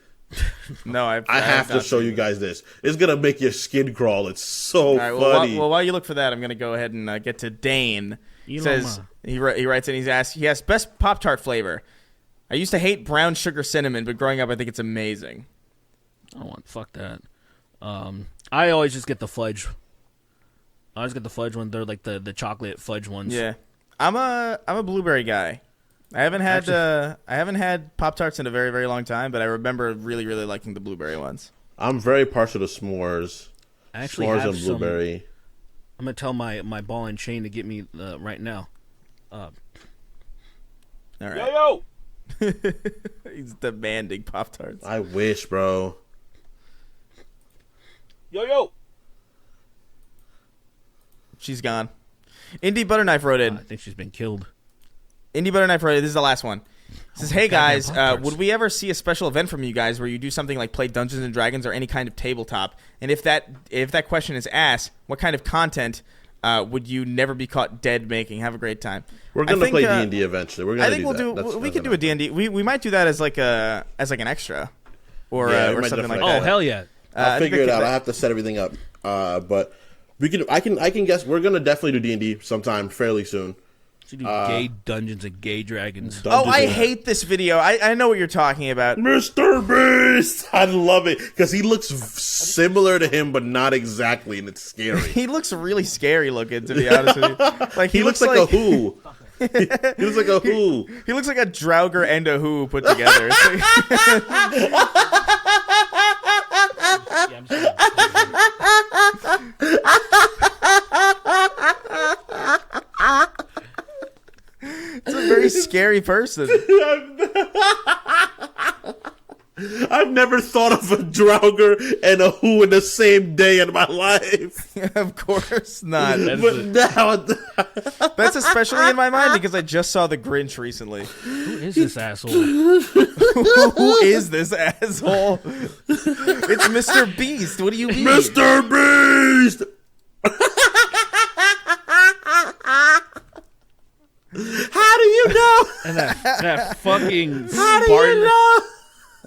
No, I have to show you guys this. It's gonna make your skin crawl. It's so funny. Well, while you look for that, I'm gonna go ahead and get to Dane. He says he writes and he asks best Pop-Tart flavor. I used to hate brown sugar cinnamon, but growing up, I think it's amazing. I don't want fuck that. I always just get the fudge. I always get the fudge one. They're like the chocolate fudge ones. Yeah, I'm a blueberry guy. I haven't had Pop-Tarts in a very, very long time, but I remember really, really liking the blueberry ones. I'm very partial to s'mores. I actually s'mores have and blueberry. I'm gonna tell my ball and chain to get me right now. All right. Yo. He's demanding Pop-Tarts. I wish, bro. Yo. She's gone. Indie Butterknife wrote in. I think she's been killed. Indie Butterknife wrote in. This is the last one. Says, hey guys, would we ever see a special event from you guys where you do something like play Dungeons and Dragons or any kind of tabletop? And if that question is asked, what kind of content would you never be caught dead making? Have a great time. We're gonna play D&D eventually. We're gonna. We could do a D&D. We might do that as like an extra, or something like that. Oh hell yeah! I'll figure it out. I have to set everything up. But we can. I can guess. We're gonna definitely do D&D sometime fairly soon. Should do gay dungeons and gay dragons. I hate this video. I know what you're talking about. Mr. Beast! I love it. Because he looks similar to him, but not exactly, and it's scary. He looks really scary looking, to be honest with you. Like he looks like a Who. He looks like a Who. He looks like a Draugr and a Who put together. It's a very scary person. I've never thought of a Draugr and a Who in the same day in my life. Of course not. But now that's especially in my mind because I just saw The Grinch recently. Who is this asshole? Who is this asshole? It's Mr. Beast. What do you mean? Mr. Beast! How do you know? And that fucking How do you know?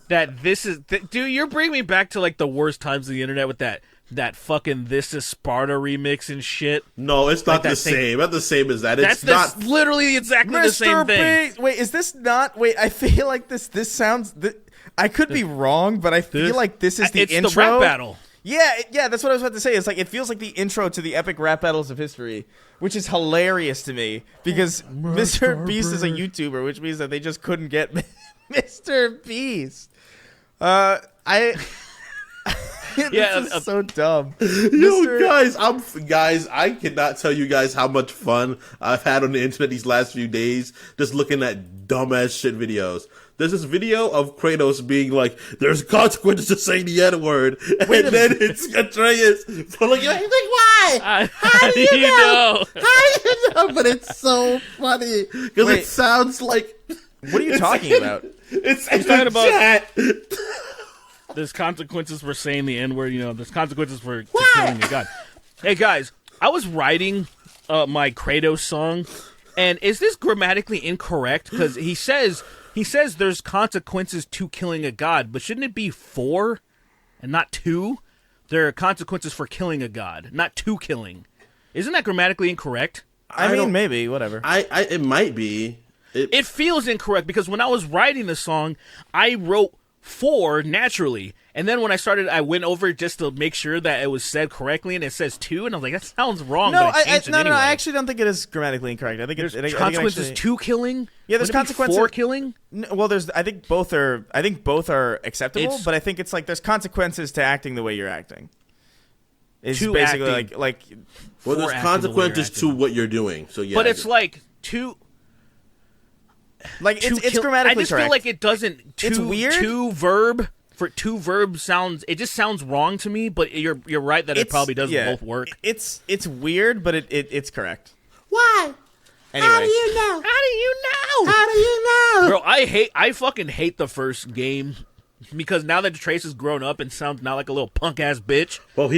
That this is dude, you're bringing me back to like the worst times of the internet with that fucking This Is Sparta remix and shit. No, it's not the same. Not the same as that. It's not literally exactly the same thing. Wait, is this not? Wait, I feel like this sounds. I could be wrong, but I feel like this is the intro. It's the rap battle. Yeah, that's what I was about to say. It's like it feels like the intro to the epic rap battles of history, which is hilarious to me because Mr. Beast is a YouTuber, which means that they just couldn't get Mr. Beast. This is so dumb. Yo, guys, I cannot tell you guys how much fun I've had on the internet these last few days just looking at dumbass shit videos. There's this video of Kratos being like, "There's consequences to saying the N-word," and then it's Atreus pulling it. He's like, "Why? How do you know? How do you know?" But it's so funny because it sounds like. What are you talking about? It's talking about chat. There's consequences for saying the N-word. You know, there's consequences for killing a god. Hey guys, I was writing my Kratos song, and is this grammatically incorrect? Because he says there's consequences to killing a god, but shouldn't it be 4 and not 2? There are consequences for killing a god, not to killing. Isn't that grammatically incorrect? I mean, maybe, whatever. It might be. It feels incorrect because when I was writing the song, I wrote 4 naturally, and then when I went over it just to make sure that it was said correctly, and it says 2, and I was like, that sounds wrong. No, but I changed it anyway. I actually don't think it is grammatically incorrect. I think there's consequences to killing. Yeah, there's consequences for killing. Well, I think both are acceptable, but I think it's like there's consequences to acting the way you're acting. It's basically acting, like well, there's consequences to what you're doing. So yeah, but it's like to. Like it's grammatically I just correct. feel like it doesn't. It's weird. To verb sounds. It just sounds wrong to me. But you're right that it probably doesn't both work. It's weird, but it's correct. Why? Anyway. How do you know? How do you know? How do you know? Bro, I fucking hate the first game because now that Trace has grown up and sounds now like a little punk ass bitch. Well,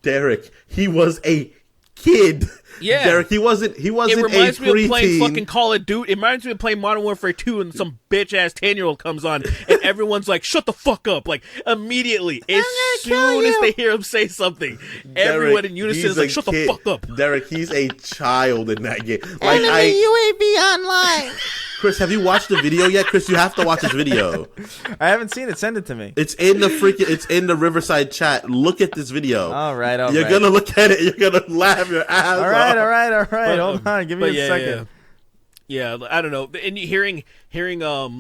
Derek. He was a kid. Yeah, Derek. He wasn't. It reminds me of playing fucking Call of Duty. It reminds me of playing Modern Warfare 2, and some bitch ass 10-year-old comes on, and everyone's like, "Shut the fuck up!" Like immediately, as soon as they hear him say something, everyone in unison is like, "Shut the fuck up!" Derek, he's a child in that game. Like UAV online. Chris, have you watched the video yet? Chris, you have to watch this video. I haven't seen it. Send it to me. It's in the Riverside chat. Look at this video. All right. You're gonna look at it. You're gonna laugh your ass off. All right. Hold on. Give me a second. Yeah, I don't know. And you hearing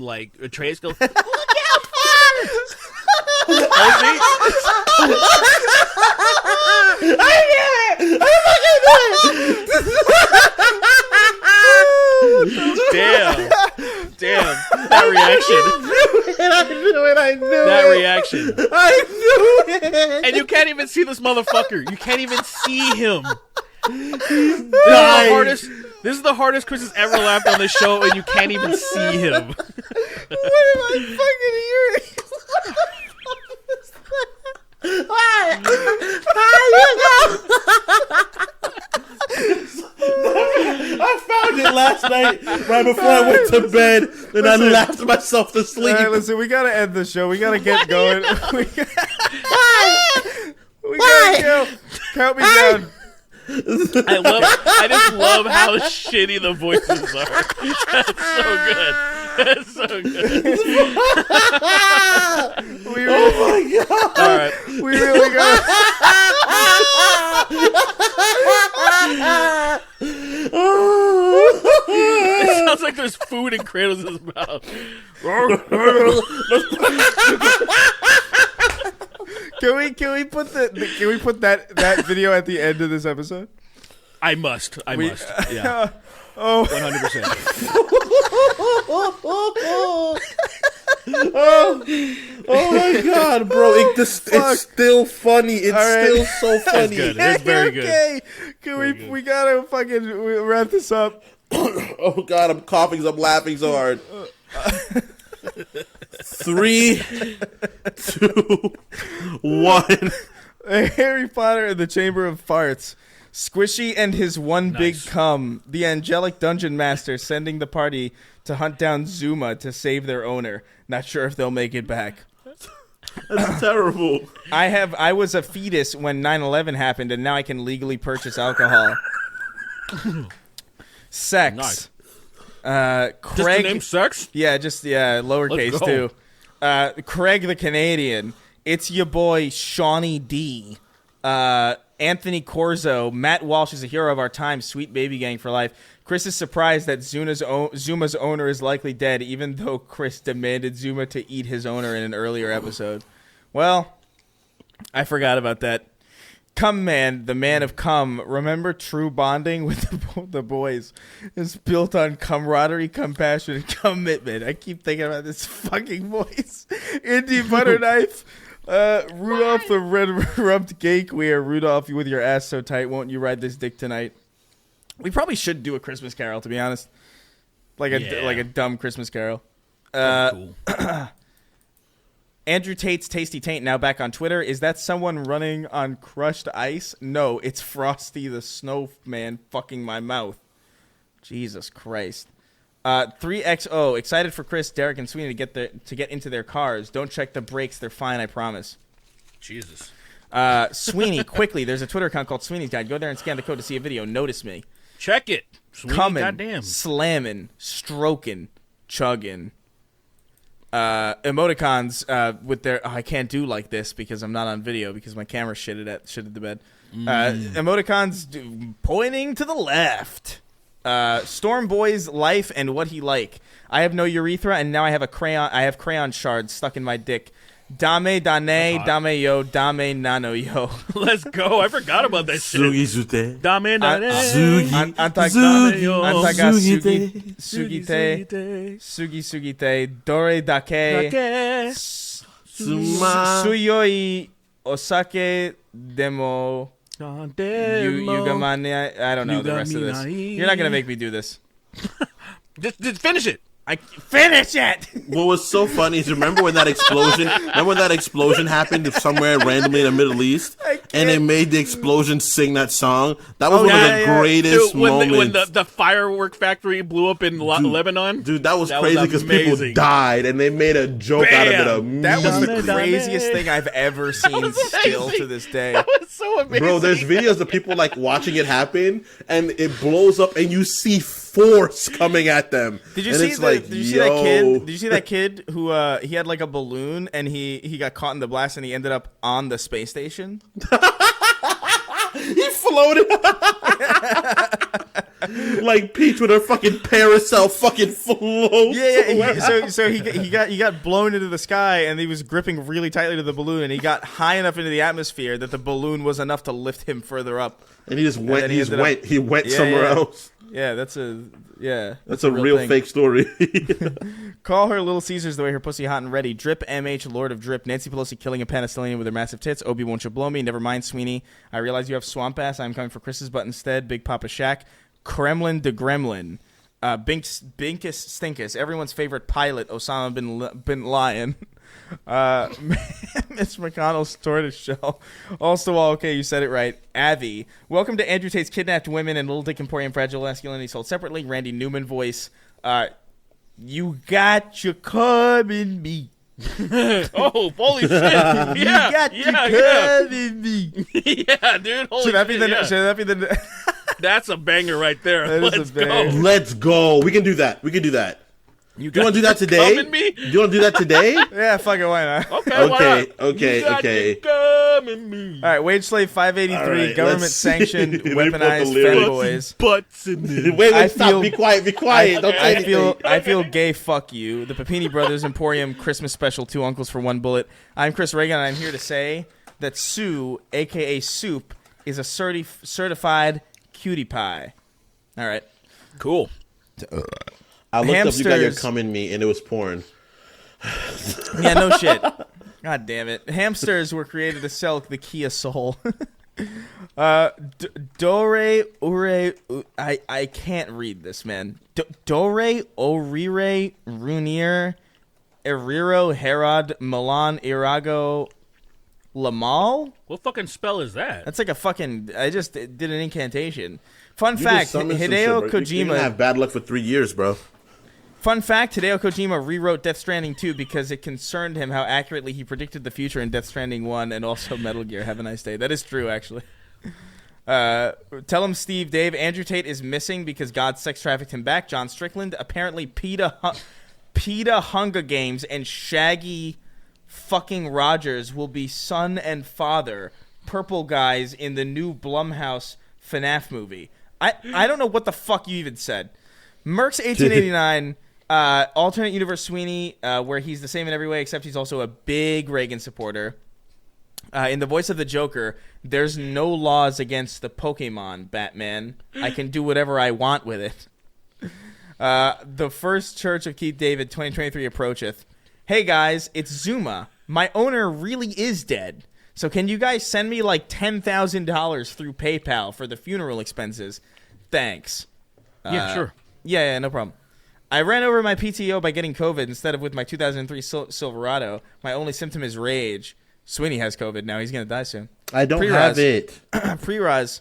like Atreus go, "Look out, Damn, that reaction. I knew it. That reaction. I knew it. And you can't even see this motherfucker. You can't even see him. This is the hardest Chris has ever laughed on this show, and you can't even see him. What am I fucking hearing? Why? I found it last night right before I went to bed, and I laughed myself to sleep. All right, listen, we gotta end the show. We gotta get going. We gotta go. Count me down. I just love how shitty the voices are. That's so good. That's so good. Oh my god! All right, we really got. It sounds like there's food in Kratos' mouth. Can we put that video at the end of this episode? I must. Yeah. 100%. Oh my god, bro! It's still funny. It's still so funny. That's good. It's very good. Okay, we gotta fucking wrap this up. Oh god, I'm coughing. I'm laughing so hard. 3, 2, 1. Harry Potter and the Chamber of Farts. Squishy and his one big cum. The angelic dungeon master sending the party to hunt down Zuma to save their owner. Not sure if they'll make it back. That's terrible. I was a fetus when 9/11 happened, and now I can legally purchase alcohol. Sex. Nice. Craig. Just the name sex? Yeah, lowercase too. Craig the Canadian. It's your boy Shawnee D. Anthony Corzo. Matt Walsh is a hero of our time. Sweet baby gang for life. Chris is surprised that Zuma's owner is likely dead, even though Chris demanded Zuma to eat his owner in an earlier episode. Well, I forgot about that. Cum Man, the man of cum. Remember true bonding with the boys is built on camaraderie, compassion, and commitment. I keep thinking about this fucking voice. Indy Butterknife. Rudolph the red rubbed gay queer. Rudolph, you with your ass so tight, won't you ride this dick tonight? We probably should do a Christmas Carol, to be honest. Like a dumb Christmas Carol. Cool. Andrew Tate's Tasty Taint now back on Twitter. Is that someone running on crushed ice? No, it's Frosty the Snowman fucking my mouth. Jesus Christ. 3XO, excited for Chris, Derek, and Sweeney to get into their cars. Don't check the brakes. They're fine, I promise. Jesus. Sweeney, quickly. There's a Twitter account called Sweeney's Guide. Go there and scan the code to see a video. Notice me. Check it. Sweeney, Coming, goddamn. slamming, stroking, chugging. Emoticons with their I can't do like this because I'm not on video because my camera shitted the bed. Emoticons pointing to the left. Storm Boy's life and what he like. I have no urethra and now I have crayon shards stuck in my dick. Dame dame yo dame nano yo. Let's go. I forgot about that shit. Sugi zute. Dame dame. Antaga sugite dore dake suyoi osake demo yugamane. I don't know the rest of this. You're not gonna make me do this. Just finish it. I finish it. What was so funny is remember when that explosion happened somewhere randomly in the Middle East, and it made the explosion sing that song. That was one of the greatest moments. When the firework factory blew up in Lebanon. Dude, that was crazy because people died, and they made a joke out of it. That was the craziest thing I've ever seen still to this day. That was so amazing. Bro, there's videos of people like watching it happen, and it blows up, and you see force coming at them. Did you see that kid? Did you see that kid who he had like a balloon and he got caught in the blast and he ended up on the space station? He floated like Peach with her fucking parasol fucking floats. Yeah. So he got blown into the sky and he was gripping really tightly to the balloon and he got high enough into the atmosphere that the balloon was enough to lift him further up. And he just went. He went somewhere else. Yeah, that's a real fake story. Call her Little Caesars the way her pussy hot and ready. Drip MH, Lord of Drip. Nancy Pelosi killing a Penicillian with her massive tits. Obi, won't you blow me? Never mind, Sweeney. I realize you have swamp ass. I'm coming for Chris's butt instead. Big Papa Shack. Kremlin de Gremlin. Binkus Stinkus. Everyone's favorite pilot, Osama bin Laden. Mitch McConnell's tortoise shell. Also, okay, you said it right. Avi. Welcome to Andrew Tate's Kidnapped Women and Little Dick Emporium Fragile Masculinity sold separately. Randy Newman voice. You got your cum in me. Oh, holy shit. Yeah, you got your cum in me. Yeah, dude. Holy should that shit, be the That's a banger right there. Let's go. Let's go. We can do that. Do you want to do that today? Cum in me? Do you want to do that today? Yeah, fuck it, why not? Okay. Come in me. All right, Wage Slave 583, right, government-sanctioned, let me put the weaponized lyrics. femboys. Butts in it. Wait, stop. Be quiet. Don't say anything. I feel gay, fuck you. The Papini Brothers Emporium Christmas Special, 2 uncles for 1 bullet. I'm Chris Reagan, and I'm here to say that Sue, a.k.a. Soup, is a certified cutie pie. All right. Cool. I looked up you got your cum in me, and it was porn. Yeah, no shit. God damn it. Hamsters were created to sell the Kia Soul. Dore Ure... I can't read this, man. Dore Orire Runir Eriro Herod Milan Irago Lamal? What fucking spell is that? That's like a fucking... I just did an incantation. Fun fact, Hideo Kojima... You're gonna have bad luck for 3 years, bro. Fun fact, Hideo Kojima rewrote Death Stranding 2 because it concerned him how accurately he predicted the future in Death Stranding 1 and also Metal Gear. Have a nice day. That is true, actually. Tell him, Steve, Dave, Andrew Tate is missing because God sex trafficked him back. John Strickland, apparently PETA Hunger Games and Shaggy fucking Rogers will be son and father, purple guys in the new Blumhouse FNAF movie. I don't know what the fuck you even said. Merck's 1889... alternate universe Sweeney, where he's the same in every way, except he's also a big Reagan supporter. In the voice of the Joker, there's no laws against the Pokemon, Batman. I can do whatever I want with it. The First Church of Keith David 2023 approacheth. Hey guys, it's Zuma. My owner really is dead. So can you guys send me like $10,000 through PayPal for the funeral expenses? Thanks. Yeah, sure. Yeah, no problem. I ran over my PTO by getting COVID instead of with my 2003 Silverado. My only symptom is rage. Sweeney has COVID now. He's going to die soon. I don't have it. Pre-Raz.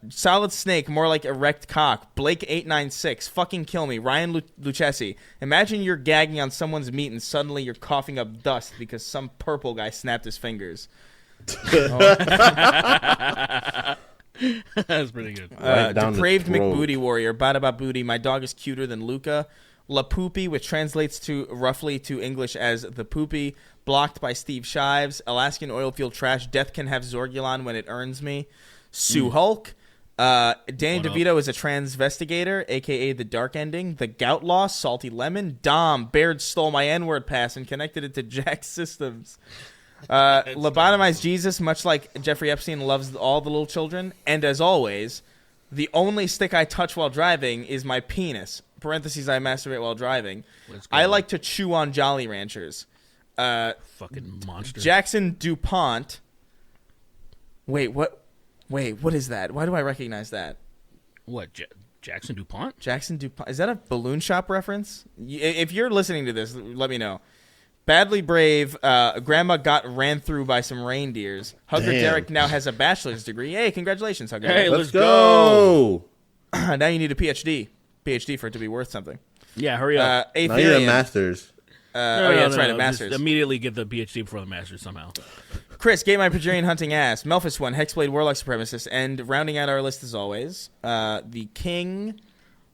Solid Snake, more like erect cock. Blake 896, fucking kill me. Ryan Lucchesi. Imagine you're gagging on someone's meat and suddenly you're coughing up dust because some purple guy snapped his fingers. That's pretty good. Depraved McBooty Warrior. Bada Booty. My dog is cuter than Luca. La Poopy, which translates to roughly to English as the Poopy. Blocked by Steve Shives. Alaskan Oilfield Trash. Death can have Zorgulon when it earns me. Sue Hulk. Danny DeVito is a transvestigator, a.k.a. the Dark Ending. The Gout Loss. Salty Lemon. Dom. Baird stole my N-word pass and connected it to Jack's systems. Lobotomized Jesus, much like Jeffrey Epstein, loves all the little children. And as always, the only stick I touch while driving is my penis. Parentheses, I masturbate while driving. I like to chew on Jolly Ranchers. Fucking monster. Jackson DuPont. Wait, what is that? Why do I recognize that? What, Jackson DuPont? Jackson DuPont. Is that a balloon shop reference? If you're listening to this, let me know. Badly Brave, Grandma got ran through by some reindeers. Hugger Derek now has a bachelor's degree. Hey, congratulations, Hugger. Hey, let's go. Now you need a PhD for it to be worth something. Yeah, hurry up. Now you need a master's. That's right, a master's. Just immediately get the PhD before the master's somehow. Chris, Gay My Pajarian Hunting Ass, Melphis 1, Hexblade Warlock Supremacist, and rounding out our list as always, the King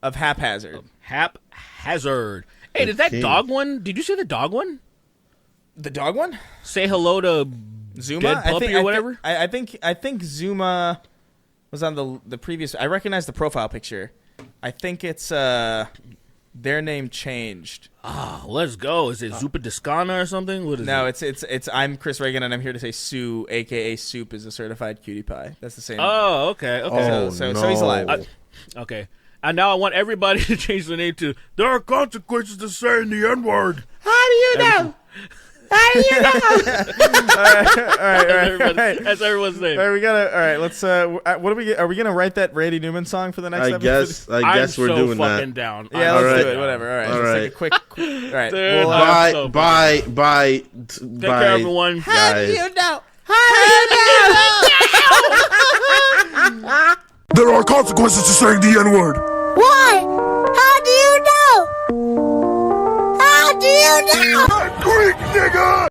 of Haphazard. Haphazard. Hey, did that dog one? Did you see the dog one? The dog one? Say hello to Zuma, dead puppy or whatever. I think Zuma was on the previous. I recognize the profile picture. I think it's their name changed. Ah, let's go. Is it Zupa Discana or something? What is it? It's I'm Chris Reagan and I'm here to say Sue, aka Soup, is a certified cutie pie. That's the same. Oh, okay. So he's alive. Okay. And now I want everybody to change the name to "There are consequences to saying the N-word." How do you know? How do you know? All right. That's everyone's name. All right, we gotta. All right, let's. What do we get? Are we gonna write that Randy Newman song for the next episode? I guess we're doing that. I'm so fucking down. Yeah, let's do it. Whatever. All right. All Let's right. take a quick. All right. Dude, Bye. Take care, everyone. How do you know? There are consequences to saying the N-word. Why? How do you know? How do you know? Greek nigga!